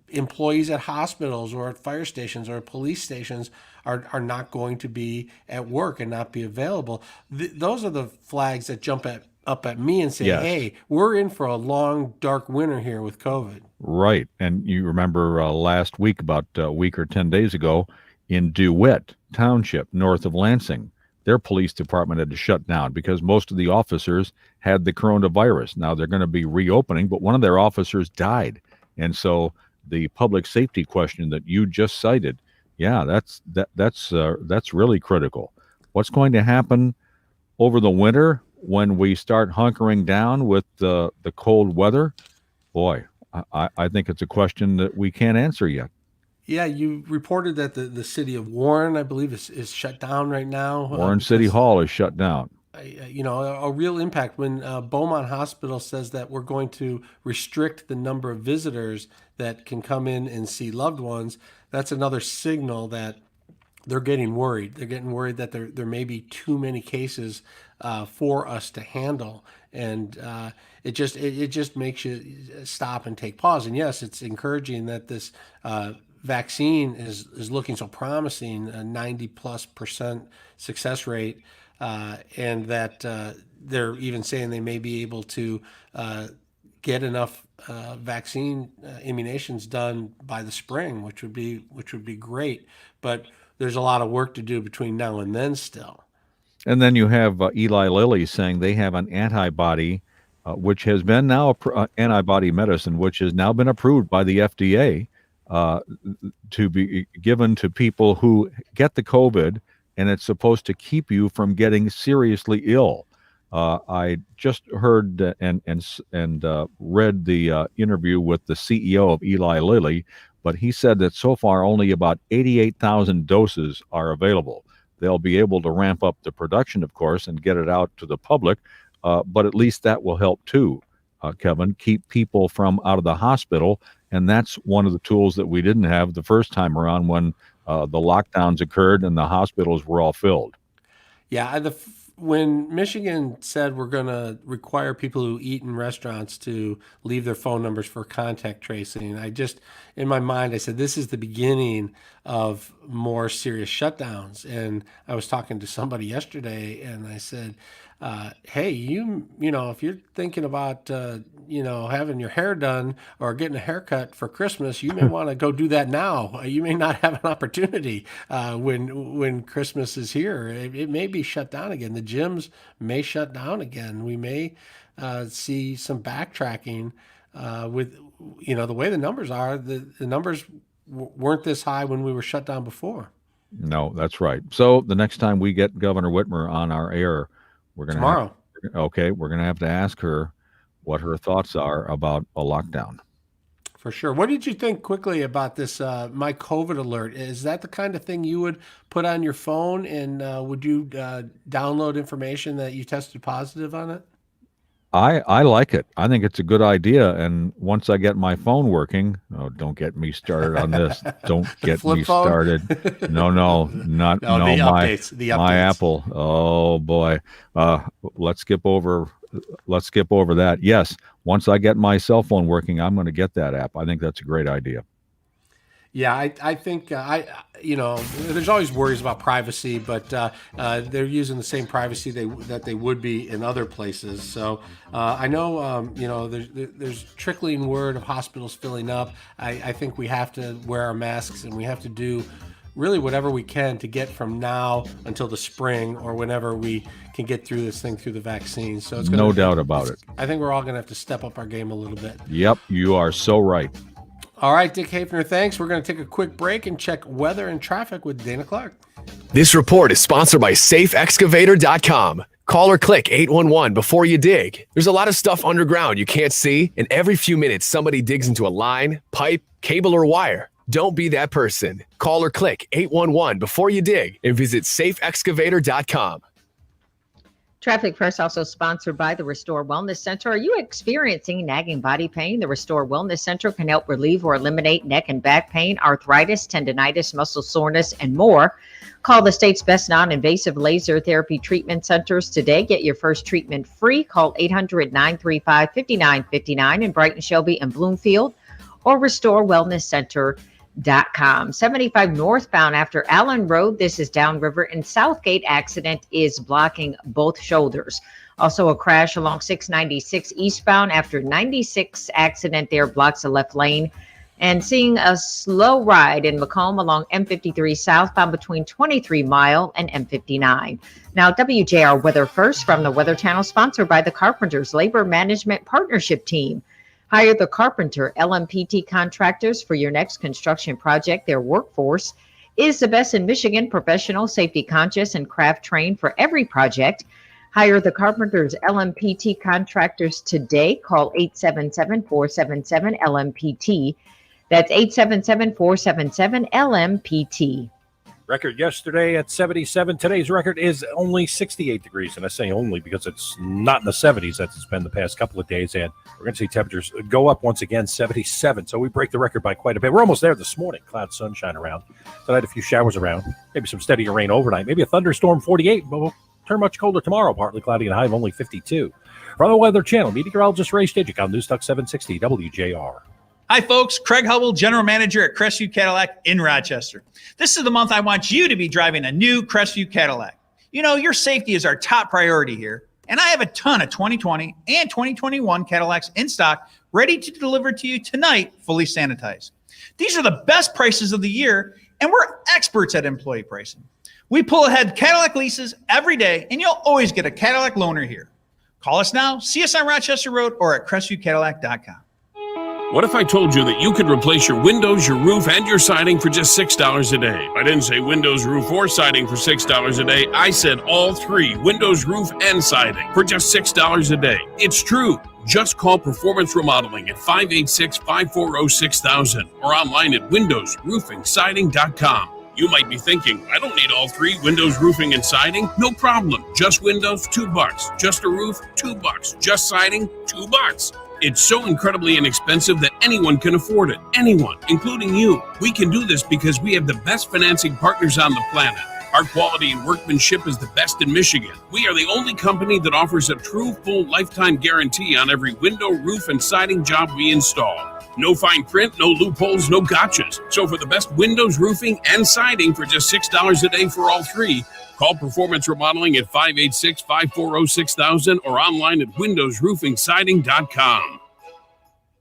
employees at hospitals or at fire stations or at police stations are not going to be at work and not be available? Those are the flags that jump up at me and say, Yes. Hey, we're in for a long, dark winter here with COVID. Right. And you remember last week, about a week or 10 days ago, in DeWitt Township, north of Lansing, their police department had to shut down because most of the officers had the coronavirus. Now they're going to be reopening, but one of their officers died. And so the public safety question that you just cited, yeah, that's really critical. What's going to happen over the winter when we start hunkering down with the cold weather? Boy, I think it's a question that we can't answer yet. Yeah, you reported that the city of Warren, I believe, is shut down right now. Warren City Hall is shut down. A real impact when Beaumont Hospital says that we're going to restrict the number of visitors that can come in and see loved ones. That's another signal that they're getting worried. They're getting worried that there may be too many cases for us to handle. And it just makes you stop and take pause. And yes, it's encouraging that this vaccine is looking so promising, a 90+% success rate, and that they're even saying they may be able to get enough vaccine immunizations done by the spring, which would be great. But there's a lot of work to do between now and then still. And then you have Eli Lilly saying they have an antibody, which has been now antibody medicine, which has now been approved by the FDA to be given to people who get the COVID, and it's supposed to keep you from getting seriously ill. I just heard and read the interview with the CEO of Eli Lilly, but he said that so far only about 88,000 doses are available. They'll be able to ramp up the production, of course, and get it out to the public, but at least that will help too, Kevin, keep people from out of the hospital. And that's one of the tools that we didn't have the first time around when the lockdowns occurred and the hospitals were all filled. Yeah, when Michigan said we're going to require people who eat in restaurants to leave their phone numbers for contact tracing, in my mind, I said, this is the beginning of more serious shutdowns. And I was talking to somebody yesterday and I said, hey, you know, if you're thinking about, having your hair done or getting a haircut for Christmas, you may want to go do that now. You may not have an opportunity when Christmas is here. It may be shut down again. The gyms may shut down again. We may see some backtracking with, the way the numbers are. The numbers weren't this high when we were shut down before. No, that's right. So the next time we get Governor Whitmer on our air, we're going to we're going to have to ask her what her thoughts are about a lockdown. For sure. What did you think quickly about this My COVID Alert? Is that the kind of thing you would put on your phone, and would you download information that you tested positive on it? I like it. I think it's a good idea. And once I get my phone working, don't get me started on this. Don't get me started. My Apple. Oh boy. Let's skip over that. Yes. Once I get my cell phone working, I'm going to get that app. I think that's a great idea. Yeah, I think, there's always worries about privacy, but they're using the same privacy that they would be in other places. So I know, there's trickling word of hospitals filling up. I think we have to wear our masks and we have to do really whatever we can to get from now until the spring or whenever we can get through this thing through the vaccine. So it's no doubt about it. I think we're all going to have to step up our game a little bit. Yep, you are so right. All right, Dick Hafner, thanks. We're going to take a quick break and check weather and traffic with Dana Clark. This report is sponsored by SafeExcavator.com. Call or click 811 before you dig. There's a lot of stuff underground you can't see, and every few minutes somebody digs into a line, pipe, cable, or wire. Don't be that person. Call or click 811 before you dig and visit SafeExcavator.com. Traffic Press also sponsored by the Restore Wellness Center. Are you experiencing nagging body pain? The Restore Wellness Center can help relieve or eliminate neck and back pain, arthritis, tendonitis, muscle soreness, and more. Call the state's best non-invasive laser therapy treatment centers today. Get your first treatment free. Call 800-935-5959 in Brighton, Shelby, and Bloomfield, or RestoreWellnessCenter.com. 75 northbound after Allen Road. This is downriver, and Southgate accident is blocking both shoulders. Also a crash along 696 eastbound after 96 accident there blocks the left lane. And seeing a slow ride in Macomb along M53 southbound between 23 Mile and M59. Now WJR Weather First from the Weather Channel, sponsored by the Carpenters Labor Management Partnership Team. Hire the Carpenter LMPT contractors for your next construction project. Their workforce is the best in Michigan, professional, safety conscious, and craft trained for every project. Hire the Carpenters LMPT contractors today. Call 877-477-LMPT. That's 877-477-LMPT. Record yesterday at 77. Today's record is only 68 degrees. And I say only because it's not in the 70s as it's been the past couple of days. And we're going to see temperatures go up once again, 77. So we break the record by quite a bit. We're almost there this morning. Cloud sunshine around. Tonight, a few showers around. Maybe some steadier rain overnight. Maybe a thunderstorm, 48. But we'll turn much colder tomorrow. Partly cloudy and a high of only 52. From the Weather Channel, meteorologist Ray Stajic on News Talk 760 WJR. Hi, folks. Craig Hubble, General Manager at Crestview Cadillac in Rochester. This is the month I want you to be driving a new Crestview Cadillac. You know, your safety is our top priority here, and I have a ton of 2020 and 2021 Cadillacs in stock ready to deliver to you tonight, fully sanitized. These are the best prices of the year, and we're experts at employee pricing. We pull ahead Cadillac leases every day, and you'll always get a Cadillac loaner here. Call us now, see us on Rochester Road or at CrestviewCadillac.com. What if I told you that you could replace your windows, your roof, and your siding for just $6 a day? I didn't say windows, roof, or siding for $6 a day. I said all three, windows, roof, and siding, for just $6 a day. It's true. Just call Performance Remodeling at 586-540-6000 or online at windowsroofingsiding.com. You might be thinking, I don't need all three, windows, roofing, and siding. No problem. Just windows, $2. Just a roof, $2. Just siding, $2. It's so incredibly inexpensive that anyone can afford it. Anyone, including you. We can do this because we have the best financing partners on the planet. Our quality and workmanship is the best in Michigan. We are the only company that offers a true full lifetime guarantee on every window, roof, and siding job we install. No fine print, no loopholes, no gotchas. So for the best windows, roofing, and siding for just $6 a day for all three, call Performance Remodeling at 586-540-6000 or online at windowsroofingsiding.com.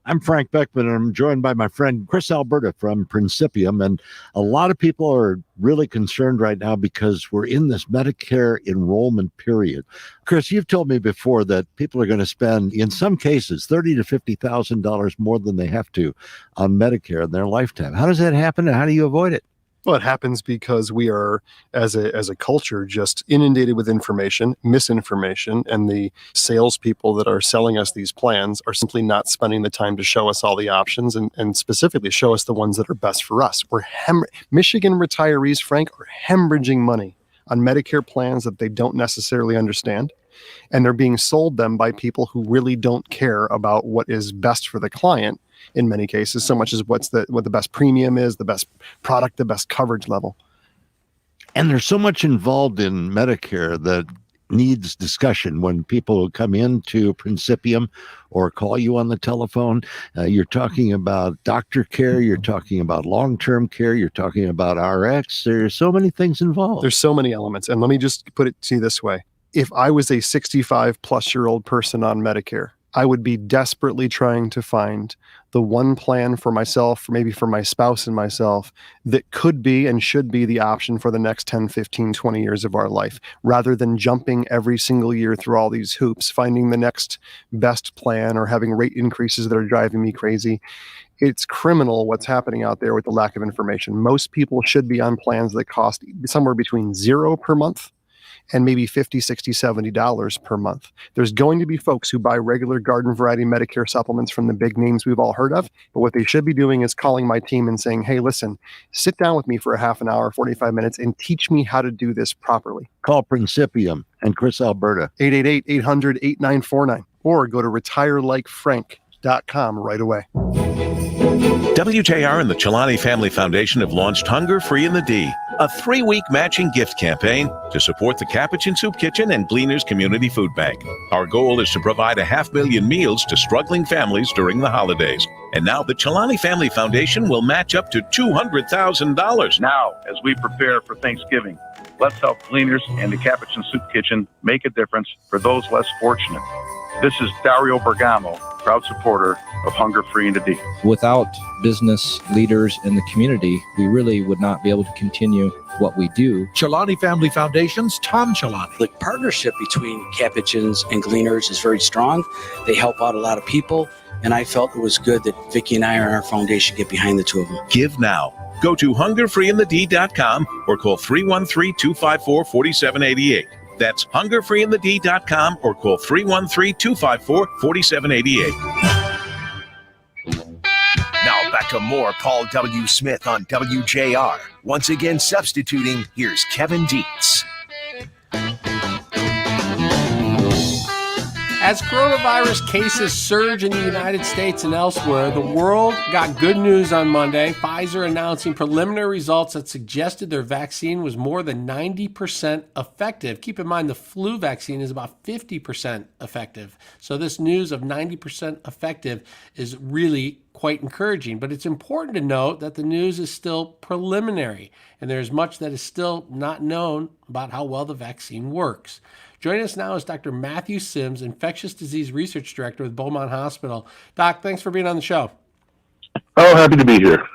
I'm Frank Beckman, and I'm joined by my friend Chris Alberta from Principium. And a lot of people are really concerned right now because we're in this Medicare enrollment period. Chris, you've told me before that people are going to spend, in some cases, $30,000 to $50,000 more than they have to on Medicare in their lifetime. How does that happen, and how do you avoid it? Well, it happens because we are, as a culture, just inundated with information, misinformation, and the salespeople that are selling us these plans are simply not spending the time to show us all the options and specifically show us the ones that are best for us. Michigan retirees, Frank, are hemorrhaging money on Medicare plans that they don't necessarily understand, and they're being sold them by people who really don't care about what is best for the client. In many cases, so much as what the best premium is, the best product, the best coverage level. And there's so much involved in Medicare that needs discussion. When people come into Principium or call you on the telephone, you're talking about doctor care, you're talking about long-term care, you're talking about RX. There's so many things involved. There's so many elements. And let me just put it to you this way. If I was a 65-plus-year-old person on Medicare, I would be desperately trying to find the one plan for myself, maybe for my spouse and myself, that could be and should be the option for the next 10, 15, 20 years of our life, rather than jumping every single year through all these hoops, finding the next best plan or having rate increases that are driving me crazy. It's criminal what's happening out there with the lack of information. Most people should be on plans that cost somewhere between $0 per month and maybe $50, $60, $70 per month. There's going to be folks who buy regular garden variety Medicare supplements from the big names we've all heard of, but what they should be doing is calling my team and saying, hey, listen, sit down with me for a half an hour, 45 minutes, and teach me how to do this properly. Call Principium and Chris Alberta. 888-800-8949, or go to retirelikefrank.com right away. WJR and the Chilani Family Foundation have launched Hunger Free in the D, a 3-week matching gift campaign to support the Capuchin Soup Kitchen and Gleaners Community Food Bank. Our goal is to provide 500,000 meals to struggling families during the holidays. And now the Chilani Family Foundation will match up to $200,000. Now, as we prepare for Thanksgiving, let's help Gleaners and the Capuchin Soup Kitchen make a difference for those less fortunate. This is Dario Bergamo, proud supporter of Hunger Free in the D. Without business leaders in the community, we really would not be able to continue what we do. Chilani Family Foundation's Tom Chilani. The partnership between Capuchins and Gleaners is very strong. They help out a lot of people, and I felt it was good that Vicki and I and our foundation get behind the two of them. Give now. Go to hungerfreeinthed.com or call 313-254-4788. That's hungerfreeinthed.com or call 313-254-4788. Now back to more Paul W. Smith on WJR. Once again substituting, here's Kevin Dietz. As coronavirus cases surge in the United States and elsewhere, the world got good news on Monday. Pfizer announcing preliminary results that suggested their vaccine was more than 90% effective. Keep in mind, the flu vaccine is about 50% effective. So this news of 90% effective is really quite encouraging. But it's important to note that the news is still preliminary, and there's much that is still not known about how well the vaccine works. Joining us now is Dr. Matthew Sims, Infectious Disease Research Director with Beaumont Hospital. Doc, thanks for being on the show. Oh, happy to be here.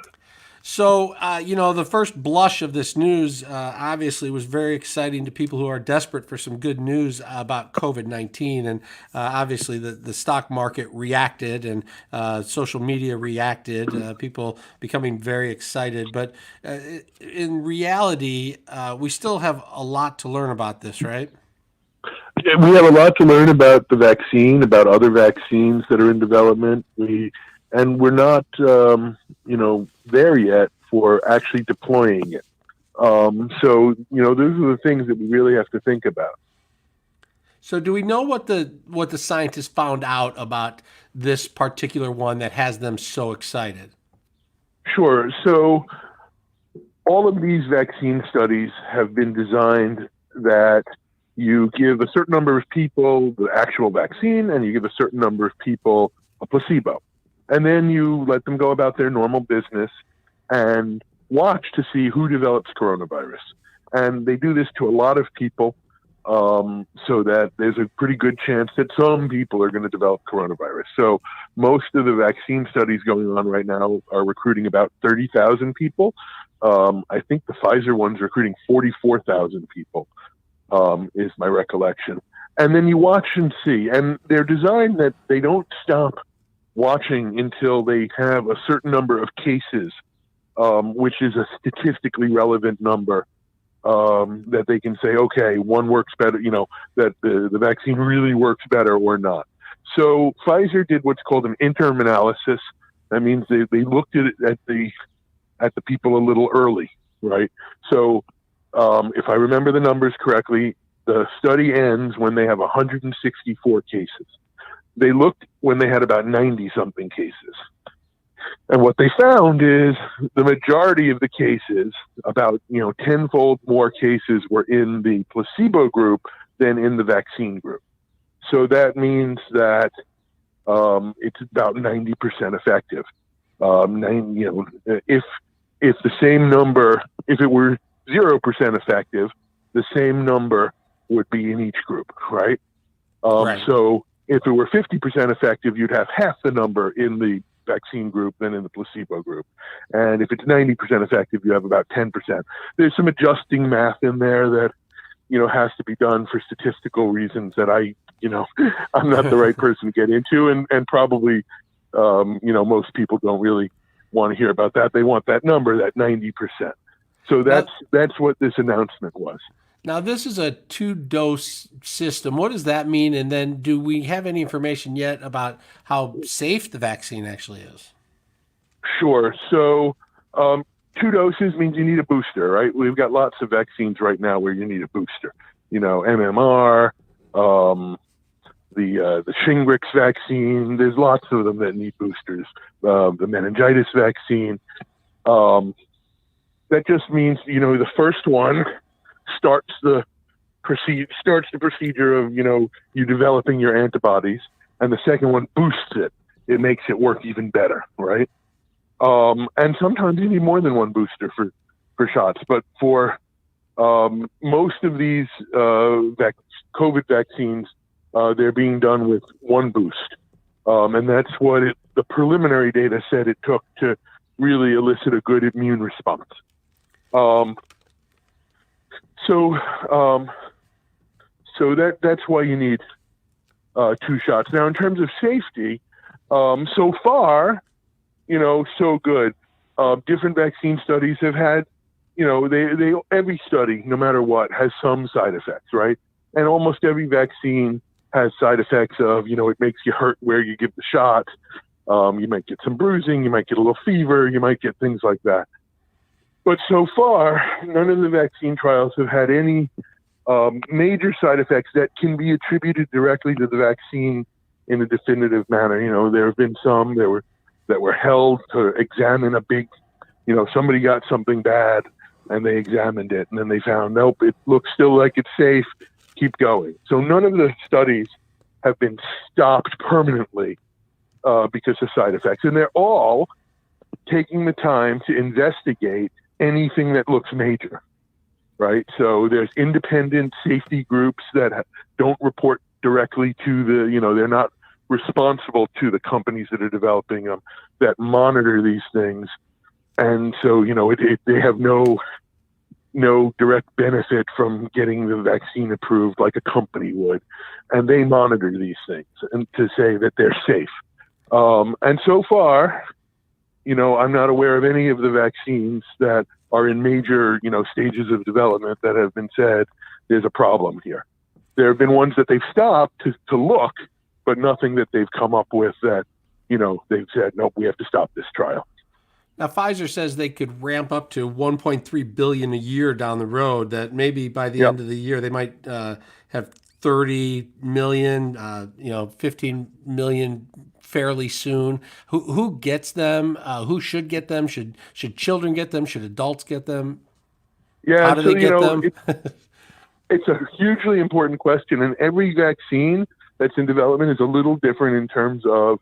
So, the first blush of this news obviously was very exciting to people who are desperate for some good news about COVID-19. And obviously the stock market reacted and social media reacted, people becoming very excited. But in reality, we still have a lot to learn about this, right? We have a lot to learn about the vaccine, about other vaccines that are in development. We're not, there yet for actually deploying it. So those are the things that we really have to think about. So do we know what the scientists found out about this particular one that has them so excited? Sure. So all of these vaccine studies have been designed that you give a certain number of people the actual vaccine and you give a certain number of people a placebo. And then you let them go about their normal business and watch to see who develops coronavirus. And they do this to a lot of people so that there's a pretty good chance that some people are going to develop coronavirus. So most of the vaccine studies going on right now are recruiting about 30,000 people. I think the Pfizer one's recruiting 44,000 people, is my recollection. And then you watch and see. And they're designed that they don't stop watching until they have a certain number of cases, which is a statistically relevant number, that they can say, okay, one works better, that the vaccine really works better or not. So Pfizer did what's called an interim analysis. That means they looked at it at the people a little early, right? So if I remember the numbers correctly, the study ends when they have 164 cases. They looked when they had about 90-something cases. And what they found is the majority of the cases, about 10-fold more cases, were in the placebo group than in the vaccine group. So that means that it's about 90% effective. If the same number, if it were 0% effective, the same number would be in each group, right? Right. So if it were 50% effective, you'd have half the number in the vaccine group than in the placebo group. And if it's 90% effective, you have about 10%. There's some adjusting math in there that, has to be done for statistical reasons that I'm not the right person to get into. And probably, most people don't really want to hear about that. They want that number, that 90%. So that's what this announcement was. Now, this is a 2-dose system. What does that mean? And then do we have any information yet about how safe the vaccine actually is? Sure. So 2 doses means you need a booster, right? We've got lots of vaccines right now where you need a booster. MMR, the Shingrix vaccine. There's lots of them that need boosters. The meningitis vaccine. That just means, the first one starts the procedure of, you developing your antibodies, and the second one boosts it. It makes it work even better, right? And sometimes you need more than one booster for shots, but for most of these COVID vaccines, they're being done with one boost. And that's what the preliminary data said it took to really elicit a good immune response. So that's why you need 2 shots. Now, in terms of safety, so far, so good. Different vaccine studies have had, every study, no matter what, has some side effects, right? And almost every vaccine has side effects of, it makes you hurt where you give the shot. You might get some bruising, you might get a little fever, you might get things like that. But so far, none of the vaccine trials have had any major side effects that can be attributed directly to the vaccine in a definitive manner. There have been some that were held to examine a big, somebody got something bad and they examined it and then they found, nope, it looks still like it's safe, keep going. So none of the studies have been stopped permanently because of side effects. And they're all taking the time to investigate anything that looks major, right? So there's independent safety groups that don't report directly to they're not responsible to the companies that are developing them, that monitor these things. And so, they have no direct benefit from getting the vaccine approved like a company would. And they monitor these things and to say that they're safe. And so far, I'm not aware of any of the vaccines that are in major, stages of development that have been said there's a problem here. There have been ones that they've stopped to look, but nothing that they've come up with that, they've said, nope, we have to stop this trial. Now, Pfizer says they could ramp up to 1.3 billion a year down the road, that maybe by the end of the year, they might have 30 million, 15 million fairly soon. Who gets them? Who should get them? Should children get them? Should adults get them? Yeah, How do they get them? It's a hugely important question, and every vaccine that's in development is a little different in terms of,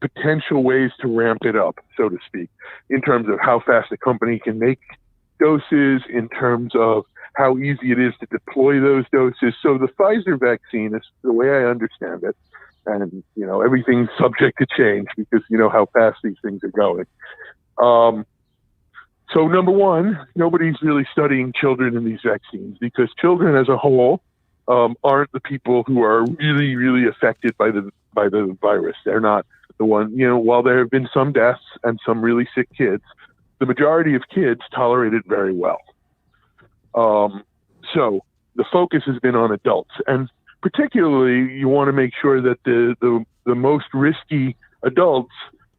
potential ways to ramp it up, so to speak, in terms of how fast a company can make doses, in terms of how easy it is to deploy those doses. So the Pfizer vaccine is the way I understand it. And, everything's subject to change because you know how fast these things are going. So number one, nobody's really studying children in these vaccines because children as a whole aren't the people who are really, really affected by the virus. They're not the one, while there have been some deaths and some really sick kids, the majority of kids tolerate it very well. So the focus has been on adults, and particularly you want to make sure that the most risky adults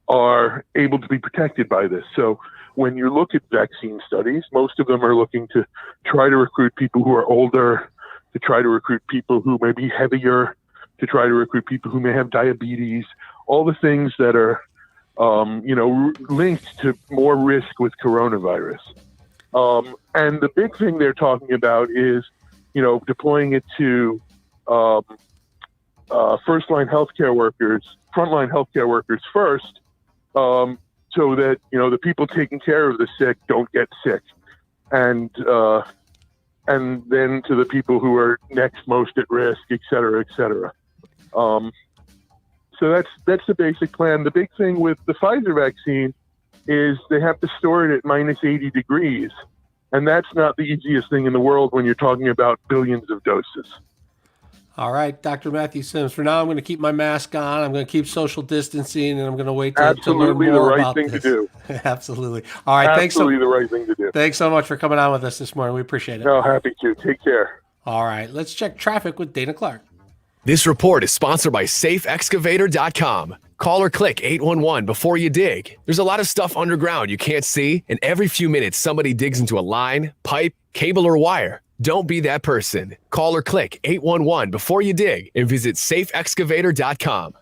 are able to be protected by this. So when you look at vaccine studies, most of them are looking to try to recruit people who are older, to try to recruit people who may be heavier, to try to recruit people who may have diabetes, all the things that are, linked to more risk with coronavirus. And the big thing they're talking about is, deploying it to frontline healthcare workers first, so that, the people taking care of the sick don't get sick. And then to the people who are next most at risk, et cetera, et cetera. So that's the basic plan. The big thing with the Pfizer vaccine is they have to store it at minus 80 degrees. And that's not the easiest thing in the world when you're talking about billions of doses. All right, Dr. Matthew Sims. For now, I'm going to keep my mask on. I'm going to keep social distancing, and I'm going to wait to learn more about this. Absolutely the right thing to do. Absolutely. All right, Absolutely the right thing to do. Thanks so much for coming on with us this morning. We appreciate it. No, happy to. Take care. All right, let's check traffic with Dana Clark. This report is sponsored by SafeExcavator.com. Call or click 811 before you dig. There's a lot of stuff underground you can't see, and every few minutes somebody digs into a line, pipe, cable, or wire. Don't be that person. Call or click 811 before you dig and visit SafeExcavator.com.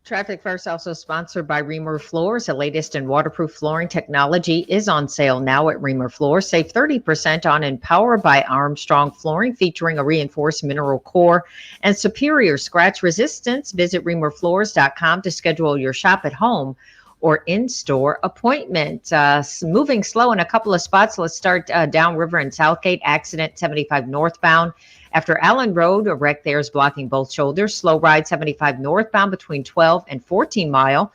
Traffic First also sponsored by Reamer Floors. The latest in waterproof flooring technology is on sale now at Reamer Floors. Save 30% on Empower by Armstrong Flooring, featuring a reinforced mineral core and superior scratch resistance. Visit reamerfloors.com to schedule your shop at home or in-store appointment. Moving slow in a couple of spots. Let's start downriver in Southgate. Accident 75 northbound. After Allen Road, a wreck there is blocking both shoulders. Slow ride 75 northbound between 12 and 14 Mile.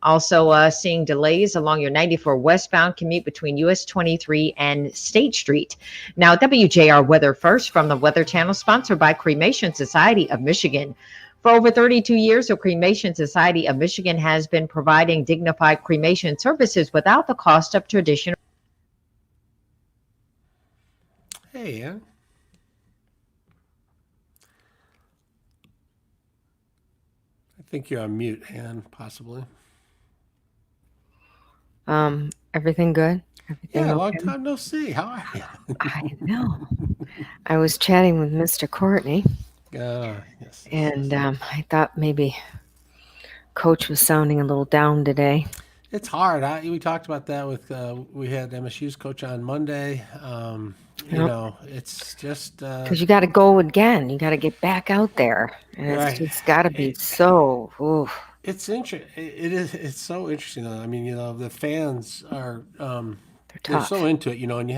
Also seeing delays along your 94 westbound commute between US 23 and State Street. Now, WJR Weather First from the Weather Channel, sponsored by Cremation Society of Michigan. For over 32 years, the Cremation Society of Michigan has been providing dignified cremation services without the cost of traditional. Hey, Ann. I think you're on mute, Ann, possibly. Everything good? Everything Yeah, okay? long time no see. How are you? I know. I was chatting with Mr. Courtney, Yes. and I thought maybe Coach was sounding a little down today. It's hard. We talked about that with, we had MSU's coach on Monday. It's just. Because you got to go again. You got to get back out there. And it's just got to be so. Oof. It's interesting. It is. It's so interesting. Though. I mean, the fans are. They're so into it, and you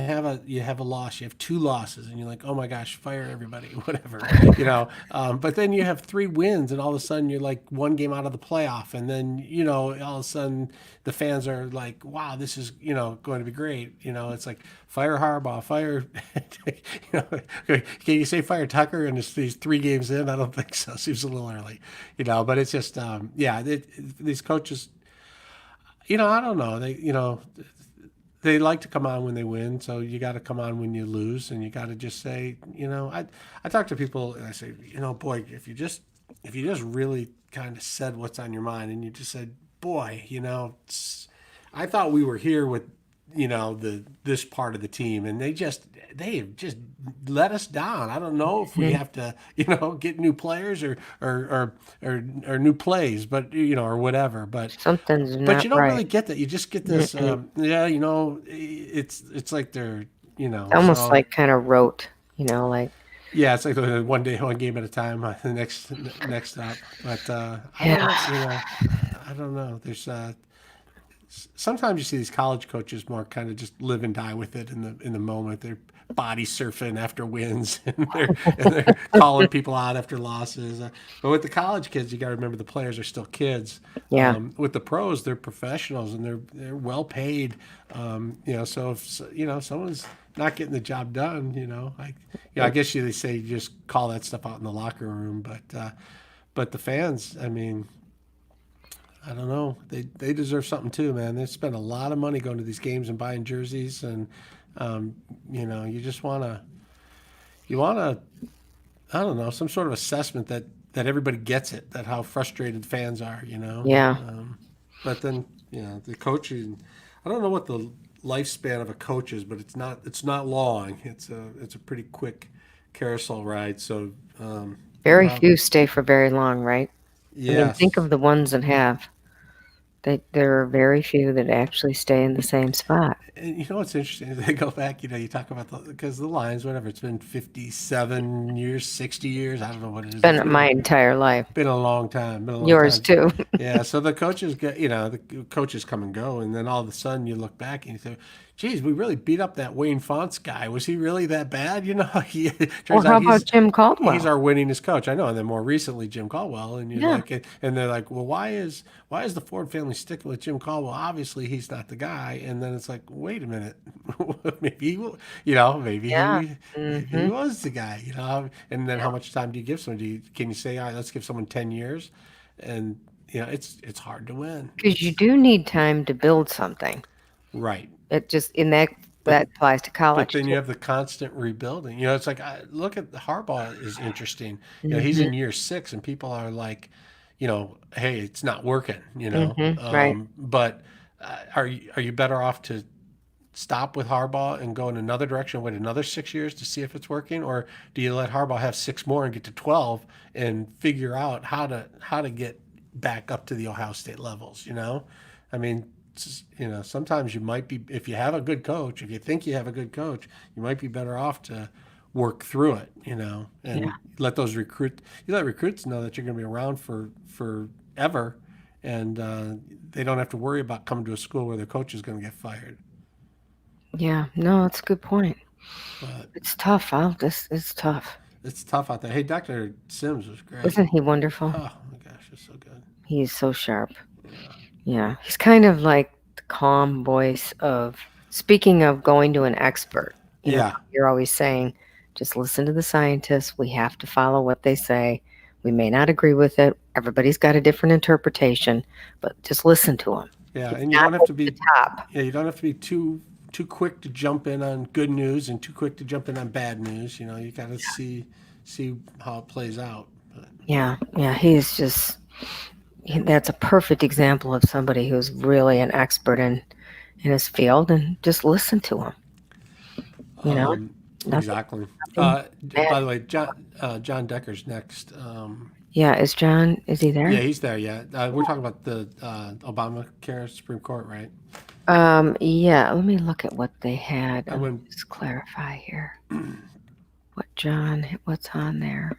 have a loss, you have two losses, and you're like, oh my gosh, fire everybody, whatever, But then you have three wins, and all of a sudden you're like one game out of the playoff, and then all of a sudden the fans are like, wow, this is going to be great. It's like fire Harbaugh, fire. Can you say fire Tucker? And these 3 games in, I don't think so. Seems a little early, But it's just these coaches, I don't know, they like to come on when they win, so you got to come on when you lose, and you got to just say, I talk to people and I say, boy, if you just really kind of said what's on your mind, and you just said, boy, I thought we were here with this part of the team, and they have just let us down. I don't know if we have to get new players or new plays, but or whatever. But Something's but not you don't right. really get that. You just get this. It's like they're Almost so, like kind of rote, like. Yeah, it's like one game at a time. The next up. But I don't know. There's sometimes you see these college coaches more kind of just live and die with it in the moment. They're body surfing after wins, and they're calling people out after losses. But with the college kids, you got to remember the players are still kids. Yeah. With the pros, they're professionals and they're well paid. So if someone's not getting the job done, I guess they say you just call that stuff out in the locker room. But the fans, I mean, I don't know. They deserve something too, man. They spend a lot of money going to these games and buying jerseys, and you just want to, I don't know, some sort of assessment that everybody gets it, that how frustrated fans are, Yeah. But then, the coaching, I don't know what the lifespan of a coach is, but it's not long. It's a pretty quick carousel ride. So Very few stay for very long, right? I mean, Yes. think of the ones that have. There are very few that actually stay in the same spot. And you know what's interesting? They go back, you talk about because the Lions, whatever, it's been 57 years, 60 years. I don't know what it is. Been my entire life. Been a long time. Yours too. Yeah. So the coaches the coaches come and go. And then all of a sudden you look back and you say, geez, we really beat up that Wayne Fonts guy. Was he really that bad? Or how about Jim Caldwell? He's our winningest coach. I know. And then more recently, Jim Caldwell. And you're and they're like, well, why is the Ford family sticking with Jim Caldwell? Obviously, he's not the guy. And then it's like, wait a minute, maybe he was the guy. And then how much time do you give someone? Can you say, all right, let's give someone 10 years? And it's hard to win Because you do need time to build something. Right. It just that applies to college. But then you have the constant rebuilding. It's like look at Harbaugh is interesting. He's in year 6, and people are like, hey, it's not working. Right. But are you better off to stop with Harbaugh and go in another direction, wait another 6 years to see if it's working, or do you let Harbaugh have 6 more and get to 12 and figure out how to get back up to the Ohio State levels? I mean. Sometimes you might be, if you have a good coach, if you think you have a good coach, you might be better off to work through it, and let recruits know that you're going to be around for forever, and they don't have to worry about coming to a school where their coach is going to get fired. Yeah, no, that's a good point. But it's tough. It's tough. It's tough out there. Hey, Dr. Sims was great. Isn't he wonderful? Oh my gosh, he's so good. He's so sharp. Yeah, he's kind of like the calm voice of, speaking of going to an expert. You're always saying, just listen to the scientists. We have to follow what they say. We may not agree with it. Everybody's got a different interpretation, but just listen to them. Yeah, and you don't have to be you don't have to be too quick to jump in on good news and too quick to jump in on bad news. You got to see how it plays out. But. Yeah, he's just. That's a perfect example of somebody who's really an expert in his field, and just listen to him. Exactly. By the way, John Decker's next. Is he there? Yeah, he's there. Yeah, we're talking about the Obamacare Supreme Court, right? Let me look at what they had. Just clarify here. What's on there?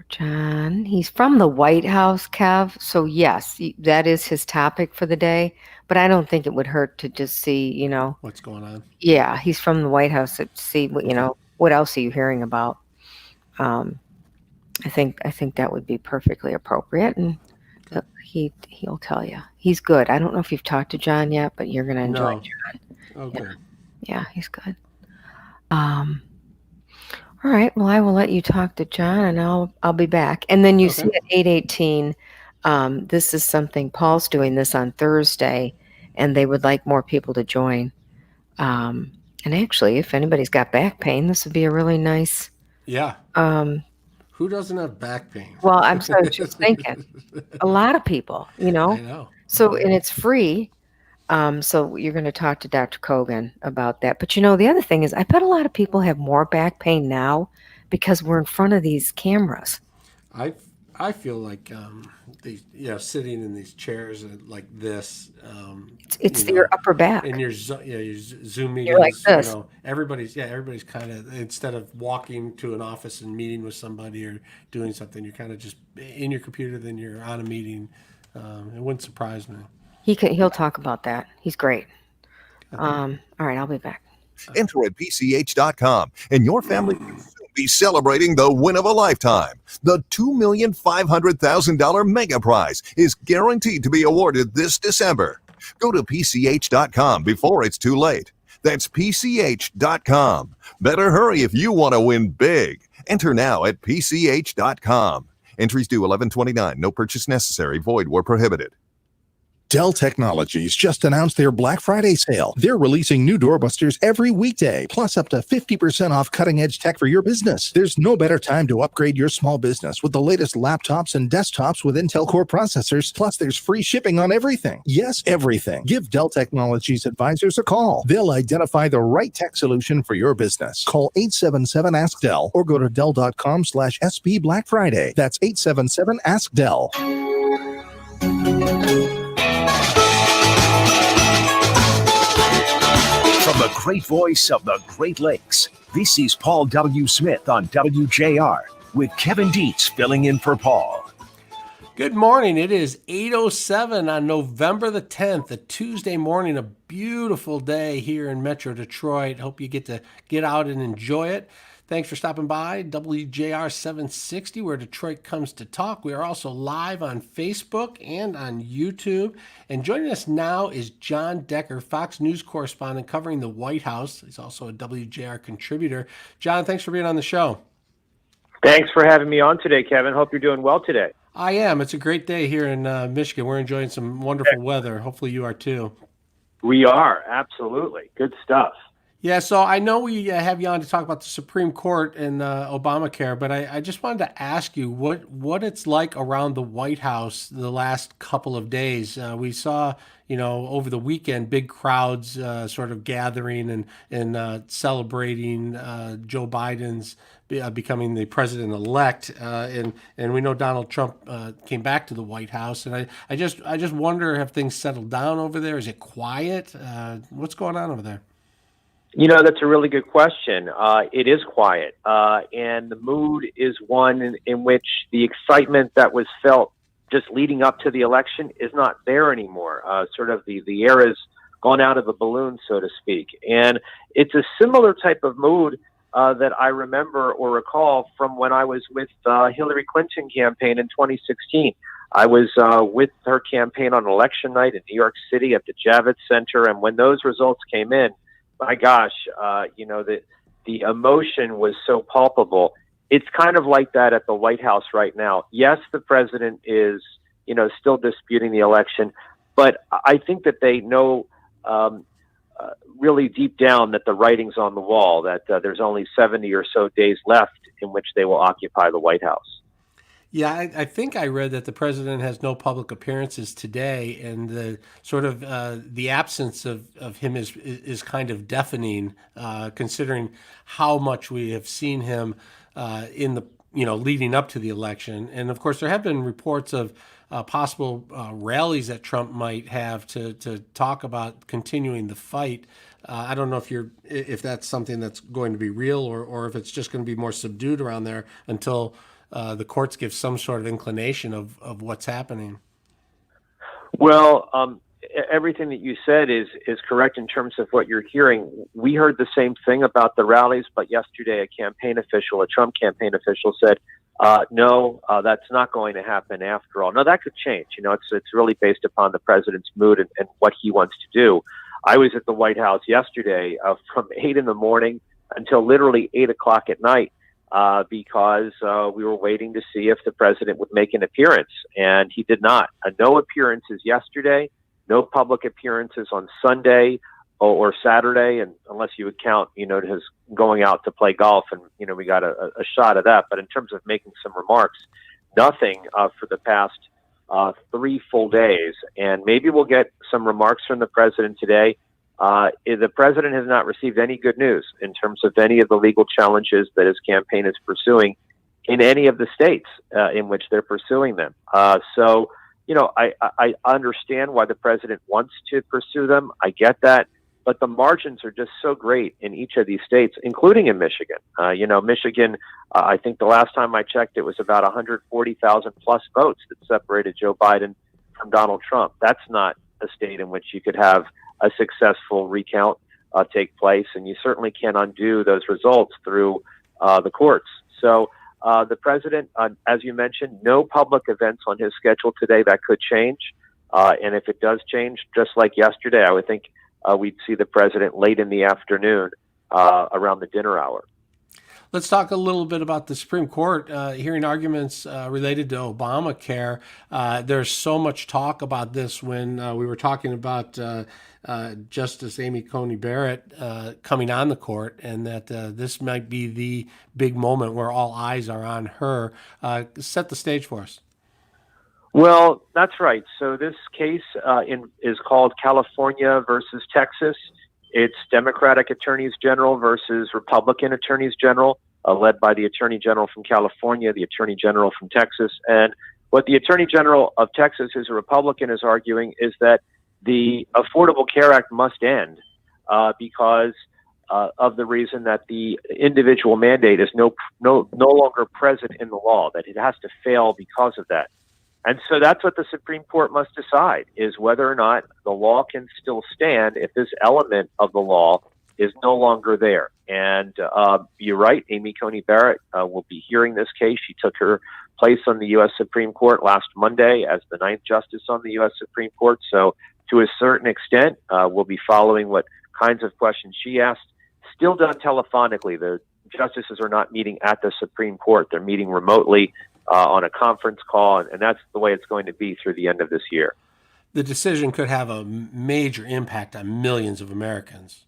John, he's from the White House, Kev. So yes, that is his topic for the day. But I don't think it would hurt to just see, what's going on. Yeah, he's from the White House. To see what else are you hearing about? I think that would be perfectly appropriate, and he'll tell you. He's good. I don't know if you've talked to John yet, but you're going to enjoy John. Okay. Yeah, he's good. All right. Well, I will let you talk to John, and I'll be back. And then you see at 8:18, this is something Paul's doing this on Thursday, and they would like more people to join. And actually, if anybody's got back pain, this would be a really nice. Yeah. Who doesn't have back pain? Well, I'm sorry, just thinking. A lot of people, I know. So, and it's free. So you're going to talk to Dr. Kogan about that. But the other thing is, I bet a lot of people have more back pain now because we're in front of these cameras. I feel like sitting in these chairs like this. It's your upper back. And your Zoom meetings. You're like this. Everybody's kind of, instead of walking to an office and meeting with somebody or doing something, you're kind of just in your computer. Then you're on a meeting. It wouldn't surprise me. He'll talk about that. He's great. All right, I'll be back. Enter at PCH.com, and your family will soon be celebrating the win of a lifetime. The $2,500,000 mega prize is guaranteed to be awarded this December. Go to PCH.com before it's too late. That's PCH.com. Better hurry if you want to win big. Enter now at PCH.com. Entries due 11/29. No purchase necessary. Void where prohibited. Dell Technologies just announced their Black Friday sale. They're releasing new doorbusters every weekday, plus up to 50% off cutting-edge tech for your business. There's no better time to upgrade your small business with the latest laptops and desktops with Intel Core processors, plus there's free shipping on everything. Yes, everything. Give Dell Technologies advisors a call. They'll identify the right tech solution for your business. Call 877-ASK-DELL or go to Dell.com/SP Black Friday. That's 877-ASK-DELL. From the great voice of the Great Lakes, this is Paul W. Smith on WJR with Kevin Dietz filling in for Paul. Good morning. It is 8:07 on November the 10th, a Tuesday morning, a beautiful day here in Metro Detroit. Hope you get to get out and enjoy it. Thanks for stopping by WJR 760, where Detroit comes to talk. We are also live on Facebook and on YouTube. And joining us now is John Decker, Fox News correspondent covering the White House. He's also a WJR contributor. John, thanks for being on the show. Thanks for having me on today, Kevin. Hope you're doing well today. I am. It's a great day here in Michigan. We're enjoying some wonderful weather. Hopefully you are too. We are, absolutely. Good stuff. Yeah, so I know we have you on to talk about the Supreme Court and Obamacare, but I just wanted to ask you what it's like around the White House the last couple of days. We saw, over the weekend, big crowds sort of gathering and celebrating Joe Biden's becoming the president-elect, and we know Donald Trump came back to the White House, and I just wonder, have things settled down over there? Is it quiet? What's going on over there? That's a really good question. It is quiet, and the mood is one in which the excitement that was felt just leading up to the election is not there anymore. Sort of the air has gone out of the balloon, so to speak. And it's a similar type of mood that I remember or recall from when I was with Hillary Clinton campaign in 2016. I was with her campaign on election night in New York City at the Javits Center, and when those results came in, my gosh, the emotion was so palpable. It's kind of like that at the White House right now. Yes, the president is, still disputing the election, but I think that they know really deep down that the writing's on the wall, that there's only 70 or so days left in which they will occupy the White House. Yeah, I think I read that the president has no public appearances today, and the sort of the absence of him is kind of deafening, considering how much we have seen him in the leading up to the election. And of course, there have been reports of possible rallies that Trump might have to talk about continuing the fight. I don't know if that's something that's going to be real, or if it's just going to be more subdued around there until the courts give some sort of inclination of what's happening. Well, everything that you said is correct in terms of what you're hearing. We heard the same thing about the rallies, but yesterday a Trump campaign official said, no, that's not going to happen after all. No, that could change. It's really based upon the president's mood and what he wants to do. I was at the White House yesterday from 8 in the morning until literally 8 o'clock at night. Because we were waiting to see if the president would make an appearance, and he did not. No appearances yesterday, no public appearances on Sunday or Saturday, and unless you would count, his going out to play golf, and we got a shot of that. But in terms of making some remarks, nothing for the past 3 full days. And maybe we'll get some remarks from the president today. The president has not received any good news in terms of any of the legal challenges that his campaign is pursuing in any of the states in which they're pursuing them. So, I understand why the president wants to pursue them. I get that. But the margins are just so great in each of these states, including in Michigan. Michigan, I think the last time I checked, it was about 140,000 plus votes that separated Joe Biden from Donald Trump. That's not a state in which you could have a successful recount take place, and you certainly can't undo those results through the courts. So the president, as you mentioned, no public events on his schedule today. That could change. And if it does change, just like yesterday, I would think we'd see the president late in the afternoon around the dinner hour. Let's talk a little bit about the Supreme Court hearing arguments related to Obamacare. There's so much talk about this when we were talking about Justice Amy Coney Barrett coming on the court, and that this might be the big moment where all eyes are on her. Set the stage for us. Well, that's right. So this case is called California versus Texas. It's Democratic attorneys general versus Republican attorneys general, led by the attorney general from California, the attorney general from Texas. And what the attorney general of Texas, who's a Republican, is arguing is that the Affordable Care Act must end because of the reason that the individual mandate is no longer present in the law, that it has to fail because of that. And so that's what the Supreme Court must decide, is whether or not the law can still stand if this element of the law is no longer there. And you're right, Amy Coney Barrett will be hearing this case. She took her place on the U.S. Supreme Court last Monday as the 9th justice on the U.S. Supreme Court. So to a certain extent, we'll be following what kinds of questions she asked. Still done telephonically. The justices are not meeting at the Supreme Court. They're meeting remotely on a conference call, and that's the way it's going to be through the end of this year. The decision could have a major impact on millions of Americans.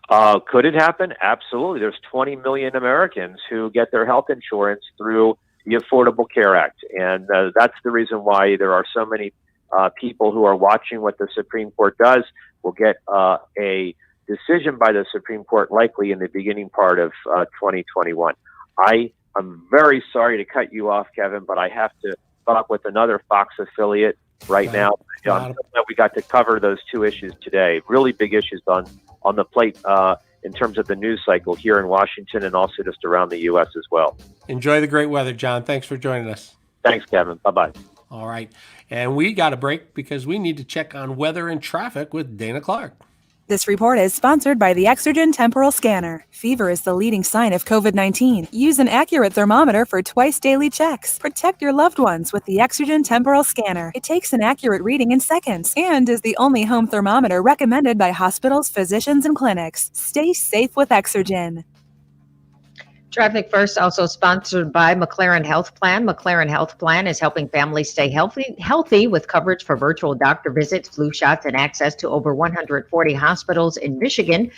Could it happen? Absolutely. There's 20 million Americans who get their health insurance through the Affordable Care Act, and that's the reason why there are so many people who are watching what the Supreme Court does. We'll get a decision by the Supreme Court likely in the beginning part of 2021. I'm very sorry to cut you off, Kevin, but I have to talk with another Fox affiliate right now. I'm glad we got to cover those two issues today. Really big issues on the plate in terms of the news cycle here in Washington and also just around the U.S. as well. Enjoy the great weather, John. Thanks for joining us. Thanks, Kevin. Bye-bye. All right. And we got a break because we need to check on weather and traffic with Dana Clark. This report is sponsored by the Exergen Temporal Scanner. Fever is the leading sign of COVID-19. Use an accurate thermometer for twice daily checks. Protect your loved ones with the Exergen Temporal Scanner. It takes an accurate reading in seconds and is the only home thermometer recommended by hospitals, physicians, and clinics. Stay safe with Exergen. Traffic First, also sponsored by McLaren Health Plan. McLaren Health Plan is helping families stay healthy with coverage for virtual doctor visits, flu shots, and access to over 140 hospitals in Michigan.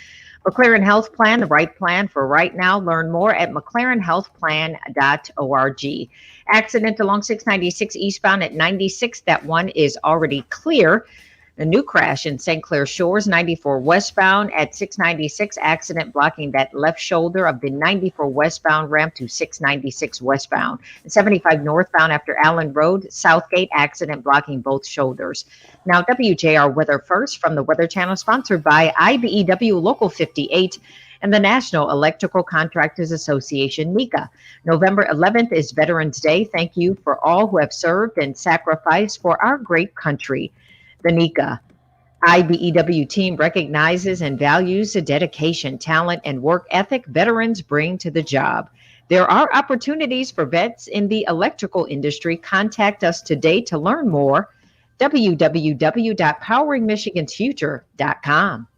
McLaren Health Plan, the right plan for right now. Learn more at mclarenhealthplan.org. Accident along 696 eastbound at 96. That one is already clear. A new crash in St. Clair Shores, 94 westbound at 696, accident blocking that left shoulder of the 94 westbound ramp to 696 westbound. 75 northbound after Allen Road, Southgate, accident blocking both shoulders. Now, WJR Weather First from the Weather Channel, sponsored by IBEW Local 58 and the National Electrical Contractors Association, NECA. November 11th is Veterans Day. Thank you for all who have served and sacrificed for our great country. The NECA IBEW team recognizes and values the dedication, talent, and work ethic veterans bring to the job. There are opportunities for vets in the electrical industry. Contact us today to learn more. www.poweringmichigansfuture.com.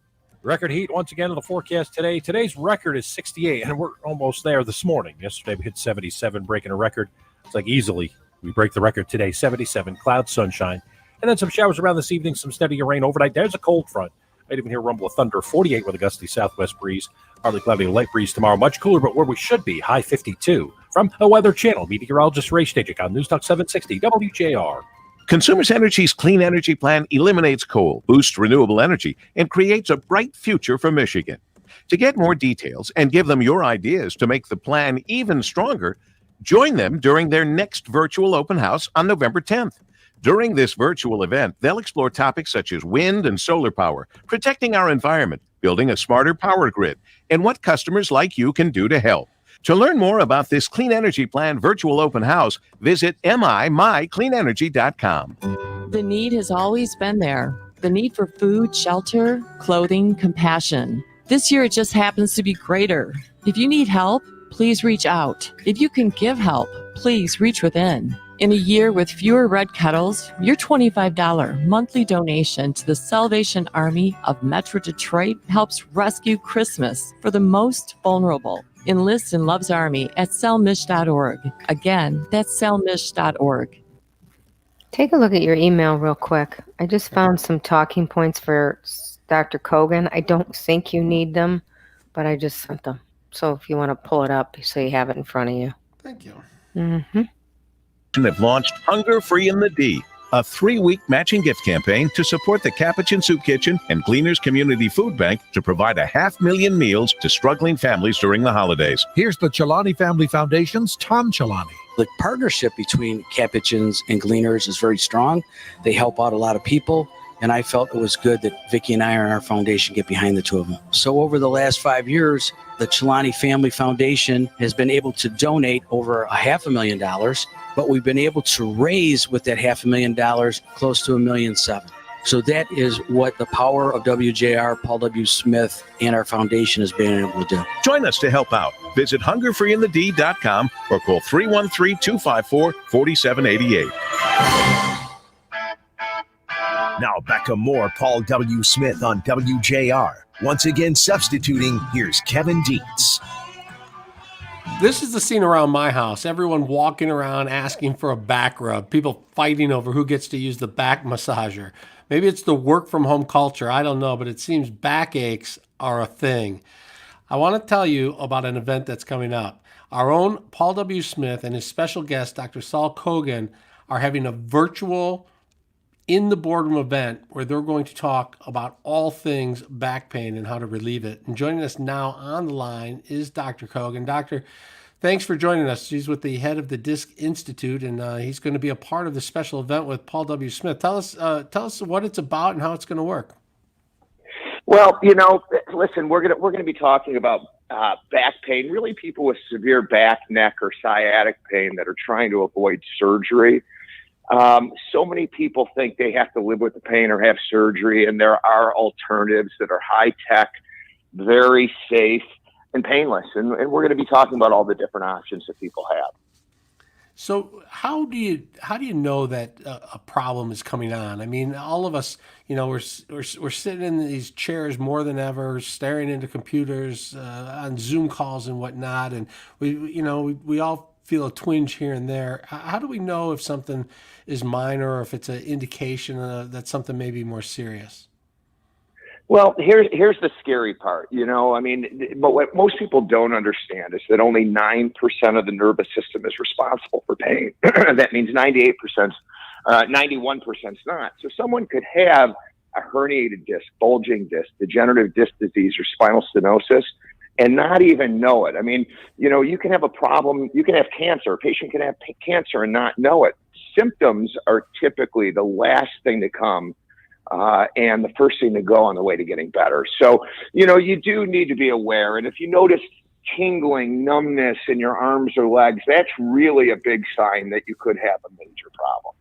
Record heat once again in the forecast today. Today's record is 68, and we're almost there this morning. Yesterday we hit 77, breaking a record. It's like easily we break the record today. 77, cloud, sunshine. And then some showers around this evening, some steadier rain overnight. There's a cold front. Might even hear rumble of thunder. 48 with a gusty southwest breeze. Partly cloudy, light breeze tomorrow. Much cooler, but where we should be. High 52 From the Weather Channel, meteorologist Ray Stajik on News Talk 760 WJR. Consumers Energy's Clean Energy Plan eliminates coal, boosts renewable energy, and creates a bright future for Michigan. To get more details and give them your ideas to make the plan even stronger, join them during their next virtual open house on November 10th. During this virtual event, they'll explore topics such as wind and solar power, protecting our environment, building a smarter power grid, and what customers like you can do to help. To learn more about this Clean Energy Plan virtual open house, visit mycleanenergy.com. The need has always been there. The need for food, shelter, clothing, compassion. This year it just happens to be greater. If you need help, please reach out. If you can give help, please reach within. In a year with fewer red kettles, your $25 monthly donation to the Salvation Army of Metro Detroit helps rescue Christmas for the most vulnerable. Enlist in Love's Army at sellmish.org. Again, that's sellmish.org. Take a look at your email real quick. I just found some talking points for Dr. Kogan. I don't think you need them, but I just sent them. So if you want to pull it up so you have it in front of you. Thank you. Mm-hmm. Have launched Hunger Free in the D, a 3-week matching gift campaign to support the Capuchin Soup Kitchen and Gleaners Community Food Bank to provide 500,000 meals to struggling families during the holidays. Here's the Chelani Family Foundation's Tom Chelani. The partnership between Capuchins and Gleaners is very strong. They help out a lot of people, and I felt it was good that Vicki and I and our foundation get behind the two of them. So over the last 5 years, the Chelani Family Foundation has been able to donate over $500,000, but we've been able to raise with that $500,000 close to $1.7 million. So that is what the power of WJR, Paul W. Smith, and our foundation has been able to do. Join us to help out. Visit hungerfreeinthed.com or call 313-254-4788. Now back to more Paul W. Smith on WJR. Once again substituting, here's Kevin Dietz. This is the scene around my house. Everyone walking around asking for a back rub. People fighting over who gets to use the back massager. Maybe it's the work from home culture. I don't know, but it seems backaches are a thing. I want to tell you about an event that's coming up. Our own Paul W. Smith and his special guest, Dr. Saul Kogan, are having a virtual in the boardroom event where they're going to talk about all things back pain and how to relieve it. And joining us now on the line is Dr. Kogan. Doctor, thanks for joining us. He's with the head of the Disc Institute, and he's going to be a part of the special event with Paul W. Smith. Tell us what it's about and how it's going to work. Well, listen, we're gonna be talking about back pain. Really, people with severe back, neck, or sciatic pain that are trying to avoid surgery. So many people think they have to live with the pain or have surgery, and there are alternatives that are high tech, very safe, and painless. And we're going to be talking about all the different options that people have. So how do you know that a problem is coming on? I mean, all of us, we're sitting in these chairs more than ever, staring into computers on Zoom calls and whatnot, and we all feel a twinge here and there. How do we know if something is minor or if it's an indication that something may be more serious? Well, here's the scary part, but what most people don't understand is that only 9% of the nervous system is responsible for pain. That means 91% is not. So someone could have a herniated disc, bulging disc, degenerative disc disease, or spinal stenosis and not even know it. I mean, you can have a problem, you can have cancer, a patient can have cancer and not know it. Symptoms are typically the last thing to come and the first thing to go on the way to getting better. So, you do need to be aware. And if you notice tingling, numbness in your arms or legs, that's really a big sign that you could have a major problem.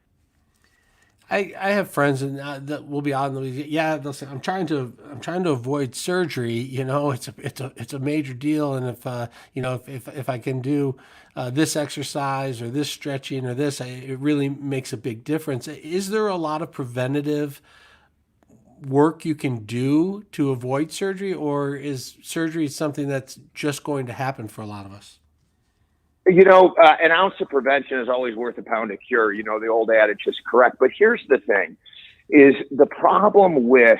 I have friends that will be on. They'll say, I'm trying to avoid surgery. It's a major deal. And if I can do this exercise or this stretching or this, it really makes a big difference. Is there a lot of preventative work you can do to avoid surgery, or is surgery something that's just going to happen for a lot of us? An ounce of prevention is always worth a pound of cure. The old adage is correct. But here's the thing, is the problem with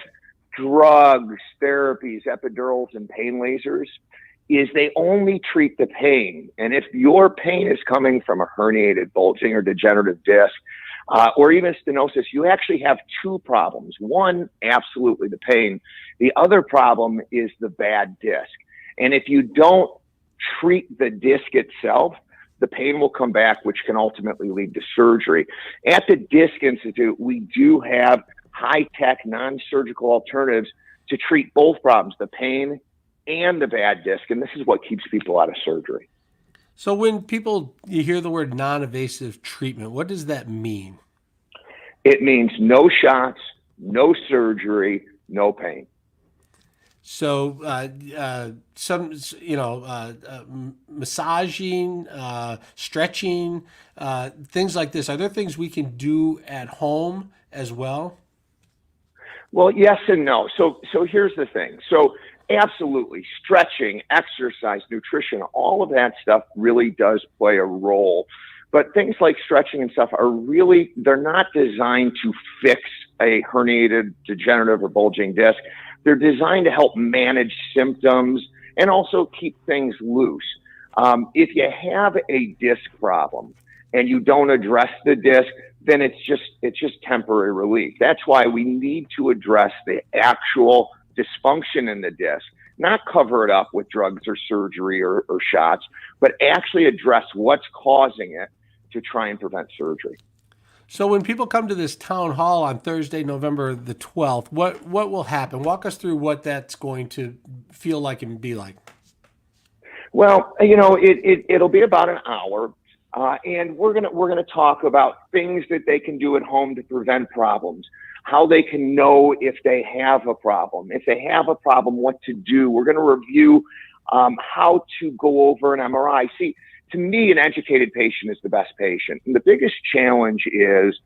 drugs, therapies, epidurals, and pain lasers is they only treat the pain. And if your pain is coming from a herniated, bulging, or degenerative disc, or even stenosis, you actually have two problems. One, absolutely the pain. The other problem is the bad disc. And if you don't treat the disc itself, the pain will come back, which can ultimately lead to surgery. At the Disc Institute, we do have high-tech, non-surgical alternatives to treat both problems, the pain and the bad disc. And this is what keeps people out of surgery. So when you hear the word non-invasive treatment, what does that mean? It means no shots, no surgery, no pain. So massaging, stretching, things like this. Are there things we can do at home as well? Well, yes and no. So here's the thing. So absolutely, stretching, exercise, nutrition, all of that stuff really does play a role. But things like stretching and stuff they're not designed to fix a herniated, degenerative, or bulging disc. They're designed to help manage symptoms and also keep things loose. If you have a disc problem and you don't address the disc, then it's just temporary relief. That's why we need to address the actual dysfunction in the disc, not cover it up with drugs or surgery or shots, but actually address what's causing it to try and prevent surgery. So when people come to this town hall on Thursday, November the 12th, what will happen? Walk us through what that's going to feel like and be like. Well, it'll be about an hour, and we're gonna talk about things that they can do at home to prevent problems, how they can know if they have a problem. If they have a problem, what to do. We're going to review how to go over an MRI. See, to me, an educated patient is the best patient. And the biggest challenge is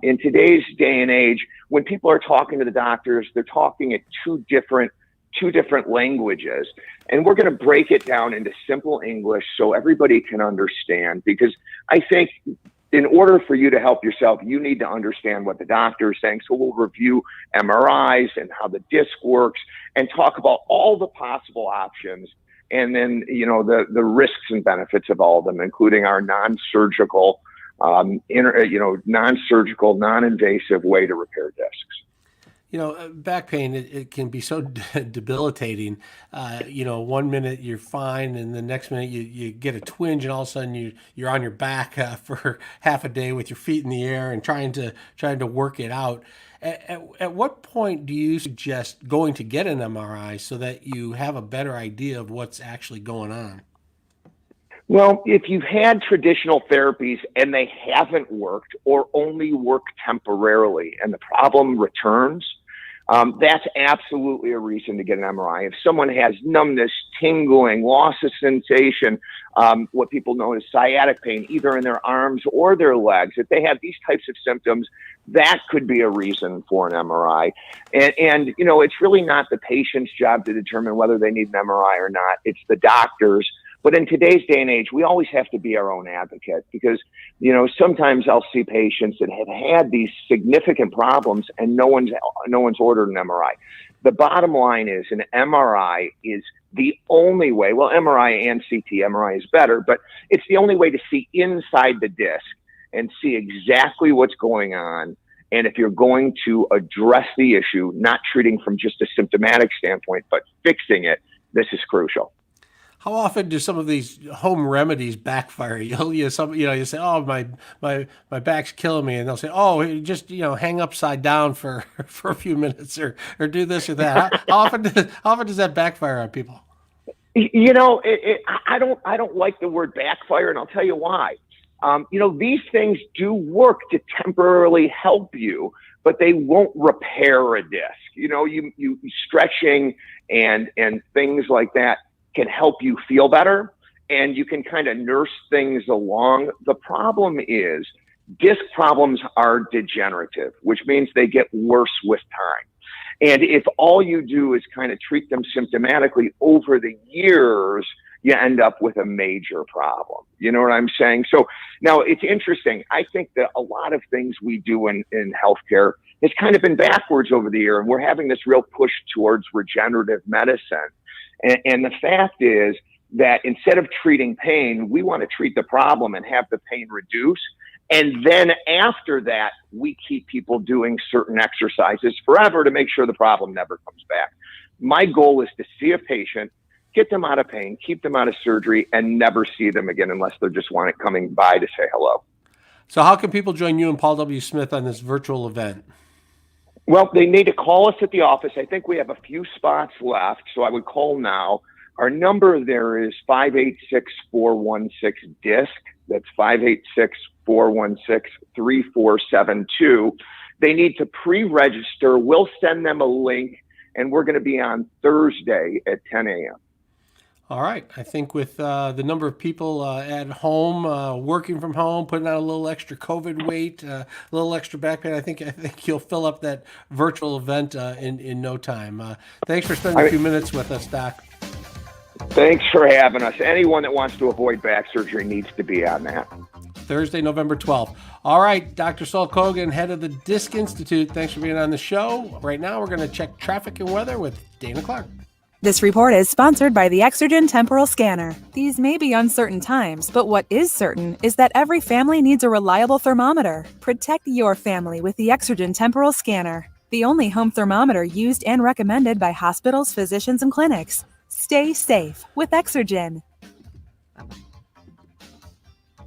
in today's day and age, when people are talking to the doctors, they're talking at two different languages. And we're going to break it down into simple English so everybody can understand, because I think in order for you to help yourself, you need to understand what the doctor is saying. So we'll review MRIs and how the disc works and talk about all the possible options. And then, the risks and benefits of all of them, including our non-surgical, non-invasive way to repair discs. Back pain, it can be so debilitating. 1 minute you're fine, and the next minute you get a twinge, and all of a sudden you're on your back for half a day with your feet in the air and trying to work it out. At what point do you suggest going to get an MRI so that you have a better idea of what's actually going on? Well, if you've had traditional therapies and they haven't worked or only work temporarily and the problem returns, that's absolutely a reason to get an MRI. If someone has numbness, tingling, loss of sensation, what people know as sciatic pain, either in their arms or their legs, if they have these types of symptoms, that could be a reason for an MRI. And it's really not the patient's job to determine whether they need an MRI or not. It's the doctor's. But in today's day and age, we always have to be our own advocate because, sometimes I'll see patients that have had these significant problems and no one's ordered an MRI. The bottom line is an MRI is the only way, well, MRI and CT, MRI is better, but it's the only way to see inside the disc and see exactly what's going on. And if you're going to address the issue, not treating from just a symptomatic standpoint, but fixing it, this is crucial. How often do some of these home remedies backfire? You say, "Oh, my back's killing me," and they'll say, "Oh, just hang upside down for a few minutes, or do this or that." How often does that backfire on people? I don't like the word backfire, and I'll tell you why. These things do work to temporarily help you, but they won't repair a disc. You stretching and things like that can help you feel better, and you can kind of nurse things along. The problem is disc problems are degenerative, which means they get worse with time. And if all you do is kind of treat them symptomatically over the years, you end up with a major problem. You know what I'm saying? So now it's interesting. I think that a lot of things we do in healthcare has kind of been backwards over the year, and we're having this real push towards regenerative medicine. And the fact is that instead of treating pain, we want to treat the problem and have the pain reduce. And then after that, we keep people doing certain exercises forever to make sure the problem never comes back. My goal is to see a patient, get them out of pain, keep them out of surgery, and never see them again unless they're just coming by to say hello. So how can people join you and Paul W. Smith on this virtual event? Well, they need to call us at the office. I think we have a few spots left, so I would call now. Our number there is 586-416-DISC. That's 586-416-3472. They need to pre-register. We'll send them a link, and we're going to be on Thursday at 10 a.m. All right. I think with the number of people at home, working from home, putting on a little extra COVID weight, a little extra back pain, I think you'll fill up that virtual event in no time. Thanks for spending a few minutes with us, Doc. Thanks for having us. Anyone that wants to avoid back surgery needs to be on that. Thursday, November 12th. All right, Dr. Saul Kogan, head of the Disc Institute. Thanks for being on the show. Right now, we're going to check traffic and weather with Dana Clark. This report is sponsored by the Exergen Temporal Scanner. These may be uncertain times, but what is certain is that every family needs a reliable thermometer. Protect your family with the Exergen Temporal Scanner, the only home thermometer used and recommended by hospitals, physicians, and clinics. Stay safe with Exergen.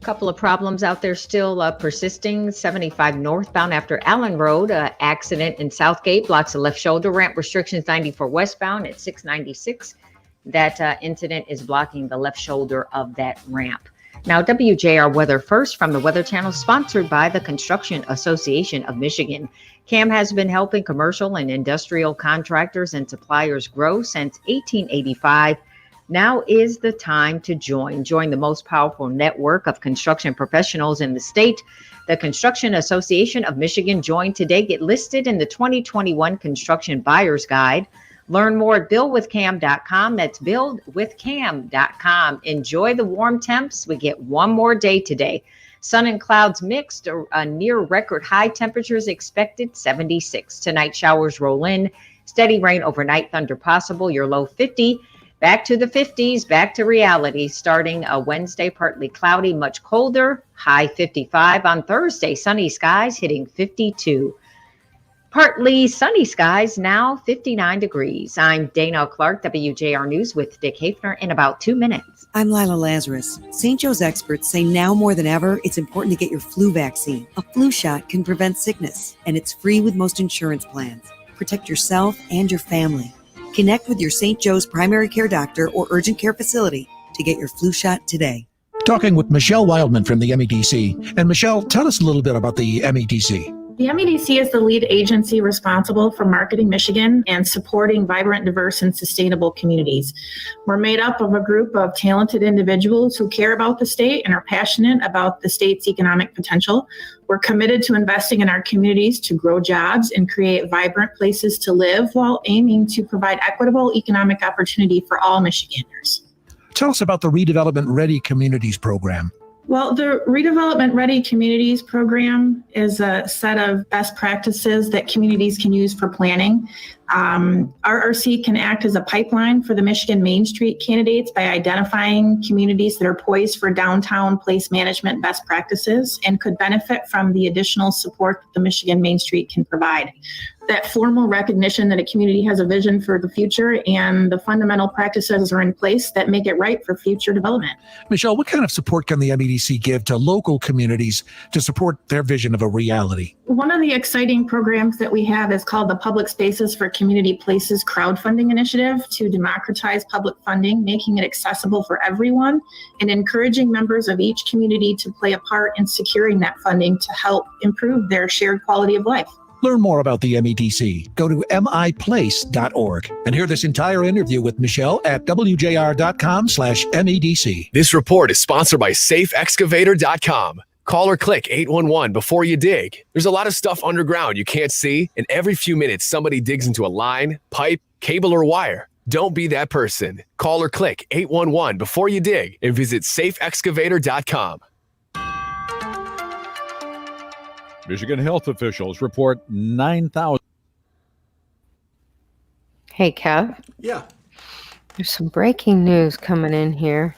Couple of problems out there still persisting. 75 northbound after Allen Road. Accident in Southgate blocks the left shoulder ramp. Restrictions 94 westbound at 696. That incident is blocking the left shoulder of that ramp. Now, WJR weather first from the Weather Channel, sponsored by the Construction Association of Michigan. CAM has been helping commercial and industrial contractors and suppliers grow since 1885. Now is the time to join. Join the most powerful network of construction professionals in the state. The Construction Association of Michigan. Join today. Get listed in the 2021 Construction Buyer's Guide. Learn more at buildwithcam.com. That's buildwithcam.com. Enjoy the warm temps. We get one more day today. Sun and clouds mixed, near record high temperatures expected, 76. Tonight, showers roll in. Steady rain overnight, thunder possible. Your low 50. Back to the 50s, back to reality. Starting Wednesday, partly cloudy, much colder, high 55. On Thursday, sunny skies hitting 52. Partly sunny skies, now 59 degrees. I'm Dana Clark, WJR News with Dick Hafner in about 2 minutes. I'm Lila Lazarus. St. Joe's experts say now more than ever, it's important to get your flu vaccine. A flu shot can prevent sickness, and it's free with most insurance plans. Protect yourself and your family. Connect with your St. Joe's primary care doctor or urgent care facility to get your flu shot today. Talking with Michelle Wildman from the MEDC. And Michelle, tell us a little bit about the MEDC. The MEDC is the lead agency responsible for marketing Michigan and supporting vibrant, diverse, and sustainable communities. We're made up of a group of talented individuals who care about the state and are passionate about the state's economic potential. We're committed to investing in our communities to grow jobs and create vibrant places to live while aiming to provide equitable economic opportunity for all Michiganders. Tell us about the Redevelopment Ready Communities program. Well, the Redevelopment Ready Communities program is a set of best practices that communities can use for planning. RRC can act as a pipeline for the Michigan Main Street candidates by identifying communities that are poised for downtown place management best practices and could benefit from the additional support that the Michigan Main Street can provide. That formal recognition that a community has a vision for the future and the fundamental practices are in place that make it right for future development. Michelle, what kind of support can the MEDC give to local communities to support their vision of a reality? One of the exciting programs that we have is called the Public Spaces for Community Places crowdfunding initiative to democratize public funding, making it accessible for everyone and encouraging members of each community to play a part in securing that funding to help improve their shared quality of life. Learn more about the MEDC. Go to miplace.org and hear this entire interview with Michelle at wjr.com/MEDC. This report is sponsored by safeexcavator.com. Call or click 811 before you dig. There's a lot of stuff underground you can't see, and every few minutes somebody digs into a line, pipe, cable, or wire. Don't be that person. Call or click 811 before you dig and visit safeexcavator.com. Michigan health officials report 9,000. Hey, Kev. Yeah. There's some breaking news coming in here.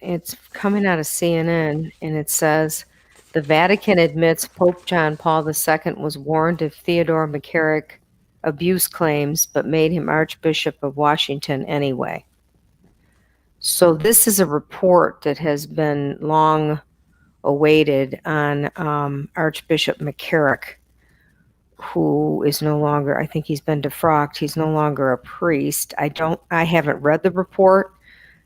It's coming out of CNN, and it says the Vatican admits Pope John Paul II was warned of Theodore McCarrick abuse claims, but made him Archbishop of Washington anyway. So this is a report that has been long awaited on Archbishop McCarrick, who is no longer, I think he's been defrocked. He's no longer a priest. I haven't read the report,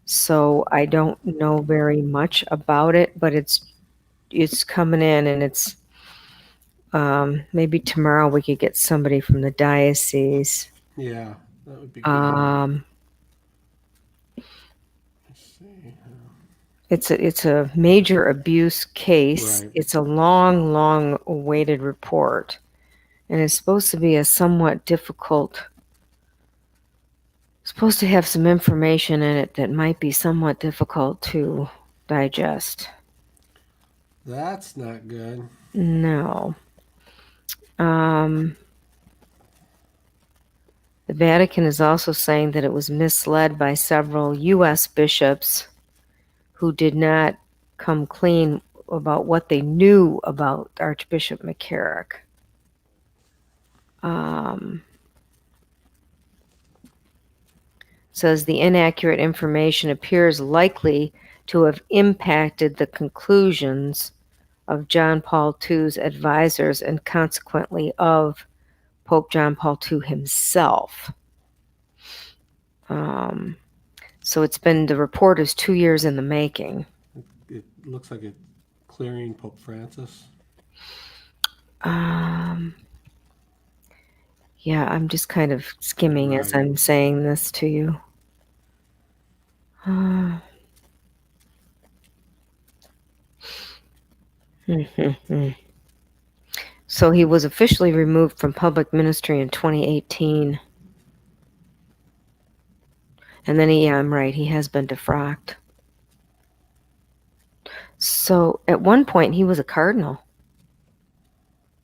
so I don't know very much about it, but it's coming in, and it's maybe tomorrow we could get somebody from the diocese. Yeah, that would be good. It's a major abuse case. Right. It's a long awaited report, and it's supposed to be a somewhat difficult. Supposed to have some information in it that might be somewhat difficult to digest. That's not good. No. The Vatican is also saying that it was misled by several U.S. bishops who did not come clean about what they knew about Archbishop McCarrick. Says the inaccurate information appears likely to have impacted the conclusions of John Paul II's advisors and consequently of Pope John Paul II himself. So the report is 2 years in the making. It looks like it's clearing Pope Francis. Yeah, I'm just kind of skimming as I'm saying this to you. So he was officially removed from public ministry in 2018. And then I'm right, he has been defrocked. So at one point he was a cardinal.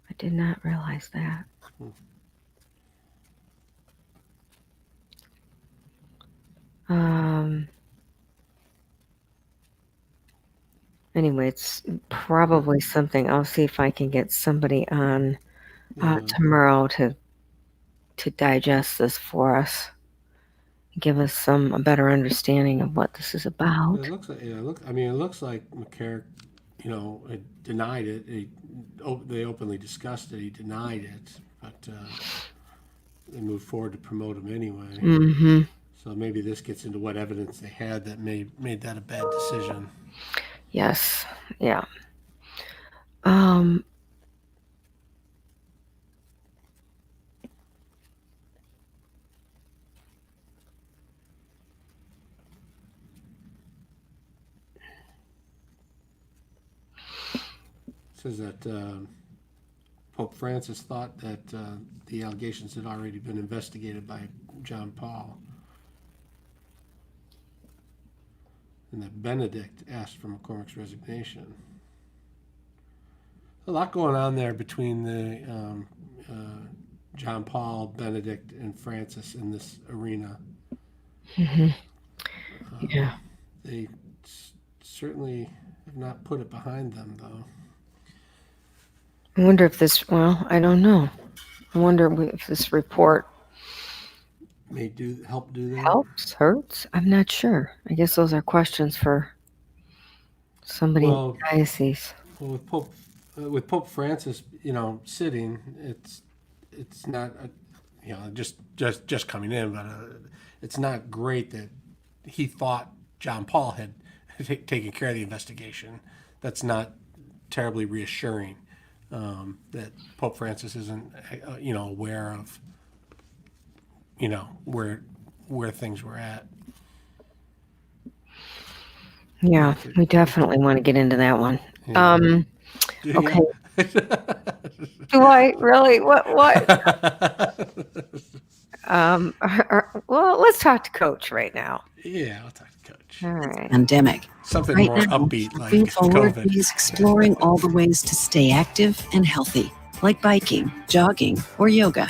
I did not realize that. Anyway, it's probably something. I'll see if I can get somebody on tomorrow to digest this for us, give us a better understanding of what this is about. It looks like, it looks like McCarrick, had denied it. They openly discussed it. He denied it, but they moved forward to promote him anyway. Mm-hmm. So maybe this gets into what evidence they had that made that a bad decision. Yes. Yeah. Says that Pope Francis thought that the allegations had already been investigated by John Paul, and that Benedict asked for McCormick's resignation. A lot going on there between the John Paul, Benedict, and Francis in this arena. Mm-hmm. Yeah. They certainly have not put it behind them, though. I wonder if I don't know. I wonder if this report may help do that. Helps, hurts? I'm not sure. I guess those are questions for somebody in the diocese. Well, with Pope Francis, sitting, it's not, just coming in, but it's not great that he thought John Paul had taken care of the investigation. That's not terribly reassuring. That Pope Francis isn't, aware of, where things were at. Yeah, we definitely want to get into that one. Yeah. Okay. Do I really? What? Well, let's talk to Coach right now. Yeah, I'll talk to Coach. All right. Pandemic. Something right more now, upbeat like moving forward, COVID. he's exploring all the ways to stay active and healthy. like biking, jogging, or yoga,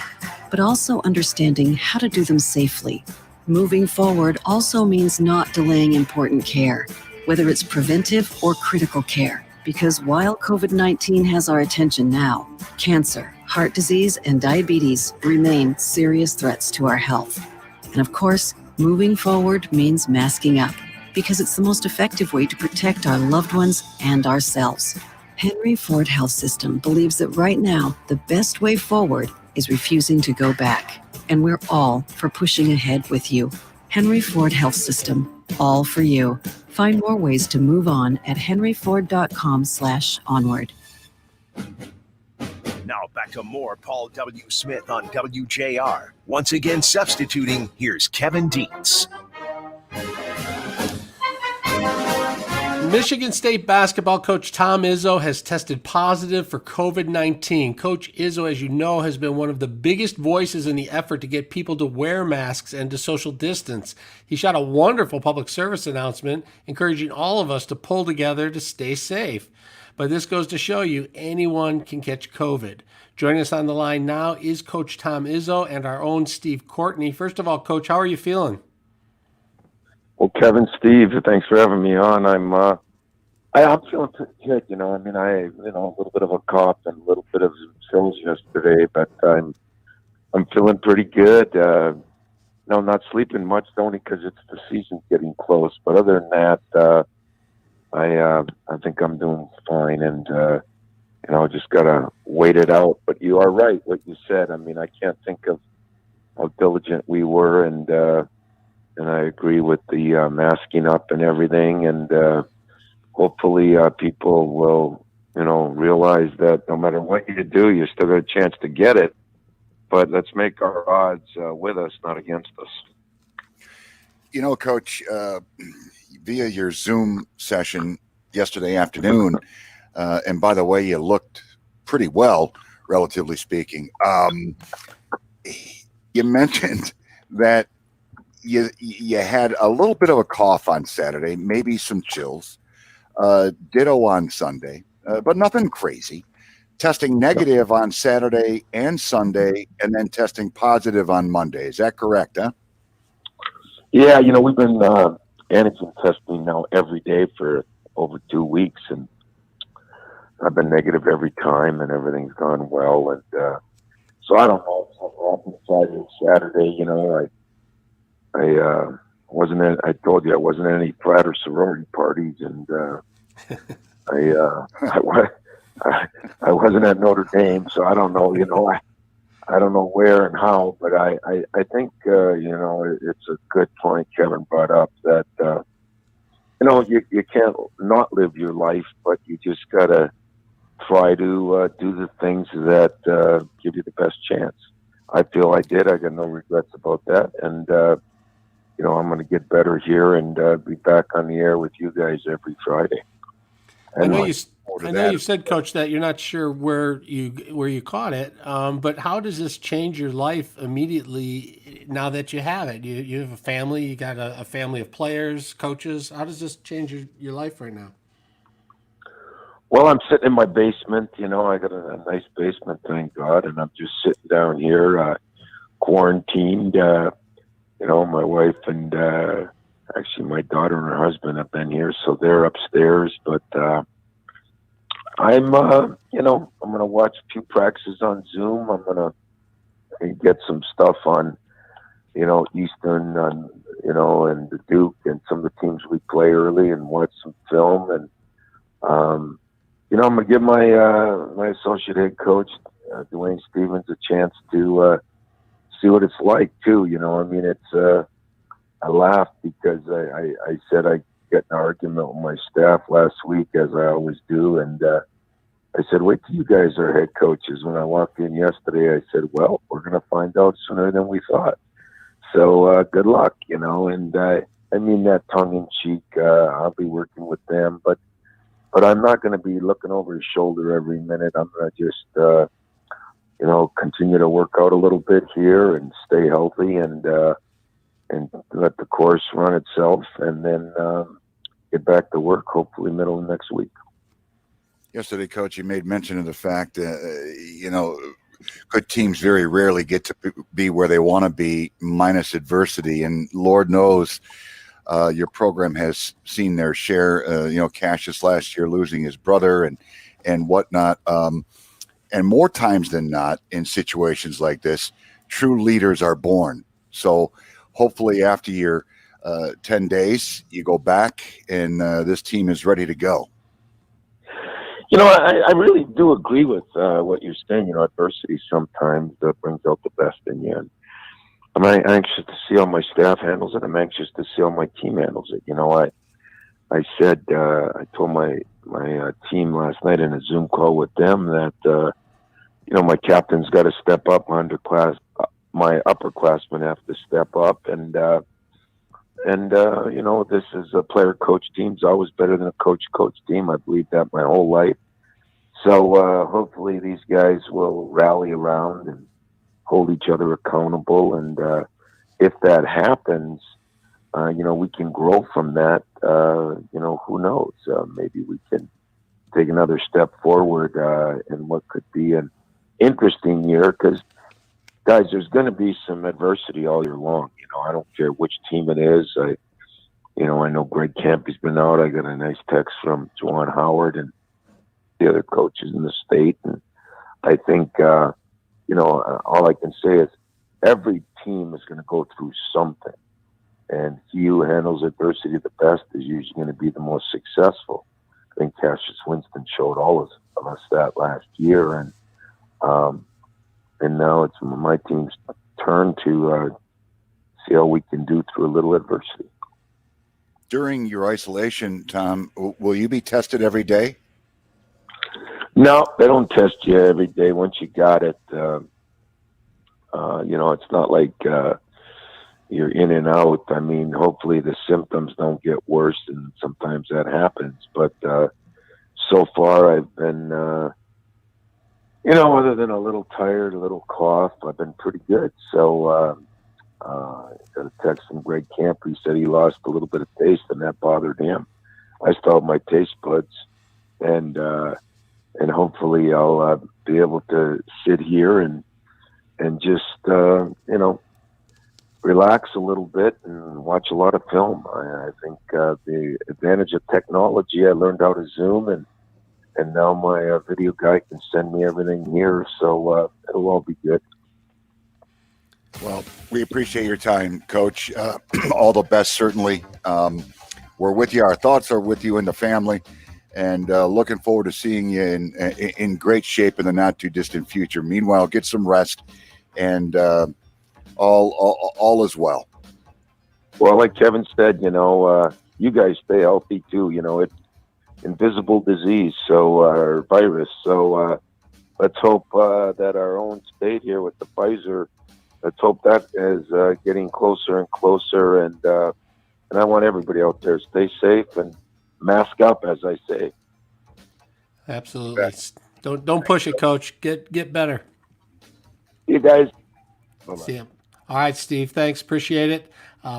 but also understanding how to do them safely. Moving forward also means not delaying important care, whether it's preventive or critical care. Because while COVID-19 has our attention now, cancer, heart disease, and diabetes remain serious threats to our health. And of course, moving forward means masking up, because it's the most effective way to protect our loved ones and ourselves. Henry Ford Health System believes that right now, the best way forward is refusing to go back. And we're all for pushing ahead with you. Henry Ford Health System, all for you. Find more ways to move on at henryford.com/onward. Now back to more Paul W. Smith on WJR. Once again substituting, here's Kevin Dietz. Michigan State basketball coach Tom Izzo has tested positive for COVID-19. Coach Izzo, as you know, has been one of the biggest voices in the effort to get people to wear masks and to social distance. He shot a wonderful public service announcement encouraging all of us to pull together to stay safe. But this goes to show you anyone can catch COVID. Joining us on the line now is Coach Tom Izzo and our own Steve Courtney. First of all, Coach, how are you feeling? Well, Kevin, Steve, thanks for having me on. I'm feeling pretty good. I a little bit of a cough and a little bit of chills yesterday, but I'm feeling pretty good. No, not sleeping much, only because it's the season's getting close. But other than that, I think I'm doing fine, and just gotta wait it out. But you are right, what you said. I can't think of how diligent we were, and I agree with the masking up and everything, and hopefully people will, realize that no matter what you do, you still got a chance to get it. But let's make our odds with us, not against us. Coach, via your Zoom session yesterday afternoon, and by the way, you looked pretty well, relatively speaking. You mentioned that you had a little bit of a cough on Saturday, maybe some chills, ditto on Sunday, but nothing crazy. Testing negative on Saturday and Sunday, and then testing positive on Monday. Is that correct, huh? Yeah, we've been antigen testing now every day for over 2 weeks, and I've been negative every time, and everything's gone well. And so I don't know what happened Friday and Saturday. I wasn't in, I told you I wasn't in any frat or sorority parties, and I wasn't at Notre Dame, so I don't know, I don't know where and how, but I think, it's a good point Kevin brought up that, you can't not live your life, but you just got to try to do the things that give you the best chance. I feel I did. I got no regrets about that. And, I'm going to get better here and be back on the air with you guys every Friday. And I know you said, Coach, that you're not sure where you caught it, but how does this change your life immediately now that you have it? You have a family, you got a family of players, coaches. How does this change your life right now? Well, I'm sitting in my basement. I got a nice basement, thank God, and I'm just sitting down here, quarantined. My wife and actually my daughter and her husband have been here, so they're upstairs. But I'm going to watch a few practices on Zoom. I'm going to get some stuff on, Eastern, and the Duke and some of the teams we play early, and watch some film. And I'm going to give my associate head coach, Dwayne Stevens, a chance to see what it's like too. It's I laughed because I said I got an argument with my staff last week, as I always do, and I said, wait till you guys are head coaches. When I walked in yesterday, I said, well, we're going to find out sooner than we thought. So good luck, and I mean that tongue in cheek. I'll be working with them, but I'm not going to be looking over his shoulder every minute. I'm going to just continue to work out a little bit here and stay healthy, and let the course run itself, and then get back to work hopefully middle of next week. Yesterday, Coach, you made mention of the fact that good teams very rarely get to be where they want to be minus adversity. And Lord knows your program has seen their share, Cassius last year losing his brother and whatnot. And more times than not in situations like this, true leaders are born. So hopefully after your 10 days, you go back and this team is ready to go. I really do agree with what you're saying. Adversity sometimes brings out the best in you. And I'm anxious to see how my staff handles it. I'm anxious to see how my team handles it. I said, I told my team last night in a Zoom call with them that, my captain's got to step up. My upperclassmen have to step up. And this is a player-coach team. It's always better than a coach-coach team. I believe that my whole life. So hopefully these guys will rally around and hold each other accountable. And if that happens, we can grow from that. Who knows? Maybe we can take another step forward in what could be an interesting year. Because, guys, there's going to be some adversity all year long. I don't care which team it is. I know Greg Campy's been out. I got a nice text from Juwan Howard and the other coaches in the state. And I think, all I can say is every team is going to go through something. And he who handles adversity the best is usually going to be the most successful. I think Cassius Winston showed all of us that last year. And now it's my team's turn to see how we can do through a little adversity. During your isolation, Tom, will you be tested every day? No, they don't test you every day. Once you got it, it's not like you're in and out. I mean, hopefully the symptoms don't get worse, and sometimes that happens. But so far I've been, other than a little tired, a little cough, I've been pretty good. So I got a text from Greg Camp. He said he lost a little bit of taste, and that bothered him. I still have my taste buds, and hopefully I'll be able to sit here and just relax a little bit and watch a lot of film. I think the advantage of technology, I learned how to Zoom, and now my video guy can send me everything here, so it'll all be good. Well, we appreciate your time, Coach. All the best, certainly. We're with you. Our thoughts are with you and the family, and looking forward to seeing you in great shape in the not-too-distant future. Meanwhile, get some rest, and all is well. Well, like Kevin said, you guys stay healthy, too. It's invisible disease, or virus. So let's hope that our own state here with the Pfizer, let's hope that is getting closer and closer. And I want everybody out there, stay safe and mask up, as I say. Absolutely. Don't push it, Coach. Get better. You guys. Bye-bye. See you. All right, Steve. Thanks. Appreciate it.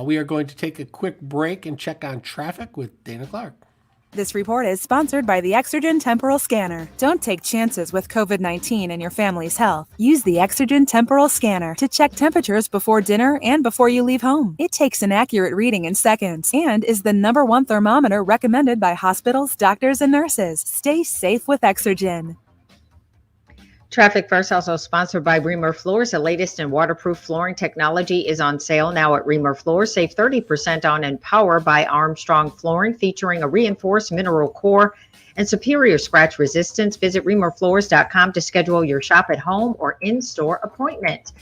We are going to take a quick break and check on traffic with Dana Clark. This report is sponsored by the Exergen Temporal Scanner. Don't take chances with COVID-19 and your family's health. Use the Exergen Temporal Scanner to check temperatures before dinner and before you leave home. It takes an accurate reading in seconds and is the #1 thermometer recommended by hospitals, doctors, and nurses. Stay safe with Exergen. Traffic First also sponsored by Reamer Floors. The latest in waterproof flooring technology is on sale now at Reamer Floors. Save 30% on Empower by Armstrong Flooring, featuring a reinforced mineral core and superior scratch resistance. Visit reamerfloors.com to schedule your shop at home or in-store appointment.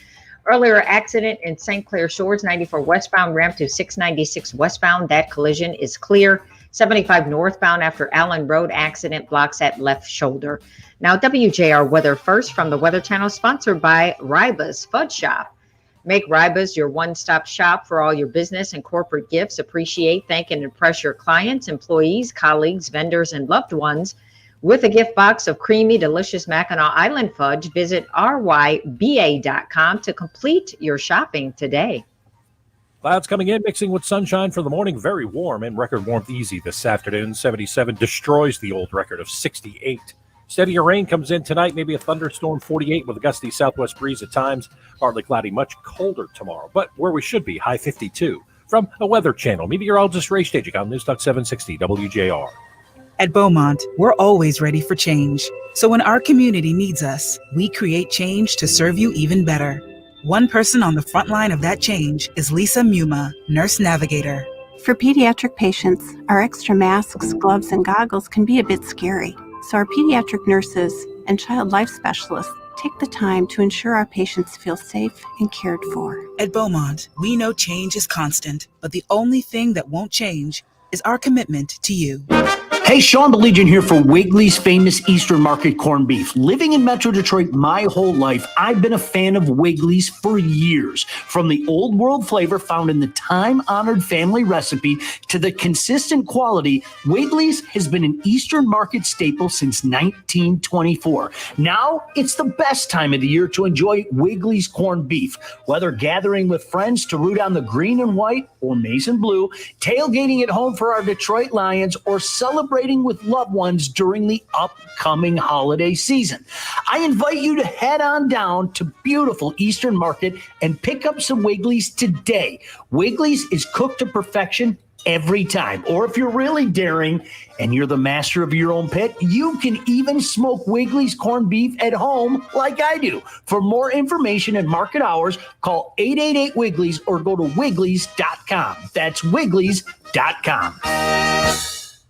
Earlier accident in St. Clair Shores, 94 westbound ramp to 696 westbound. That collision is clear. 75 northbound after Allen Road accident blocks at left shoulder. Now, WJR Weather First from the Weather Channel, sponsored by Ryba's Fudge Shop. Make Ryba's your one-stop shop for all your business and corporate gifts. Appreciate, thank, and impress your clients, employees, colleagues, vendors, and loved ones with a gift box of creamy, delicious Mackinac Island fudge. Visit ryba.com to complete your shopping today. Clouds coming in, mixing with sunshine for the morning. Very warm and record warmth easy this afternoon. 77 destroys the old record of 68 Steadier rain comes in tonight, maybe a thunderstorm, 48 with a gusty southwest breeze at times. Partly cloudy, much colder tomorrow, but where we should be, high 52. From a Weather Channel, meteorologist Ray Stajic on News Talk 760 WJR. At Beaumont, we're always ready for change. So when our community needs us, we create change to serve you even better. One person on the front line of that change is Lisa Muma, nurse navigator. For pediatric patients, our extra masks, gloves, and goggles can be a bit scary. So our pediatric nurses and child life specialists take the time to ensure our patients feel safe and cared for. At Beaumont, we know change is constant, but the only thing that won't change is our commitment to you. Hey, Sean the Legion here for Wigley's famous Eastern Market corned beef. Living in Metro Detroit my whole life, I've been a fan of Wigley's for years. From the old world flavor found in the time-honored family recipe to the consistent quality, Wigley's has been an Eastern Market staple since 1924. Now, it's the best time of the year to enjoy Wigley's corned beef. Whether gathering with friends to root on the green and white or maize and blue, tailgating at home for our Detroit Lions, or celebrating with loved ones during the upcoming holiday season. I invite you to head on down to beautiful Eastern Market and pick up some Wigley's today. Wigley's is cooked to perfection every time. Or if you're really daring and you're the master of your own pit, you can even smoke Wigley's corned beef at home like I do. For more information and market hours, call 888-WIGGLEYS or go to Wiggleys.com. That's Wiggleys.com.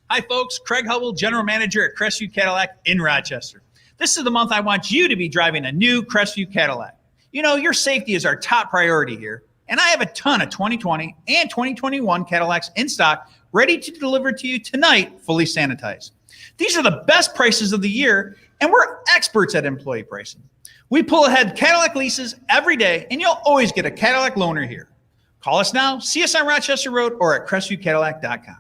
Hi, folks. Craig Hubble, General Manager at Crestview Cadillac in Rochester. This is the month I want you to be driving a new Crestview Cadillac. You know, your safety is our top priority here, and I have a ton of 2020 and 2021 Cadillacs in stock ready to deliver to you tonight, fully sanitized. These are the best prices of the year, and we're experts at employee pricing. We pull ahead Cadillac leases every day, and you'll always get a Cadillac loaner here. Call us now, see us on Rochester Road or at CrestviewCadillac.com.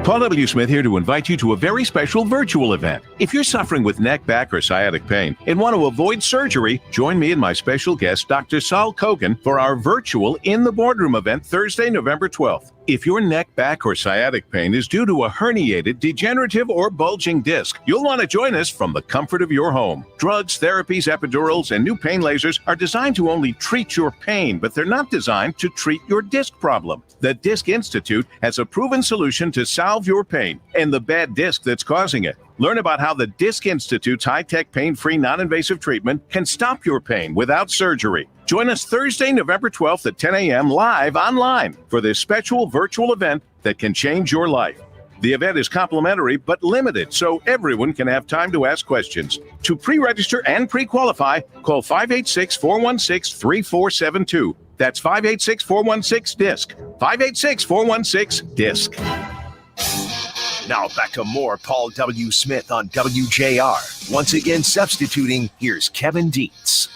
Paul W. Smith here to invite you to a very special virtual event. If you're suffering with neck, back, or sciatic pain and want to avoid surgery, join me and my special guest, Dr. Saul Kogan, for our virtual In the Boardroom event Thursday, November 12th. If your neck, back, or sciatic pain is due to a herniated, degenerative, or bulging disc, you'll want to join us from the comfort of your home. Drugs, therapies, epidurals, and new pain lasers are designed to only treat your pain, but they're not designed to treat your disc problem. The Disc Institute has a proven solution to solve your pain and the bad disc that's causing it. Learn about how the Disc Institute's high-tech, pain-free, non-invasive treatment can stop your pain without surgery. Join us Thursday, November 12th at 10 a.m. live online for this special virtual event that can change your life. The event is complimentary but limited, so everyone can have time to ask questions. To pre-register and pre-qualify, call 586-416-3472. That's 586-416-DISC. 586-416-DISC. Now back to more Paul W. Smith on WJR. Once again substituting, here's Kevin Dietz.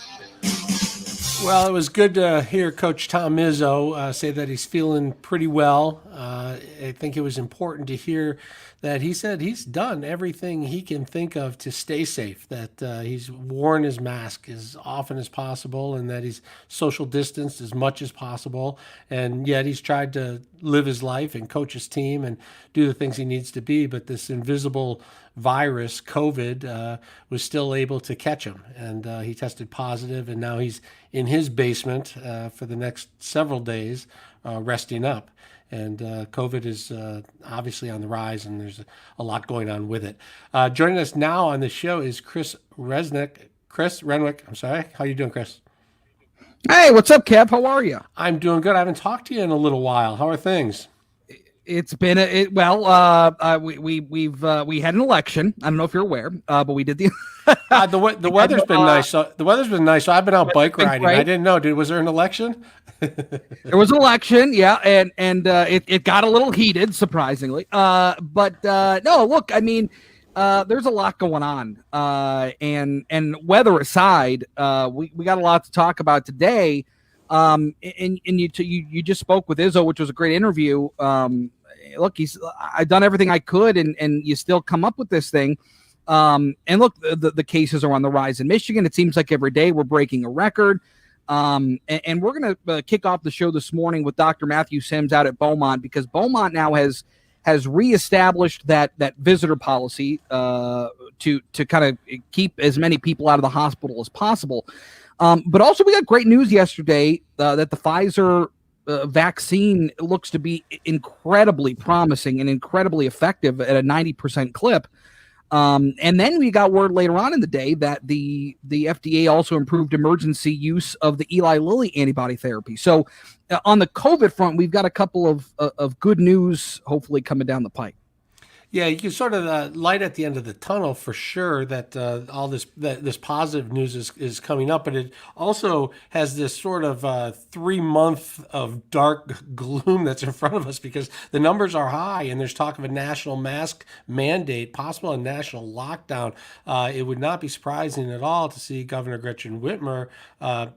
Well, it was good to hear Coach Tom Izzo say that he's feeling pretty well. I think it was important to hear that he said he's done everything he can think of to stay safe, that he's worn his mask as often as possible and that he's social distanced as much as possible. And yet he's tried to live his life and coach his team and do the things he needs to be. But this invisible virus, COVID, was still able to catch him. And he tested positive, and now he's in his basement for the next several days, resting up. And COVID is obviously on the rise, and there's a lot going on with it. Joining us now on the show is Chris Renwick. I'm sorry. How you doing, Chris? Hey, what's up, Kev? How are you? I'm doing good. I haven't talked to you in a little while. How are things? It's been we had an election. I don't know if you're aware, but we did the the weather's been nice. So the weather's been nice. So I've been out bike riding. Great. I didn't know. Was there an election? There was an election, yeah, and it got a little heated, surprisingly. But no, look, I mean, there's a lot going on, and weather aside, we got a lot to talk about today. And you just spoke with Izzo, which was a great interview. Look, I've done everything I could, and you still come up with this thing. And look, the cases are on the rise in Michigan. It seems like every day we're breaking a record. And we're going to kick off the show this morning with Dr. Matthew Sims out at Beaumont, because Beaumont now has has reestablished that visitor policy to kind of keep as many people out of the hospital as possible. But also, we got great news yesterday that the Pfizer vaccine looks to be incredibly promising and incredibly effective at a 90% clip. And then we got word later on in the day that the FDA also improved emergency use of the Eli Lilly antibody therapy. So on the COVID front, we've got a couple of good news hopefully coming down the pike. Yeah, you can sort of light at the end of the tunnel for sure that all this positive news is coming up, but it also has this sort of 3 month of dark gloom that's in front of us because the numbers are high and there's talk of a national mask mandate, possible a national lockdown. It would not be surprising at all to see Governor Gretchen Whitmer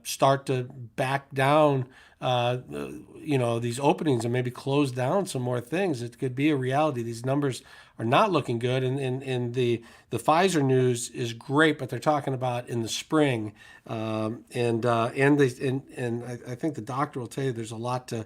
start to back down these openings and maybe close down some more things. It could be a reality. These numbers are not looking good, and the Pfizer news is great, but they're talking about in the spring, and I think the doctor will tell you there's a lot to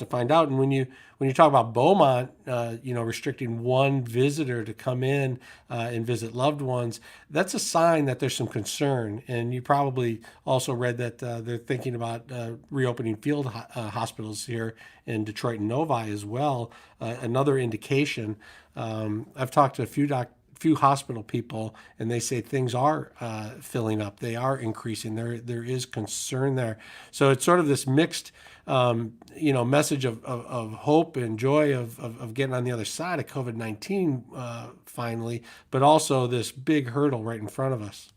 find out. And when you talk about Beaumont, restricting one visitor to come in and visit loved ones, that's a sign that there's some concern. And you probably also read that they're thinking about reopening field hospitals here in Detroit and Novi as well. Another indication. I've talked to a few hospital people, and they say things are filling up. They are increasing. There is concern there. So it's sort of this mixed, message of hope and joy of getting on the other side of COVID-19 finally, but also this big hurdle right in front of us.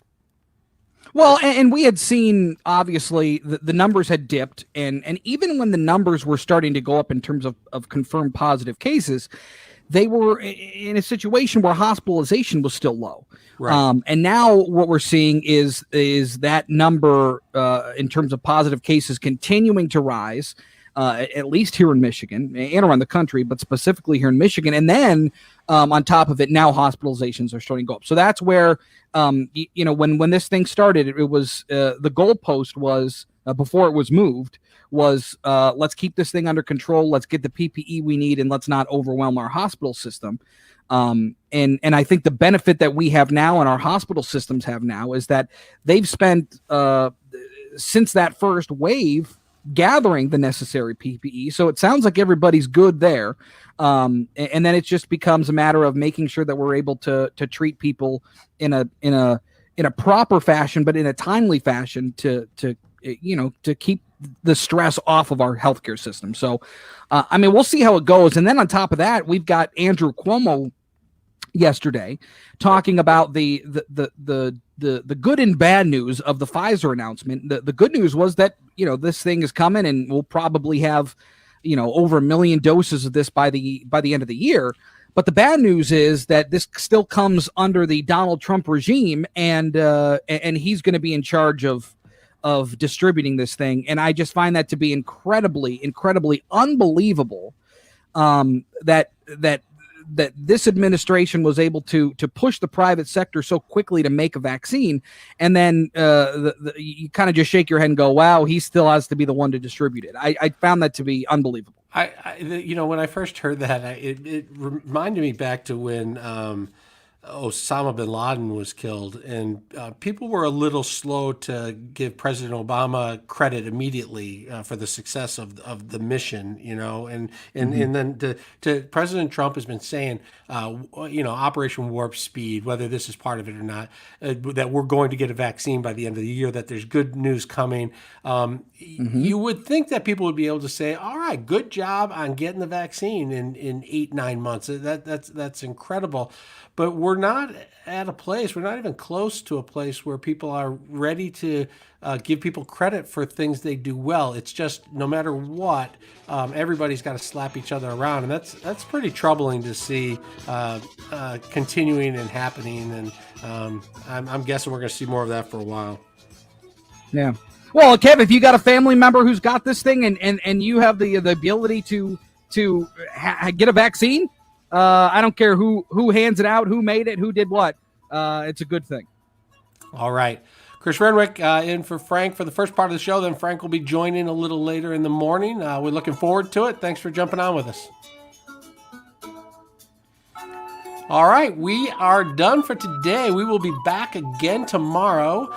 Well, and we had seen, obviously, the numbers had dipped, and even when the numbers were starting to go up in terms of confirmed positive cases, they were in a situation where hospitalization was still low. Right. And now what we're seeing is that number in terms of positive cases continuing to rise, at least here in Michigan and around the country, but specifically here in Michigan. And then on top of it, now hospitalizations are starting to go up. So that's where, when this thing started, it was the goalpost was before it was moved was let's keep this thing under control. Let's get the PPE we need, and let's not overwhelm our hospital system. And I think the benefit that we have now and our hospital systems have now is that they've spent since that first wave gathering the necessary PPE. So it sounds like everybody's good there. And then it just becomes a matter of making sure that we're able to treat people in a proper fashion, but in a timely fashion to keep the stress off of our healthcare system. So, we'll see how it goes. And then on top of that, we've got Andrew Cuomo yesterday talking about the good and bad news of the Pfizer announcement. The good news was that, this thing is coming and we'll probably have, over 1 million doses of this by the end of the year. But the bad news is that this still comes under the Donald Trump regime, and he's going to be in charge of distributing this thing. And I just find that to be incredibly, incredibly unbelievable that this administration was able to push the private sector so quickly to make a vaccine. And then you kind of just shake your head and go, wow, he still has to be the one to distribute it. I found that to be unbelievable. When I first heard that, it reminded me back to when Osama bin Laden was killed, and people were a little slow to give President Obama credit immediately for the success of the mission, and then to President Trump has been saying, Operation Warp Speed, whether this is part of it or not, that we're going to get a vaccine by the end of the year, that there's good news coming. You would think that people would be able to say, all right, good job on getting the vaccine in 8-9 months. That's incredible. But we're not at a place, we're not even close to a place where people are ready to give people credit for things they do well. It's just no matter what, everybody's got to slap each other around. And that's pretty troubling to see continuing and happening. And I'm guessing we're going to see more of that for a while. Yeah. Well, Kev, if you got a family member who's got this thing and you have the ability to get a vaccine, I don't care who hands it out, who made it, who did what. It's a good thing. All right. Chris Renwick in for Frank for the first part of the show. Then Frank will be joining a little later in the morning. We're looking forward to it. Thanks for jumping on with us. All right, we are done for today. We will be back again tomorrow.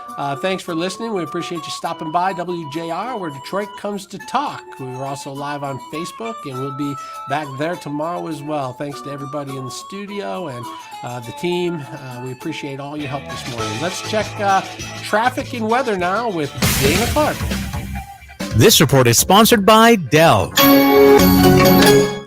Thanks for listening. We appreciate you stopping by WJR, where Detroit comes to talk. We were also live on Facebook, and we'll be back there tomorrow as well. Thanks to everybody in the studio and the team. We appreciate all your help this morning. Let's check traffic and weather now with Dana Clark. This report is sponsored by Dell.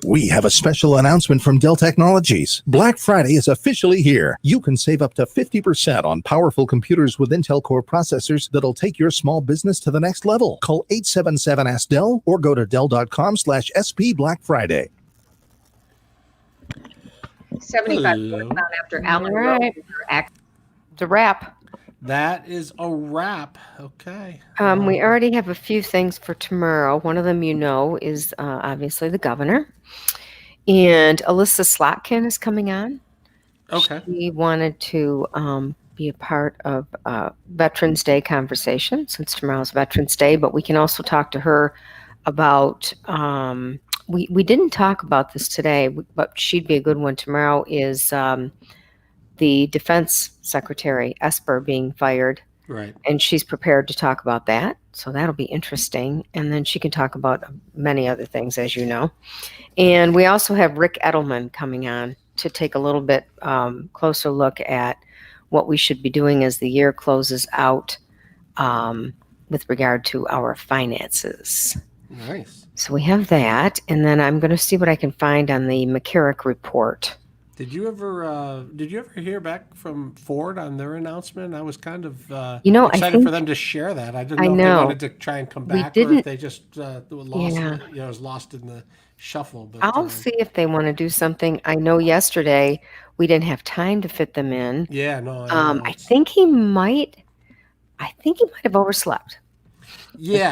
We have a special announcement from Dell Technologies. Black Friday is officially here. You can save up to 50% on powerful computers with Intel Core processors that'll take your small business to the next level. Call 877-ASK-DELL or go to Dell.com/SP Black Friday. 75 northbound after Allen Road. It's a wrap. That is a wrap. Okay. We already have a few things for tomorrow. One of them, is obviously the governor. And Alyssa Slotkin is coming on. Okay. She wanted to be a part of Veterans Day conversation since tomorrow's Veterans Day, but we can also talk to her about, we didn't talk about this today, but she'd be a good one tomorrow, is the Defense Secretary, Esper, being fired. Right. And she's prepared to talk about that. So that'll be interesting. And then she can talk about many other things, as you know. And we also have Rick Edelman coming on to take a little bit closer look at what we should be doing as the year closes out with regard to our finances. Nice. So we have that. And then I'm going to see what I can find on the McCarrick report. Did you ever hear back from Ford on their announcement? I was kind of excited for them to share that. I didn't know if they wanted to try and come back or if they just lost. It was lost in the shuffle. But I'll see if they want to do something. I know yesterday we didn't have time to fit them in. Yeah, no. I think he might have overslept. Yeah.